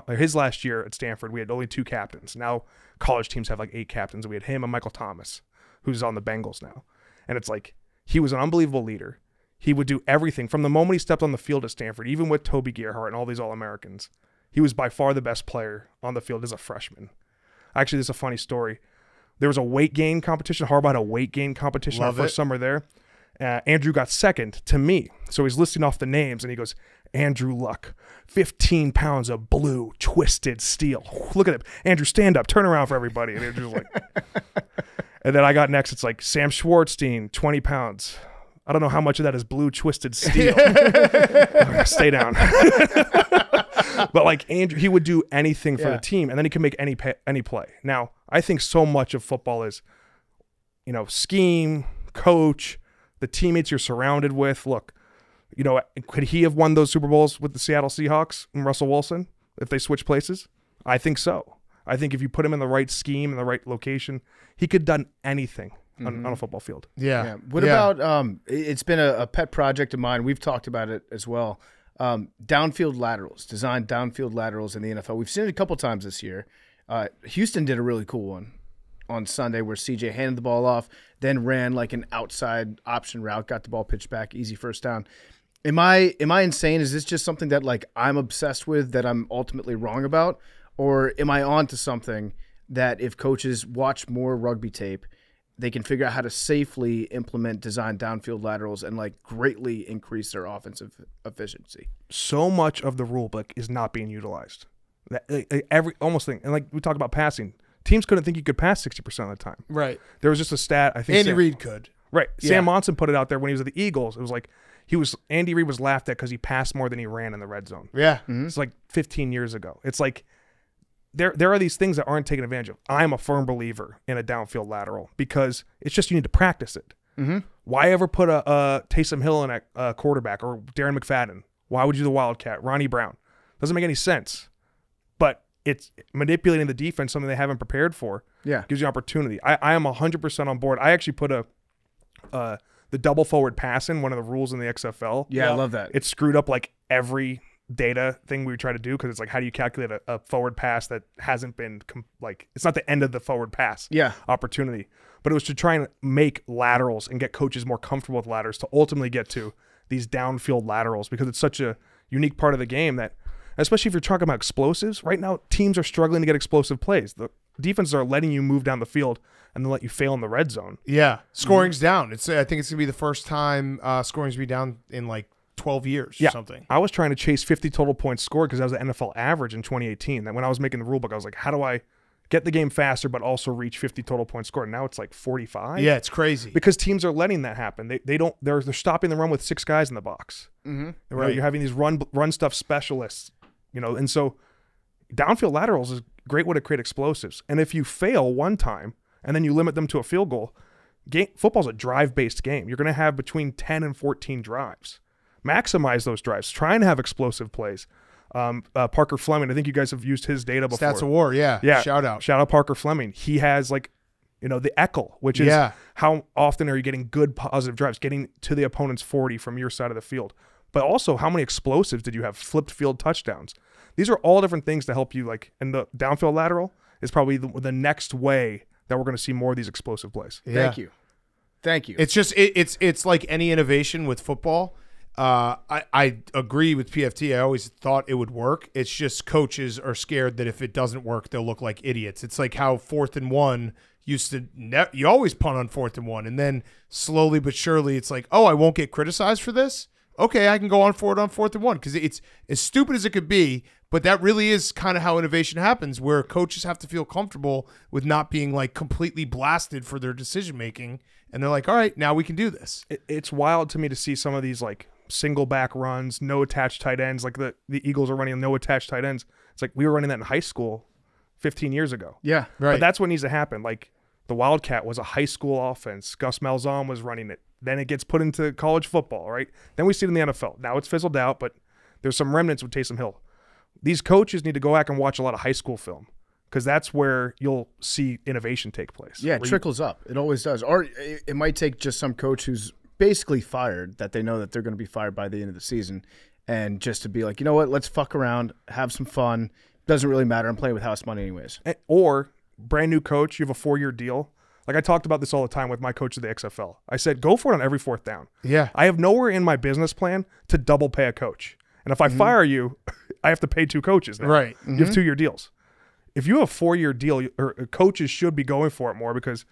His last year at Stanford, we had only 2 captains. Now college teams have like 8 captains. We had him and Michael Thomas, who's on the Bengals now. And it's like he was an unbelievable leader. He would do everything from the moment he stepped on the field at Stanford, even with Toby Gerhart and all these All-Americans. He was by far the best player on the field as a freshman. Actually, there's a funny story. There was a weight gain competition. Harbaugh had a weight gain competition our first summer there. Andrew got second to me. So he's listing off the names, and he goes, Andrew Luck, 15 pounds of blue twisted steel. Look at it. Andrew, stand up. Turn around for everybody. And Andrew's like... And then I got next. It's like Sam Schwartzstein, 20 pounds. I don't know how much of that is blue twisted steel. Stay down. But like Andrew, he would do anything for the team, and then he could make any play. Now, I think so much of football is, scheme, coach, the teammates you're surrounded with. Look, could he have won those Super Bowls with the Seattle Seahawks and Russell Wilson if they switched places? I think so. I think if you put him in the right scheme, in the right location, he could have done anything on a football field. Yeah. What about, it's been a pet project of mine. We've talked about it as well. Downfield laterals, designed downfield laterals in the NFL. We've seen it a couple times this year. Houston did a really cool one on Sunday where CJ handed the ball off, then ran like an outside option route, got the ball pitched back, easy first down. Am I insane? Is this just something that like I'm obsessed with that I'm ultimately wrong about? Or am I on to something that if coaches watch more rugby tape, they can figure out how to safely implement design downfield laterals and like greatly increase their offensive efficiency? So much of the rule book is not being utilized. Every almost thing, and like we talk about passing, teams couldn't think you could pass 60% of the time. Right. There was just a stat. I think Andy Reid could. Right. Yeah. Sam Monson put it out there when he was at the Eagles. It was like Andy Reid was laughed at because he passed more than he ran in the red zone. Yeah. Mm-hmm. It's like 15 years ago. It's like there are these things that aren't taken advantage of. I'm a firm believer in a downfield lateral because it's just you need to practice it. Mm-hmm. Why ever put a Taysom Hill in a quarterback or Darren McFadden? Why would you do the Wildcat? Ronnie Brown. Doesn't make any sense. But it's manipulating the defense, something they haven't prepared for. Yeah. Gives you opportunity. I am 100% on board. I actually put the double forward pass in, one of the rules in the XFL. Yeah, I love that. It's screwed up like every data thing we try to do because it's like, how do you calculate a forward pass that hasn't been it's not the end of the forward pass opportunity, but it was to try and make laterals and get coaches more comfortable with laterals to ultimately get to these downfield laterals, because it's such a unique part of the game that, especially if you're talking about explosives, right now teams are struggling to get explosive plays. The defenses are letting you move down the field and then let you fail in the red zone. Yeah, scoring's down. I think it's gonna be the first time scoring's gonna be down in like 12 years or something. I was trying to chase 50 total points scored because that was the NFL average in 2018. That when I was making the rule book, I was like, how do I get the game faster but also reach 50 total points scored? And now it's like 45. Yeah, it's crazy because teams are letting that happen. They're stopping the run with 6 guys in the box. Mm-hmm. Right, you're having these run stuff specialists, and so downfield laterals is a great way to create explosives. And if you fail one time and then you limit them to a field goal, football's a drive-based game. You're going to have between 10 and 14 drives. Maximize those drives. Try and have explosive plays. Parker Fleming, I think you guys have used his data before. Stats of War, yeah. Shout out Parker Fleming. He has the ECHL, which is how often are you getting good positive drives, getting to the opponent's 40 from your side of the field. But also, how many explosives did you have? Flipped field touchdowns. These are all different things to help you. And the downfield lateral is probably the next way that we're going to see more of these explosive plays. Yeah. Thank you. It's just it's like any innovation with football. I agree with PFT. I always thought it would work. It's just coaches are scared that if it doesn't work, they'll look like idiots. It's like how 4th and 1 used to you always punt on 4th and 1, and then slowly but surely it's like, oh, I won't get criticized for this. Okay, I can go on for it on 4th and 1 because it's as stupid as it could be, but that really is kind of how innovation happens, where coaches have to feel comfortable with not being like completely blasted for their decision making, and they're like, all right, now we can do this. It's wild to me to see some of these like single back runs, no attached tight ends, like the Eagles are running no attached tight ends. It's like we were running that in high school 15 years ago. Yeah, right. But that's what needs to happen. Like the Wildcat was a high school offense. Gus Malzahn was running it. Then it gets put into college football, right? Then we see it in the NFL. Now it's fizzled out, but there's some remnants with Taysom Hill. These coaches need to go back and watch a lot of high school film, because that's where you'll see innovation take place. Yeah, it trickles up. It always does. Or it might take just some coach who's basically fired, that they know that they're going to be fired by the end of the season, and just to be like, you know what, let's fuck around, have some fun. Doesn't really matter. I'm playing with house money anyways. Or brand new coach, you have a 4-year deal. Like I talked about this all the time with my coach of the XFL. I said, go for it on every 4th down. Yeah. I have nowhere in my business plan to double pay a coach. And if I fire you, I have to pay 2 coaches now. Right. You have 2-year deals. If you have a 4-year deal, or coaches should be going for it more, because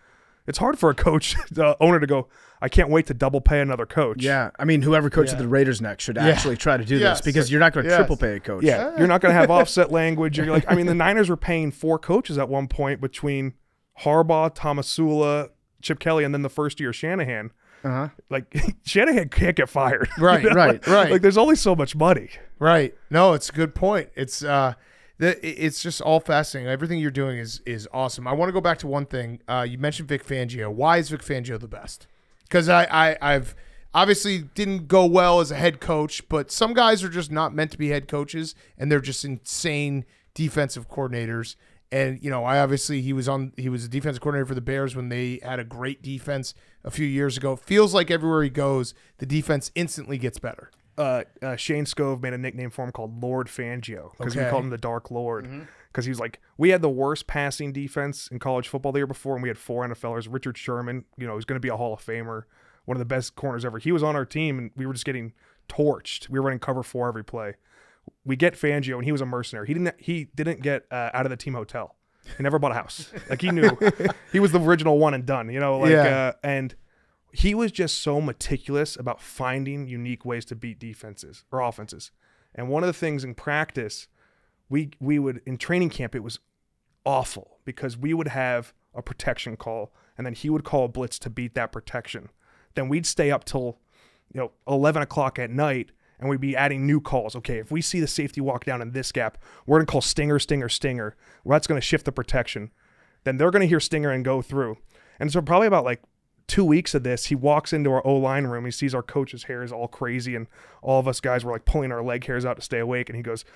it's hard for a coach, the owner, to go, I can't wait to double pay another coach. Yeah. I mean, whoever coaches the Raiders next should actually try to do this, because you're not going to triple pay a coach. Yeah. You're not going to have offset language. You're like, I mean, the Niners were paying 4 coaches at one point between Harbaugh, Tomasula, Chip Kelly, and then the first year Shanahan. Like Shanahan can't get fired. Right, right. Like there's only so much money. Right. No, it's a good point. It's just all fascinating. Everything you're doing is awesome. I want to go back to one thing. You mentioned Vic Fangio. Why is Vic Fangio the best? Because I've obviously didn't go well as a head coach, but some guys are just not meant to be head coaches, and they're just insane defensive coordinators. And, he was a defensive coordinator for the Bears when they had a great defense a few years ago. Feels like everywhere he goes, the defense instantly gets better. Shane Scove made a nickname for him called Lord Fangio, because we Okay. called him the Dark Lord. Because he was like, we had the worst passing defense in college football the year before, and we had 4 NFLers. Richard Sherman, he's going to be a Hall of Famer, one of the best corners ever. He was on our team, and we were just getting torched. We were running cover 4 every play. We get Fangio, and he was a mercenary. He didn't get out of the team hotel. He never bought a house. Like, he knew he was the original one and done. And he was just so meticulous about finding unique ways to beat defenses or offenses. And one of the things in practice, we would, in training camp, it was awful, because we would have a protection call, and then he would call a blitz to beat that protection. Then we'd stay up till 11 o'clock at night, and we'd be adding new calls. Okay, if we see the safety walk down in this gap, we're going to call stinger, stinger, stinger. Well, that's going to shift the protection. Then they're going to hear stinger and go through. And so probably about 2 weeks of this, he walks into our O-line room. He sees our coach's hair is all crazy, and all of us guys were pulling our leg hairs out to stay awake. And he goes,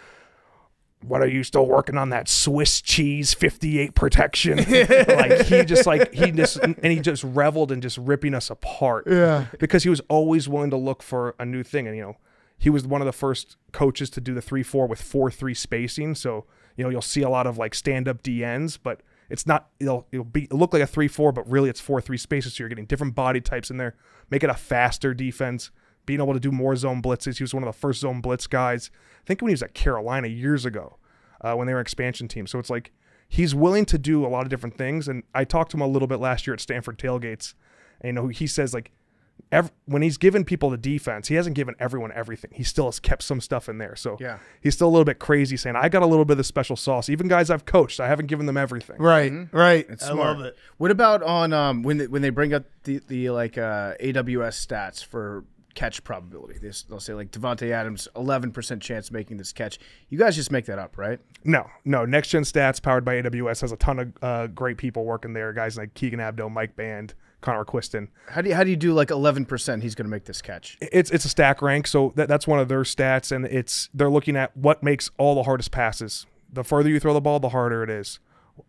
what are you still working on that Swiss cheese 58 protection? he just reveled in just ripping us apart. Yeah. Because he was always willing to look for a new thing. And, he was one of the first coaches to do the 3-4 with 4-3 spacing. So, you'll see a lot of like stand-up DNs, but it's not, it'll look like a 3-4, but really it's 4-3 spaces. So you're getting different body types in there, make it a faster defense, being able to do more zone blitzes. He was one of the first zone blitz guys. I think when he was at Carolina years ago, when they were an expansion team. So it's like he's willing to do a lot of different things. And I talked to him a little bit last year at Stanford tailgates. And he says like when he's given people the defense, he hasn't given everyone everything. He still has kept some stuff in there. So he's still a little bit crazy saying, I got a little bit of the special sauce. Even guys I've coached, I haven't given them everything. Right, right. It's I smart. love it. What about on when they bring up the AWS stats for catch probability? They'll say like Devontae Adams, 11% chance of making this catch. You guys just make that up, right? No. Next Gen Stats, powered by AWS, has a ton of great people working there. Guys like Keegan Abdo, Mike Band, Connor Quiston. How do you do like 11% he's going to make this catch? It's a stack rank, so that's one of their stats, and they're looking at what makes all the hardest passes. The further you throw the ball, the harder it is.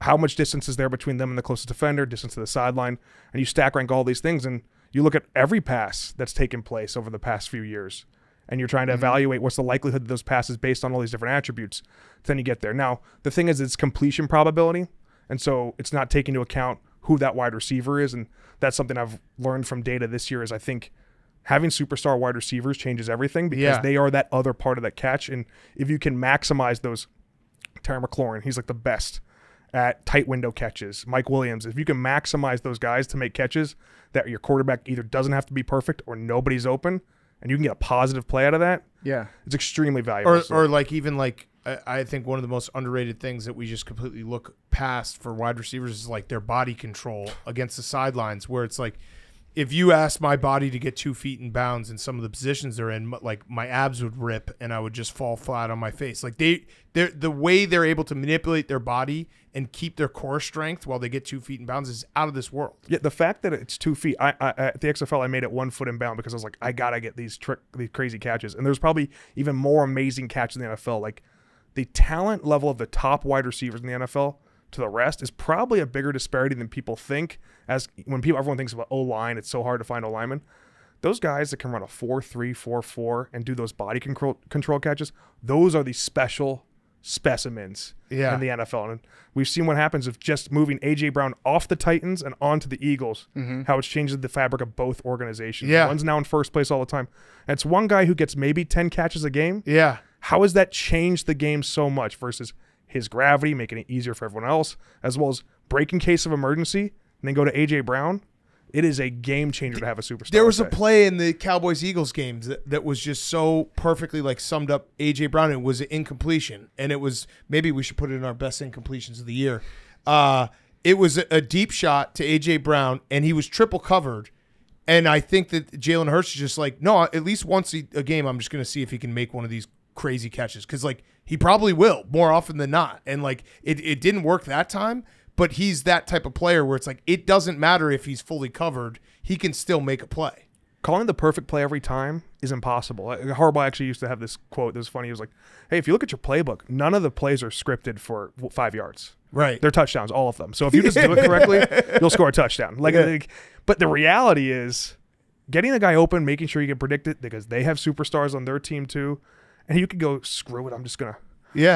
How much distance is there between them and the closest defender, distance to the sideline, and you stack rank all these things, and you look at every pass that's taken place over the past few years, and you're trying to evaluate what's the likelihood of those passes based on all these different attributes. Then you get there. Now, the thing is, it's completion probability, and so it's not taking into account who that wide receiver is, and that's something I've learned from data this year is I think having superstar wide receivers changes everything because they are that other part of that catch, and if you can maximize those, Terry McLaurin, he's like the best at tight window catches. Mike Williams, if you can maximize those guys to make catches that your quarterback either doesn't have to be perfect or nobody's open, and you can get a positive play out of that, it's extremely valuable. Or like even like I think one of the most underrated things that we just completely look past for wide receivers is like their body control against the sidelines, where it's like if you ask my body to get 2 feet in bounds in some of the positions they're in, like my abs would rip and I would just fall flat on my face. Like the way they're able to manipulate their body and keep their core strength while they get 2 feet in bounds is out of this world. Yeah, the fact that it's 2 feet. I at the XFL, I made it 1 foot in bound because I was like, I gotta get these crazy catches. And there's probably even more amazing catches in the NFL. Like the talent level of the top wide receivers in the NFL to the rest is probably a bigger disparity than people think. As when everyone thinks about O-line, it's so hard to find O-linemen. Those guys that can run a 4-3, 4-4 and do those body control catches, those are the special specimens in the NFL. And we've seen what happens if just moving A.J. Brown off the Titans and onto the Eagles, how it's changed the fabric of both organizations. One's now in first place all the time. And it's one guy who gets maybe 10 catches a game. How has that changed the game so much versus his gravity, making it easier for everyone else, as well as break in case of emergency, and then go to A.J. Brown? It is a game changer to have a superstar. There was a play in the Cowboys-Eagles games that was just so perfectly like summed up A.J. Brown. It was an incompletion, and it was maybe we should put it in our best incompletions of the year. It was a deep shot to A.J. Brown, and he was triple covered. And I think that Jalen Hurts is just like, no, at least once a game, I'm just going to see if he can make one of these crazy catches, because like he probably will more often than not. And like it didn't work that time. But he's that type of player where it's like it doesn't matter if he's fully covered. He can still make a play. Calling the perfect play every time is impossible. Harbaugh actually used to have this quote that was funny. He was like, hey, if you look at your playbook, none of the plays are scripted for 5 yards. Right. They're touchdowns, all of them. So if you just do it correctly, you'll score a touchdown. But the reality is getting the guy open, making sure you can predict it because they have superstars on their team too. And you could go, screw it, I'm just going to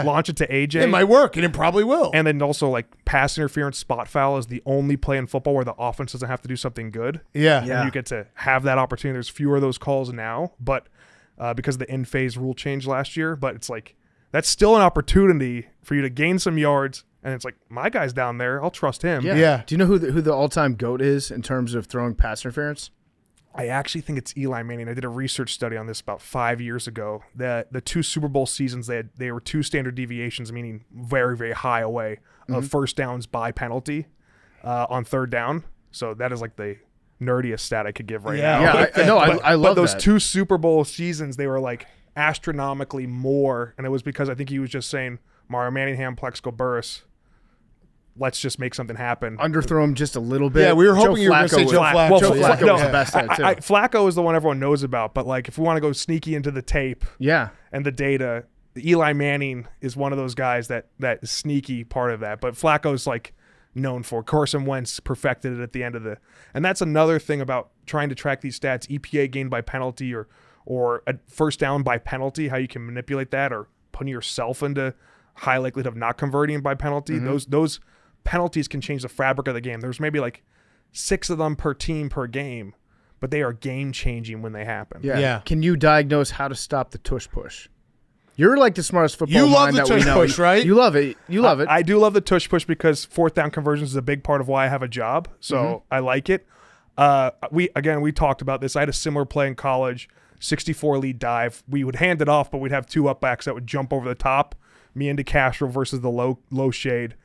launch it to AJ. It might work, and it probably will. And then also, like, pass interference spot foul is the only play in football where the offense doesn't have to do something good. Yeah. And you get to have that opportunity. There's fewer of those calls now, but because of the in-phase rule change last year. But it's like, that's still an opportunity for you to gain some yards. And it's like, my guy's down there. I'll trust him. Yeah. Do you know who the all-time GOAT is in terms of throwing pass interference? I actually think it's Eli Manning. I did a research study on this about 5 years ago. The 2 Super Bowl seasons, they were 2 standard deviations, meaning very, very high away of first downs by penalty on third down. So that is like the nerdiest stat I could give right now. Yeah, I love those that. 2 Super Bowl seasons, they were like astronomically more, and it was because I think he was just saying, Mario Manningham, Plexico Burress, let's just make something happen. Underthrow him just a little bit. Yeah, we were hoping you were going to say Joe Flacco. Well, Joe Flacco was the best at it, too. Flacco is the one everyone knows about, but like if we want to go sneaky into the tape and the data, Eli Manning is one of those guys that is sneaky part of that. But Flacco's like known for. Carson Wentz perfected it at the end of and that's another thing about trying to track these stats, EPA gained by penalty or a first down by penalty, how you can manipulate that, or putting yourself into high likelihood of not converting by penalty. Those penalties can change the fabric of the game. There's maybe like 6 of them per team per game, but they are game changing when they happen. Yeah. Can you diagnose how to stop the tush push? You're like the smartest football mind that we know. You love the tush push, right? You love it. You love it. I do love the tush push because 4th down conversions is a big part of why I have a job. So I like it. We talked about this. I had a similar play in college, 64 lead dive. We would hand it off, but we'd have 2 up backs that would jump over the top. Me and DeCastro versus the low shade.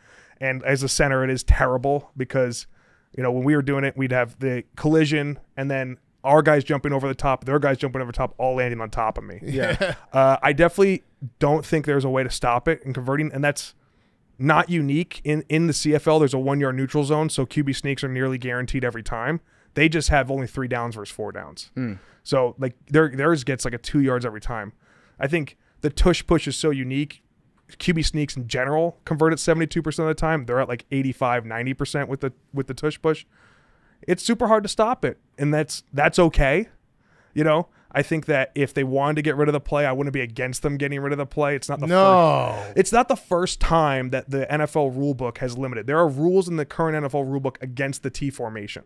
And as a center, it is terrible because, when we were doing it, we'd have the collision and then our guys jumping over the top, their guys jumping over the top, all landing on top of me. Yeah. I definitely don't think there's a way to stop it in converting, and that's not unique. In the CFL, there's a 1-yard neutral zone, so QB sneaks are nearly guaranteed every time. They just have only 3 downs versus 4 downs. So like theirs gets like a 2 yards every time. I think the tush push is so unique. QB sneaks in general convert at 72% of the time. They're at like 85, 90% with the tush push. It's super hard to stop it, and that's okay. I think that if they wanted to get rid of the play, I wouldn't be against them getting rid of the play. It's not the first time that the NFL rule book has limited. There are rules in the current NFL rule book against the T formation.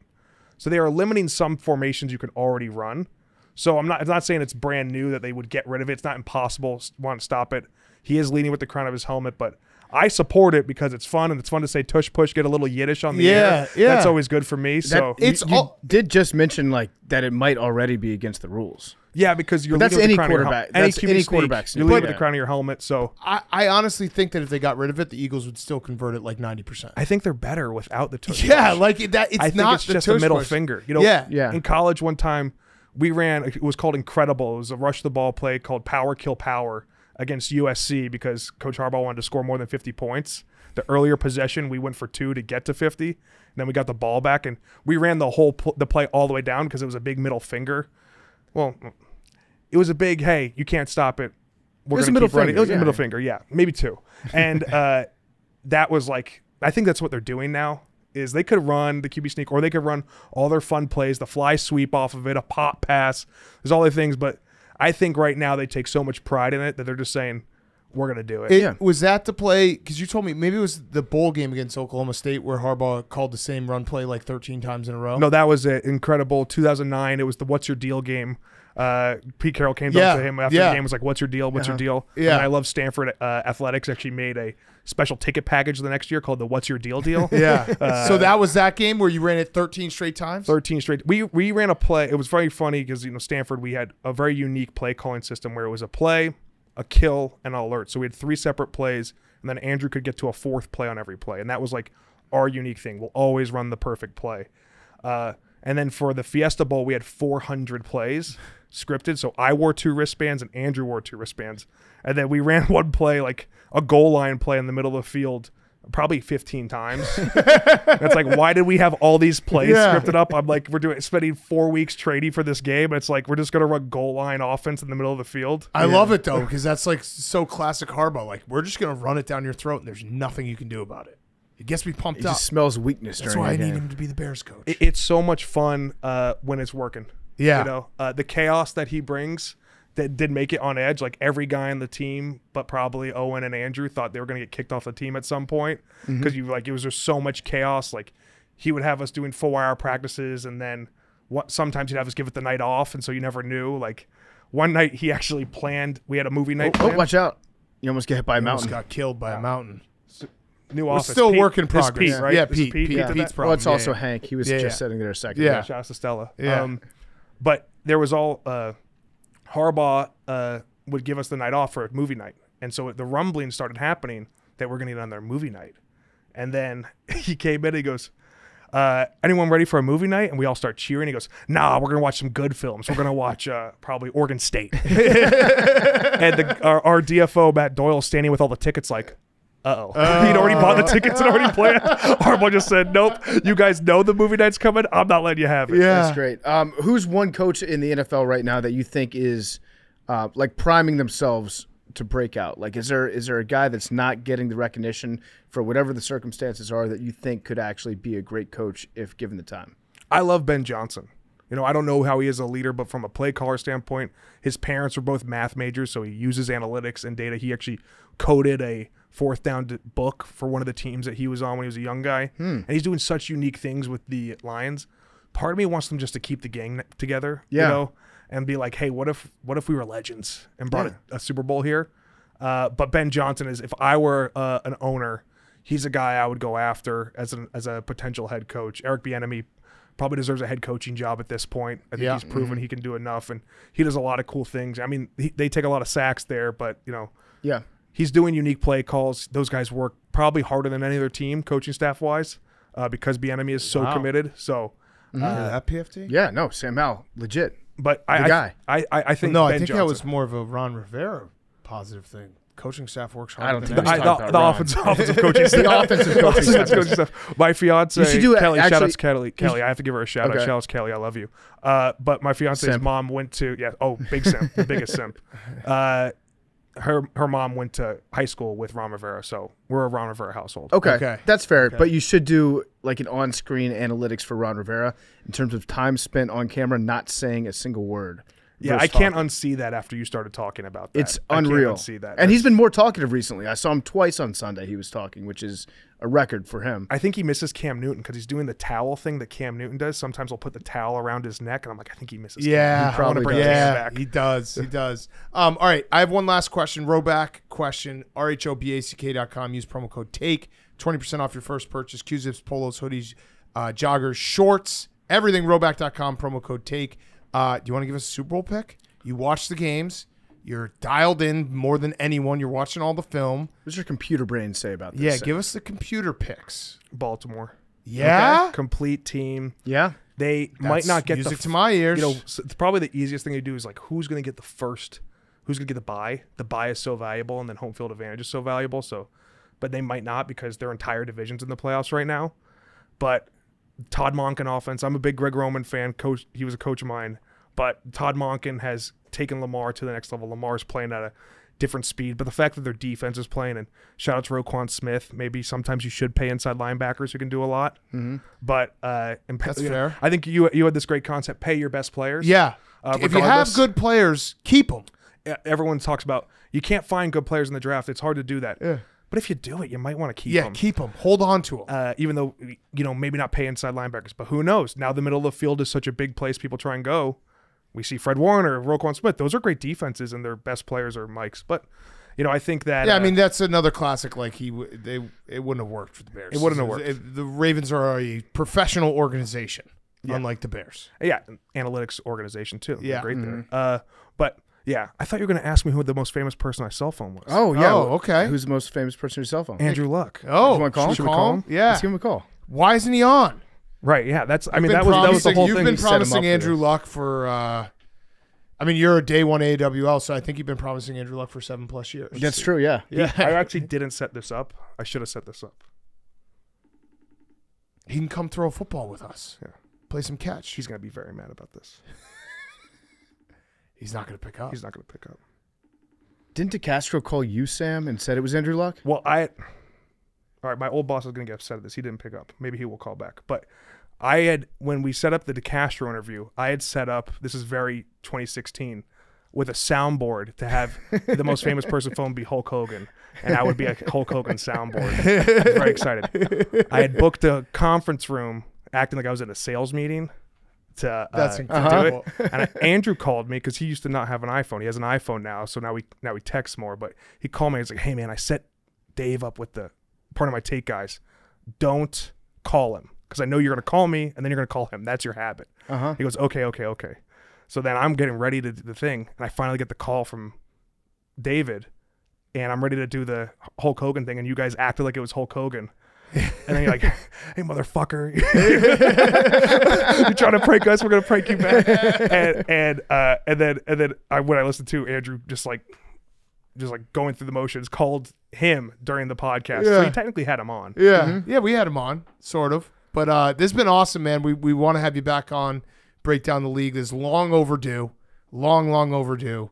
So they are limiting some formations you can already run. So I'm not saying it's brand new that they would get rid of it. It's not impossible to want to stop it. He is leading with the crown of his helmet, but I support it because it's fun, and it's fun to say tush push, get a little Yiddish on the air. Yeah. That's always good for me. So you did just mention like that it might already be against the rules. Yeah, because you're that's leading any with the crown quarterback. Of your That's any quarterback. You're leading with the crown of your helmet. So I honestly think that if they got rid of it, the Eagles would still convert it like 90%. I think they're better without the tush Yeah, push. like that. It's I think not it's the just a tush middle push. finger. Yeah. In college one time, we ran. It was called Incredible. It was a rush the ball play called Power Kill Power against USC because Coach Harbaugh wanted to score more than 50 points. The earlier possession, we went for 2 to get to 50. And then we got the ball back, and we ran the whole the play all the way down because it was a big middle finger. Well, it was a big, hey, you can't stop it. It was a middle finger. It was a middle finger, yeah, maybe 2. And that was like, I think that's what they're doing now, is they could run the QB sneak, or they could run all their fun plays, the fly sweep off of it, a pop pass. There's all the things, but I think right now they take so much pride in it that they're just saying, we're going to do it. Was that the play? Because you told me maybe it was the bowl game against Oklahoma State where Harbaugh called the same run play like 13 times in a row. No, that was it. Incredible. 2009. It was the What's Your Deal game. Pete Carroll came up to him after the game, was like, "What's your deal? What's your deal?" Yeah. And I love Stanford athletics actually made a special ticket package the next year called the "What's Your Deal" deal. So that was that game where you ran it 13 straight times. 13 straight. We ran a play. It was very funny because Stanford, we had a very unique play calling system where it was a play, a kill, and an alert. So we had 3 separate plays, and then Andrew could get to a 4th play on every play, and that was like our unique thing. We'll always run the perfect play. And then for the Fiesta Bowl, we had 400 plays scripted. So I wore 2 wristbands and Andrew wore 2 wristbands. And then we ran one play, like a goal line play in the middle of the field, probably 15 times. It's like, why did we have all these plays scripted up? I'm like, spending 4 weeks trading for this game. And it's like, we're just going to run goal line offense in the middle of the field. I love it, though, because that's like so classic Harbaugh. Like, we're just going to run it down your throat, and there's nothing you can do about it. It gets me pumped up. It just smells weakness. That's why I need him to be the Bears coach. It's so much fun when it's working. Yeah. The chaos that he brings that did make it on edge. Like every guy on the team, but probably Owen and Andrew, thought they were going to get kicked off the team at some point because it was just so much chaos. Like he would have us doing 4-hour practices, and then sometimes he'd have us give it the night off, and so you never knew. Like one night he actually planned. We had a movie night. Oh, watch out! You almost get hit by a mountain. Almost got killed by a mountain. New We're office. still Pete, work in progress. Pete, right? Yeah, This is Pete. Pete. Pete's problem. Well, it's also Hank. He was just sitting there a second. Yeah. Shout out to Stella. Yeah. But there was all Harbaugh would give us the night off for a movie night, and so the rumbling started happening that we're going to get on their movie night, and then he came in and he goes, anyone ready for a movie night? And we all start cheering. He goes, nah, we're going to watch some good films. We're going to watch probably Oregon State. And our DFO, Matt Doyle, standing with all the tickets like, he'd already bought the tickets and already planned. Harbaugh just said, nope, you guys know the movie night's coming. I'm not letting you have it. Yeah. That's great. Who's one coach in the NFL right now that you think is like priming themselves to break out? Like, is there a guy that's not getting the recognition for whatever the circumstances are that you think could actually be a great coach if given the time? I love Ben Johnson. You know, I don't know how he is a leader, but from a play caller standpoint, his parents were both math majors, so he uses analytics and data. He actually coded a fourth down book for one of the teams that he was on when he was a young guy. And he's doing such unique things with the Lions. Part of me wants them just to keep the gang together, you know, and be like, hey, what if we were legends and brought a Super Bowl here? But Ben Johnson is, if I were an owner, he's a guy I would go after as a potential head coach. Eric Bieniemy probably deserves a head coaching job at this point. I think he's proven he can do enough, and he does a lot of cool things. I mean, they take a lot of sacks there, but, you know, he's doing unique play calls. Those guys work probably harder than any other team, coaching staff-wise, because Bieniemy is so committed. So that PFT? Yeah, no, Sam Howell, legit. But I think no, Ben I think Johnson. that was more of a Ron Rivera positive thing. Coaching staff works hard. I don't think the offensive coaching staff. The offensive coaching staff. My fiance, You should do it, Kelly, actually- shout out to Kelly. Kelly, I have to give her a shout out. Okay. Shout out to Kelly, I love you. But my fiance's Simp. mom went to big simp, the biggest simp. Her mom went to high school with Ron Rivera, so we're a Ron Rivera household. Okay, that's fair. But you should do like an on-screen analytics for Ron Rivera in terms of time spent on camera, not saying a single word. Yeah, versus I can't talking. unsee that after you started talking about that. It's I can't unreal. unsee that. And he's been more talkative recently. I saw him twice on Sunday. He was talking, which is a record for him. I think he misses Cam Newton because he's doing the towel thing that Cam Newton does. Sometimes he'll put the towel around his neck, and I'm like, I think he misses Yeah, Cam. I wanna bring Cam back. he does. He does. All right, I have one last question. Rowback question. RHOBACK.com. Use promo code TAKE. 20% off your first purchase. Q-zips, polos, hoodies, joggers, shorts, everything. Rowback.com. Promo code TAKE. Do you want to give us a Super Bowl pick? You watch the games. You're dialed in more than anyone. You're watching all the film. What does your computer brain say about this? Yeah, Sam? give us the computer picks. Baltimore. Yeah? Complete team. Yeah. They might not get music to my ears. You know, so it's probably the easiest thing to do is like, who's going to get the first? Who's going to get the bye? The bye is so valuable, and then home field advantage is so valuable. So, but they might not because their entire division's in the playoffs right now. But Todd Monken offense. I'm a big Greg Roman fan. Coach, he was a coach of mine. But Todd Monken has taken Lamar to the next level. Lamar's playing at a different speed. But the fact that their defense is playing, and shout out to Roquan Smith, maybe sometimes you should pay inside linebackers who can do a lot. But That's fair. I think you had this great concept, pay your best players. Yeah. If you have regardless. good players, keep them. Everyone talks about you can't find good players in the draft. It's hard to do that. Yeah. But if you do it, you might want to keep Yeah, them. keep them. Hold on to them. Even though, maybe not pay inside linebackers. But who knows? Now the middle of the field is such a big place people try and go. We see Fred Warner, Roquan Smith. Those are great defenses, and their best players are Mike's. But, I think that... Yeah, I mean, that's another classic. Like, it wouldn't have worked for the Bears. It wouldn't have worked. The Ravens are a professional organization, unlike the Bears. Yeah, analytics organization, too. They're Yeah. great there. But, yeah, I thought you were going to ask me who the most famous person on my cell phone was. Oh, yeah. Oh, okay. Who's the most famous person on your cell phone? Andrew Luck. Oh, you wanna call him? should we call him? Yeah. Let's give him a call. Why isn't he on? Right, yeah. That was You've the whole been thing. promising Andrew Luck for... you're a day one AWL, so I think you've been promising Andrew Luck for 7+ years. That's true, yeah. Yeah. I actually didn't set this up. I should have set this up. He can come throw a football with us. Yeah. Play some catch. He's going to be very mad about this. He's not going to pick up. He's not going to pick up. Didn't DeCastro call you, Sam, and said it was Andrew Luck? Well, all right, my old boss is going to get upset at this. He didn't pick up. Maybe he will call back. But when we set up the DeCastro interview, I had set up, this is very 2016, with a soundboard to have the most famous person phone be Hulk Hogan. And I would be a Hulk Hogan soundboard. I was very excited. I had booked a conference room acting like I was at a sales meeting to That's do incredible. it. And Andrew called me because he used to not have an iPhone. He has an iPhone now, so now we text more. But he called me. He's like, hey, man, I set Dave up with the part of my take guys. Don't call him because I know you're going to call me and then you're going to call him. That's your habit. He goes, okay. So then I'm getting ready to do the thing, and I finally get the call from David, and I'm ready to do the Hulk Hogan thing, and you guys acted like it was Hulk Hogan. And then you're like, hey, motherfucker. You're trying to prank us. We're going to prank you back. And then when I listened to Andrew just like going through the motions, called him during the podcast. So he technically had him on. Yeah. Yeah, we had him on, sort of. But this has been awesome, man. We want to have you back on, break down the league. This is long overdue. Long overdue.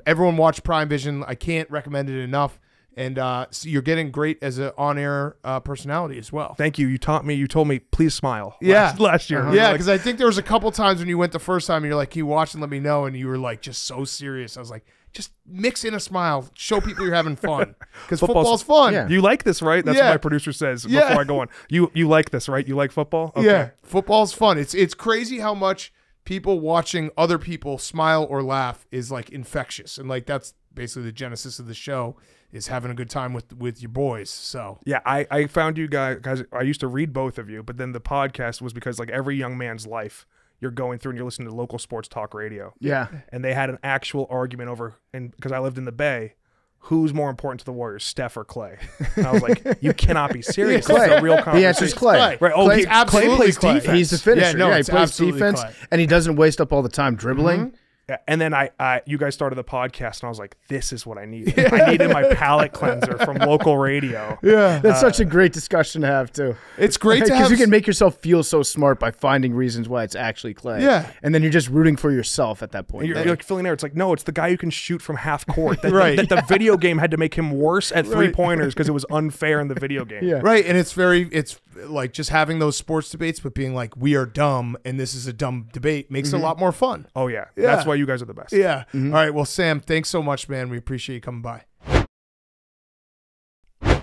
Everyone watch Prime Vision. I can't recommend it enough. And so you're getting great as an on-air personality as well. Thank you. You taught me. You told me, please smile. Yeah. Last year. Yeah, because I think there was a couple times when you went the first time and you're like, can you watch and let me know? And you were like just so serious. I was like, just mix in a smile. Show people you're having fun. Because football's fun. Yeah. You like this, right? That's what my producer says before I go on. You like this, right? You like football? Okay. Yeah. Football's fun. It's crazy how much people watching other people smile or laugh is like infectious. And like that's basically the genesis of the show, is having a good time with your boys. So yeah, I found you guys. I used to read both of you, but then the podcast was because like every young man's life, you're going through and you're listening to local sports talk radio. Yeah. And they had an actual argument over, and because I lived in the Bay, who's more important to the Warriors, Steph or Clay? And I was like, you cannot be serious. Clay. It's a real conversation. The answer is Clay. Right. Oh, Clay's Clay absolutely plays Clay. defense. He's the finisher. Yeah, no, he it's plays absolutely defense, Clay. and he doesn't waste up all the time dribbling. Yeah, and then you guys started the podcast, and I was like, this is what I need. I needed my palate cleanser from local radio. yeah, That's such a great discussion to have too. it's great to Because have you can make yourself feel so smart by finding reasons why it's actually Clay. Yeah. And then you're just rooting for yourself at that point. And you're like filling there. It's like, no, it's the guy who can shoot from half court. That, Right. that the video game had to make him worse at 3-pointers because it was unfair in the video game. Yeah. right. And it's like just having those sports debates, but being like, we are dumb and this is a dumb debate makes it a lot more fun. Oh, yeah. Yeah. That's why you guys are the best. Yeah. All right. Well, Sam, thanks so much, man. We appreciate you coming by.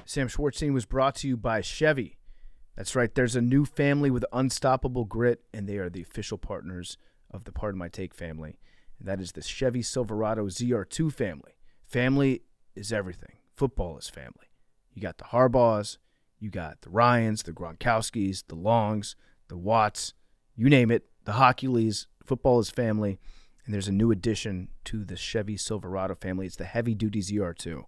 Sam Schwartzstein was brought to you by Chevy. That's right. There's a new family with unstoppable grit, and they are the official partners of the Pardon My Take family. And that is the Chevy Silverado ZR2 family. Family is everything. Football is family. You got the Harbaughs, you got the Ryans, the Gronkowskis, the Longs, the Watts, you name it, the Hockuleys. Football is family. And there's a new addition to the Chevy Silverado family. It's the heavy-duty ZR2. It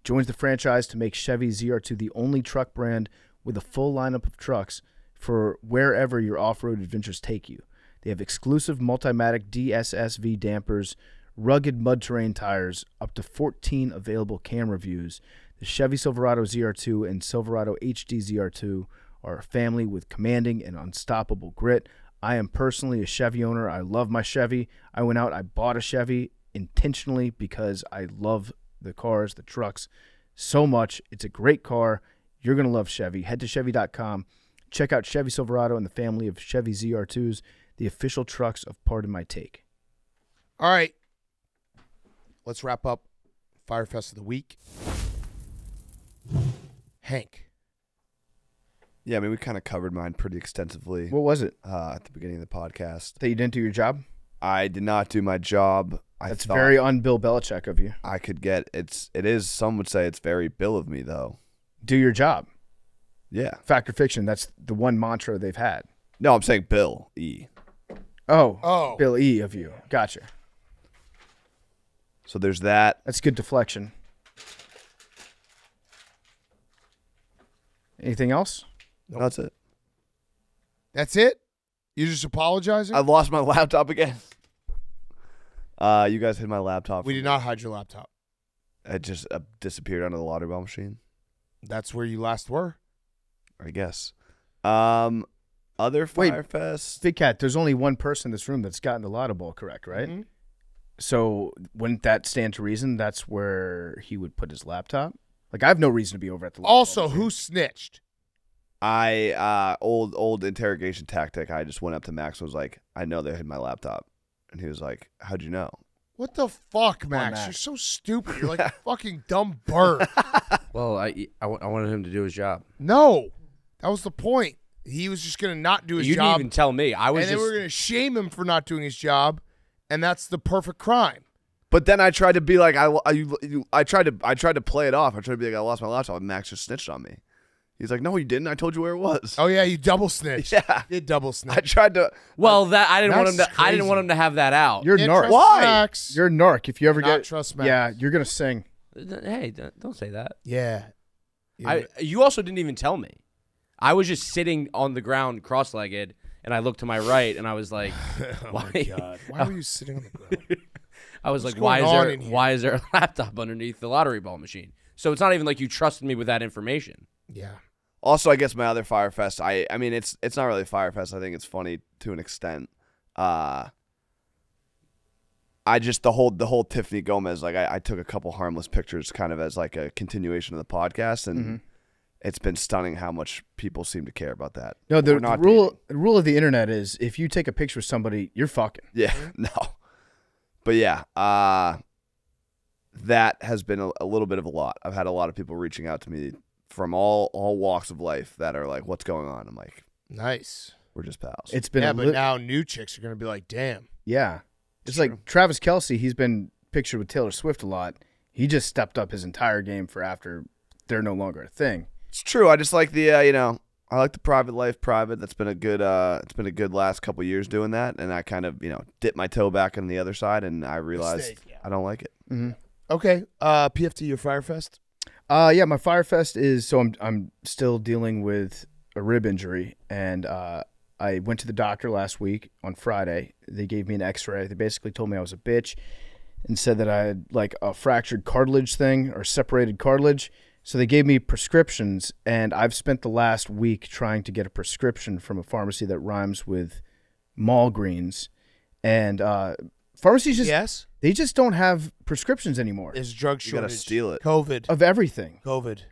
joins the franchise to make Chevy ZR2 the only truck brand with a full lineup of trucks for wherever your off-road adventures take you. They have exclusive Multimatic DSSV dampers, rugged mud terrain tires, up to 14 available camera views. The Chevy Silverado ZR2 and Silverado HD ZR2 are a family with commanding and unstoppable grit. I am personally a Chevy owner. I love my Chevy. I went out, I bought a Chevy intentionally because I love the cars, the trucks so much. It's a great car. You're going to love Chevy. Head to Chevy.com. Check out Chevy Silverado and the family of Chevy ZR2s, the official trucks of Pardon My Take. All right. Let's wrap up Fyre Fest of the week. Hank. Yeah, I mean, we kind of covered mine pretty extensively What was it? at the beginning of the podcast. That you didn't do your job? I did not do my job. That's thought very un-Bill Belichick of you. I could get it is. Some would say it's very Bill of me, though. Do your job. Yeah. Fact or fiction, that's the one mantra they've had. No, I'm saying Bill E. Oh, Bill E of you. Gotcha. So there's that. That's good deflection. Anything else? Nope. That's it. That's it? You're just apologizing? I lost my laptop again. You guys hid my laptop. We did not hide your laptop. It just disappeared under the lottery ball machine. That's where you last were. I guess. Other Wait. Fyre Fest. Big Cat, there's only one person in this room that's gotten the lotto ball correct, right? Mm-hmm. So wouldn't that stand to reason that's where he would put his laptop? Like, I have no reason to be over at the lotto Also, ball machine. who snitched? I old interrogation tactic. I just went up to Max and was like, I know they hid my laptop. And he was like, how'd you know? What the fuck, on, Max? Max. You're so stupid. You're like a fucking dumb bird. Well, I wanted him to do his job. No. That was the point. He was just going to not do his You job. didn't even tell me. I was and then just. we're going to shame him for not doing his job, and that's the perfect crime. But then I tried to be like, I tried to play it off. I tried to be like, I lost my laptop, and Max just snitched on me. He's like, no, you didn't. I told you where it was. Oh, yeah, you double snitched. Yeah. You did double snitch. I tried to. Well, that I didn't want him That's to. I didn't crazy. want him to have that out. You're Can't narc. trust Why? Max. You're narc. If you ever Not get trust Max. yeah, you're gonna sing. Hey, don't say that. Yeah. You also didn't even tell me. I was just sitting on the ground, cross-legged, and I looked to my right, and I was like, Oh, "Why?" my God. Why were you sitting on the ground? I was What's like, "Why going is on there? in here? Why is there a laptop underneath the lottery ball machine?" So it's not even like you trusted me with that information. Yeah. Also, I guess my other Fyre Fest. I mean, it's not really Fyre Fest. I think it's funny to an extent. I just the whole Tiffany Gomez, like I took a couple harmless pictures kind of as like a continuation of the podcast, and it's been stunning how much people seem to care about that. No, the We're not rule of the internet is if you take a picture of somebody, you're fucking. Yeah, no. But yeah, that has been a little bit of a lot. I've had a lot of people reaching out to me from all walks of life that are like, what's going on? I'm like, Nice. we're just pals. It's been But now new chicks are going to be like, damn. Yeah. It's like Travis Kelce, he's been pictured with Taylor Swift a lot. He just stepped up his entire game for after they're no longer a thing. It's true. I just like the I like the private life private. That's been a good it's been a good last couple of years doing that, and I kind of dipped my toe back on the other side, and I realized I don't like it. Mm-hmm. Okay. PFT, your Fyre Fest? Yeah, my Fyre Fest is I'm still dealing with a rib injury, and I went to the doctor last week on Friday. They gave me an X-ray. They basically told me I was a bitch and said that I had like a fractured cartilage thing or separated cartilage. So they gave me prescriptions, and I've spent the last week trying to get a prescription from a pharmacy that rhymes with mall greens. And pharmacies they just don't have prescriptions anymore. Is drug shortage. You gotta steal it. COVID. Of everything. COVID.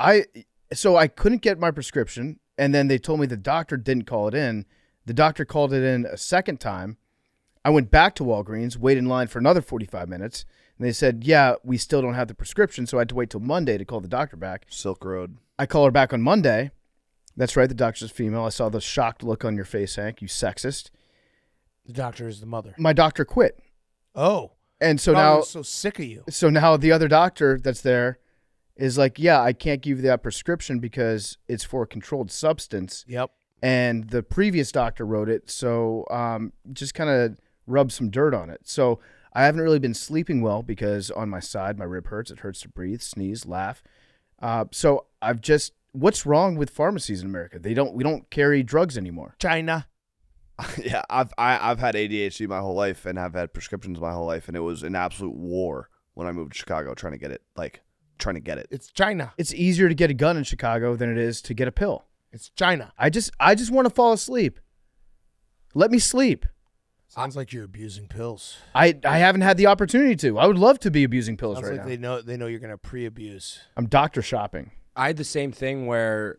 So I couldn't get my prescription, and then they told me the doctor didn't call it in. The doctor called it in a second time. I went back to Walgreens, waited in line for another 45 minutes, and they said, yeah, we still don't have the prescription, so I had to wait till Monday to call the doctor back. Silk Road. I call her back on Monday. That's right, the doctor's female. I saw the shocked look on your face, Hank, you sexist. The doctor is the mother. My doctor quit. Oh. And so I now was so sick of you. So now the other doctor that's there is like, yeah, I can't give you that prescription because it's for a controlled substance. Yep. And the previous doctor wrote it, so just kind of rub some dirt on it. So I haven't really been sleeping well because on my side, my rib hurts. It hurts to breathe, sneeze, laugh. So I've just, what's wrong with pharmacies in America? We don't carry drugs anymore. China. Yeah, I've had ADHD my whole life, and I've had prescriptions my whole life, and it was an absolute war when I moved to Chicago trying to get it. It's China. It's easier to get a gun in Chicago than it is to get a pill. It's China. I just want to fall asleep. Let me sleep. Sounds like you're abusing pills. I haven't had the opportunity to. I would love to be abusing pills Sounds right like now. they know you're gonna pre-abuse. I'm doctor shopping. I had the same thing where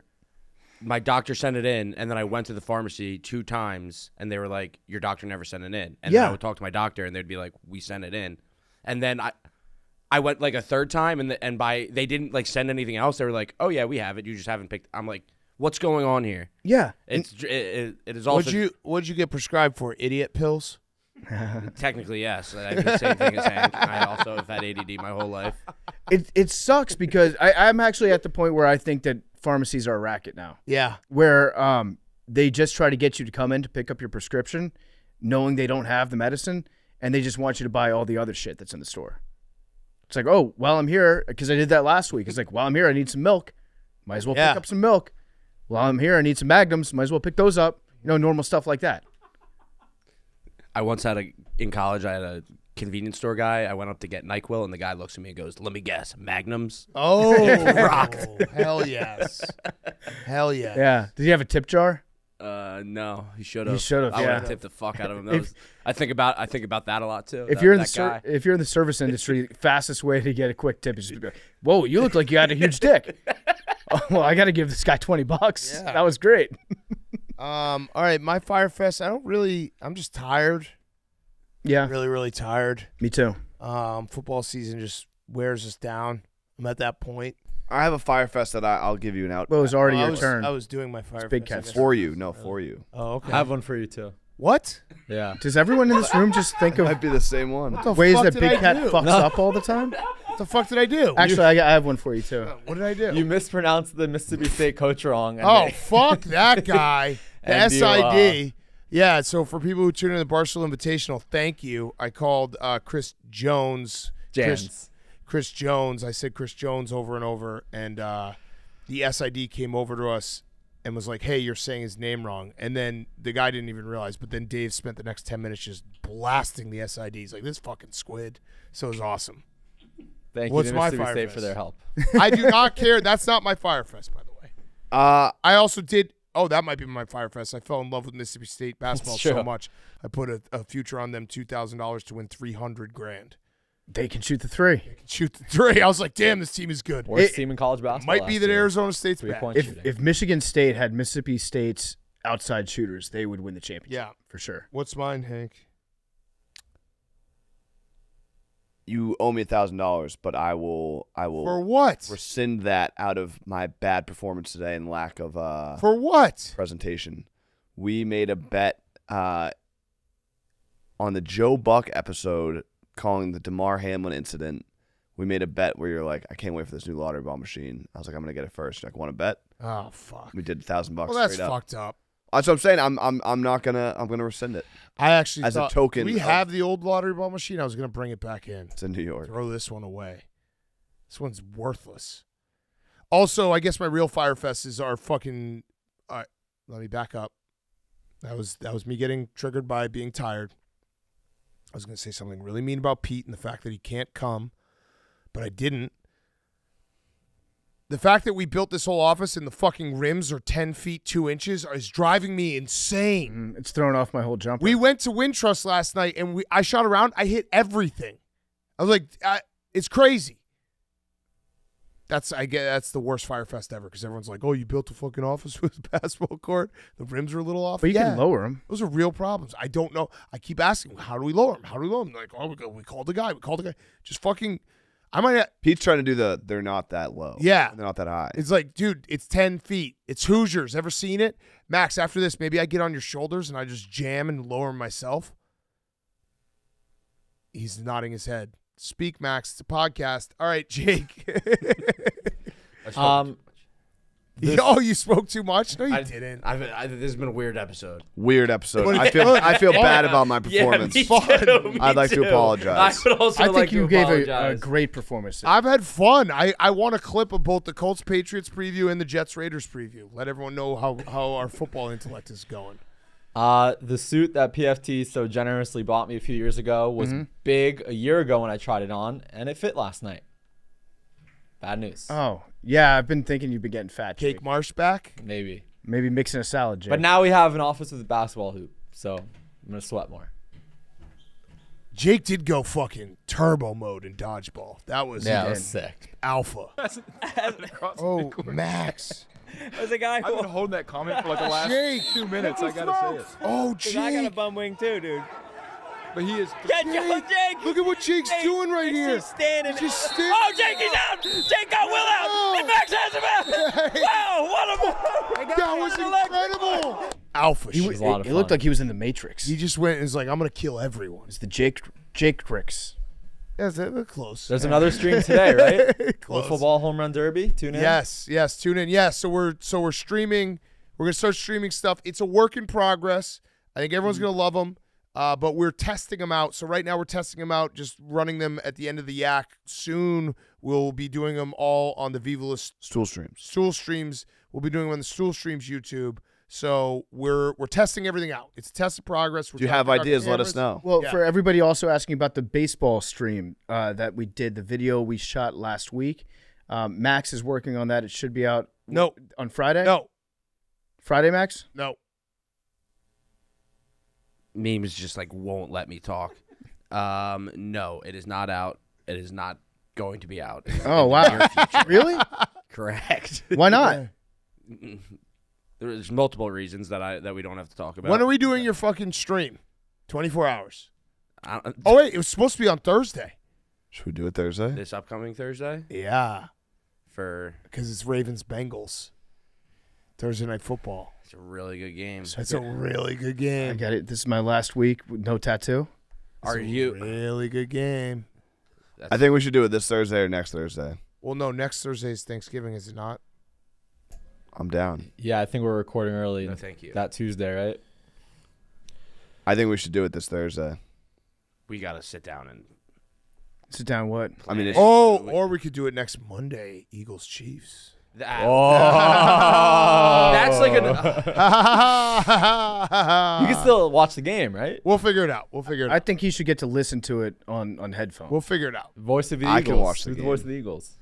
my doctor sent it in, and then I went to the pharmacy 2 times, and they were like, your doctor never sent it in. And then I would talk to my doctor, and they'd be like, we sent it in. And then I went like a 3rd time, and they didn't like send anything else. They were like, oh yeah, we have it. You just haven't picked. I'm like, what's going on here? Yeah. It is also. What'd you get prescribed for? Idiot pills? Technically, yes. I did the same thing as Hank. I also have had ADD my whole life. It sucks because I'm actually at the point where I think that pharmacies are a racket now. Yeah. Where they just try to get you to come in to pick up your prescription, knowing they don't have the medicine, and they just want you to buy all the other shit that's in the store. It's like, oh, while I'm here, because I did that last week. It's like, while I'm here, I need some milk. Might as well pick up some milk. While I'm here, I need some Magnums. Might as well pick those up. Normal stuff like that. I once had in college, I had a convenience store guy. I went up to get NyQuil, and the guy looks at me and goes, let me guess, Magnums? Oh, rocked. Hell yes. Hell yes. Yeah. Did you have a tip jar? No, he should have. He should have. I would yeah. have tipped the fuck out of him. I think think about that a lot too. If you're in the service industry, fastest way to get a quick tip is just be like, "Whoa, you look like you had a huge dick." Oh, well, I got to give this guy $20. Yeah. That was great. All right, my Fyre Fest. I'm just tired. Yeah, really, really tired. Me too. Football season just wears us down. I'm at that point. I have a Fyre Fest that I'll give you an out. Well, it was already your turn. I was doing my Fyre Fest. Big Cat for you. No, for you. Oh, okay. I have one for you too. What? Yeah. Does everyone in this room just think of might be the same one? What the ways fuck that did Big I Cat do? fucks up all the time? What the fuck did I do? Actually, I have one for you too. What did I do? You mispronounced the Mississippi State coach wrong. Oh, fuck that guy. The And you, SID. Yeah, so for people who tune in the Barstool Invitational, thank you. I called Chris Jones. Chris Jones. I said Chris Jones over and over, and the SID came over to us and was like, hey, you're saying his name wrong. And then the guy didn't even realize, but then Dave spent the next 10 minutes just blasting the SID. He's like, this fucking squid. So it was awesome. Thank What's you to my Mississippi Fyre State Fest? for their help. I do not care. That's not my Fire Fest, by the way. I also did Oh, that might be my Fyre Fest. I fell in love with Mississippi State basketball so much. I put a future on them, $2,000 to win $300,000. They can shoot the three. Shoot the three. I was like, damn, this team is good. Worst team in college basketball. Might be that Arizona State's back. If Michigan State had Mississippi State's outside shooters, they would win the championship. Yeah, for sure. What's mine, Hank? You owe me $1,000, but I will For what? rescind that out of my bad performance today and lack of For what? presentation. We made a bet on the Joe Buck episode calling the DeMar Hamlin incident. We made a bet where you're like, I can't wait for this new lottery ball machine. I was like, I'm gonna get it first. You're like, want to bet? Oh fuck. We did $1,000 Well, that's straight up. fucked up. That's what I'm saying. I'm gonna rescind it. I actually as thought, a token. we have the old lottery ball machine. I was gonna bring it back in. It's in New York. Throw this one away. This one's worthless. Also, I guess my real Fyre Fest is our fucking. All right, let me back up. That was me getting triggered by being tired. I was gonna say something really mean about Pete and the fact that he can't come, but I didn't. The fact that we built this whole office and the fucking rims are 10 feet 2 inches is driving me insane. It's throwing off my whole jumper. We went to Wintrust last night and I shot around. I hit everything. I was like, it's crazy. That's the worst Fyre Fest ever because everyone's like, oh, you built a fucking office with a basketball court. The rims are a little off. But you can lower them. Those are real problems. I don't know. I keep asking, how do we lower them? How do we lower them? Like, oh, we called the guy. Just fucking. I might. Pete's trying to do they're not that low. Yeah. They're not that high. It's like, dude, it's 10 feet. It's Hoosiers. Ever seen it? Max, after this, maybe I get on your shoulders and I just jam and lower myself. He's nodding his head. Speak, Max. It's a podcast. All right, Jake. Oh, you spoke too much? No, you didn't. This has been a weird episode. Weird episode. I feel bad about my performance. Yeah, I'd like to apologize. I would also I think like you to gave apologize. a great performance. I've had fun. I want a clip of both the Colts Patriots preview and the Jets Raiders preview. Let everyone know how our football intellect is going. The suit that PFT so generously bought me a few years ago was big a year ago when I tried it on, and it fit last night. Bad news. Oh, yeah. I've been thinking you've been getting fat. Jake Jake. Marsh back? Maybe. Maybe mixing a salad, Jake. But now we have an office with a basketball hoop, so I'm going to sweat more. Jake did go fucking turbo mode in dodgeball. That was That was sick. alpha. Oh, Max. There's a guy I've been holding that comment for like the last Jake. 2 minutes. I gotta say it. Oh, I got a Jake. bum wing too, dude. But he is. Get go, Jake! Look at what Jake's doing right here. Just standing. Just standing. Oh, Jake, he's out! Jake got Will out! Oh. And Max has him out! Wow, what a That was incredible. Alpha He, shit. was, a lot of it looked fun. like he was in the Matrix. He just went and was like, I'm going to kill everyone. It's the Jake Cricks. Yeah, they're close. There's another stream today, right? Close. Football home run derby. Tune in. Yes, tune in. Yes, so we're streaming. We're gonna start streaming stuff. It's a work in progress. I think everyone's gonna love them, but we're testing them out. So right now we're testing them out, just running them at the end of the yak. Soon we'll be doing them all on the Viva La Stool streams. Stool Streams. We'll be doing them on the Stool Streams YouTube. So we're testing everything out. It's a test of progress. If you have ideas, let us know. Well, Yeah. for everybody also asking about the baseball stream that we did, the video we shot last week, Max is working on that. It should be out on Friday? No. Friday, Max? No. Memes just like won't let me talk. No, it is not out. It is not going to be out. Oh, wow. Really? Correct. Why not? There's multiple reasons that we don't have to talk about. When are we doing your fucking stream? 24 hours. Oh, wait, it was supposed to be on Thursday. Should we do it Thursday? This upcoming Thursday? Yeah. Because it's Ravens-Bengals. Thursday Night Football. It's a really good game. It's a really good game. I got it. This is my last week with no tattoo. Really good game. I think we should do it this Thursday or next Thursday. Well, no, next Thursday is Thanksgiving, is it not? I'm down. Yeah, I think we're recording early. No, thank you. That Tuesday, right? I think we should do it this Thursday. We got to sit down and... Sit down what? I mean, or we could do it next Monday, Eagles-Chiefs. That's like an... You can still watch the game, right? We'll figure it out. I think he should get to listen to it on headphones. We'll figure it out. Voice of the I Eagles. can watch the Who's game. the voice of the Eagles?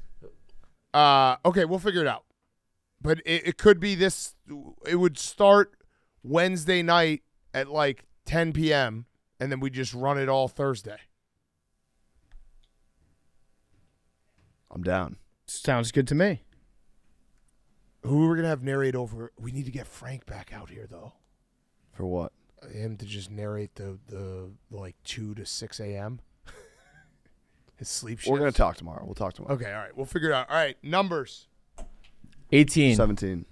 Okay, we'll figure it out. But it could be this. It would start Wednesday night at like 10 p.m. and then we just run it all Thursday. I'm down. Sounds good to me. Who are we gonna have narrate over? We need to get Frank back out here though. For what? Him to just narrate the like 2 to 6 a.m. His sleep shift. We're gonna talk tomorrow. We'll talk tomorrow. Okay, all right. We'll figure it out. All right, numbers. 18. 17.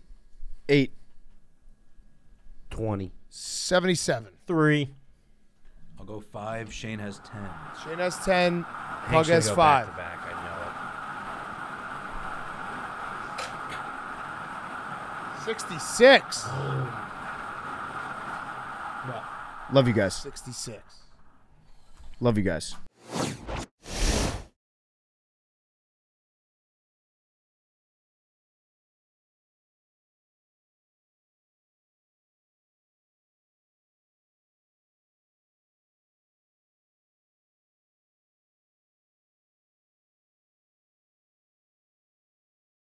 8. 20. 77. 3. I'll go 5. Shane has 10. Shane has 10. Pug Hank's gonna has go 5. back to back, I know 66. Love you guys. 66. Love you guys.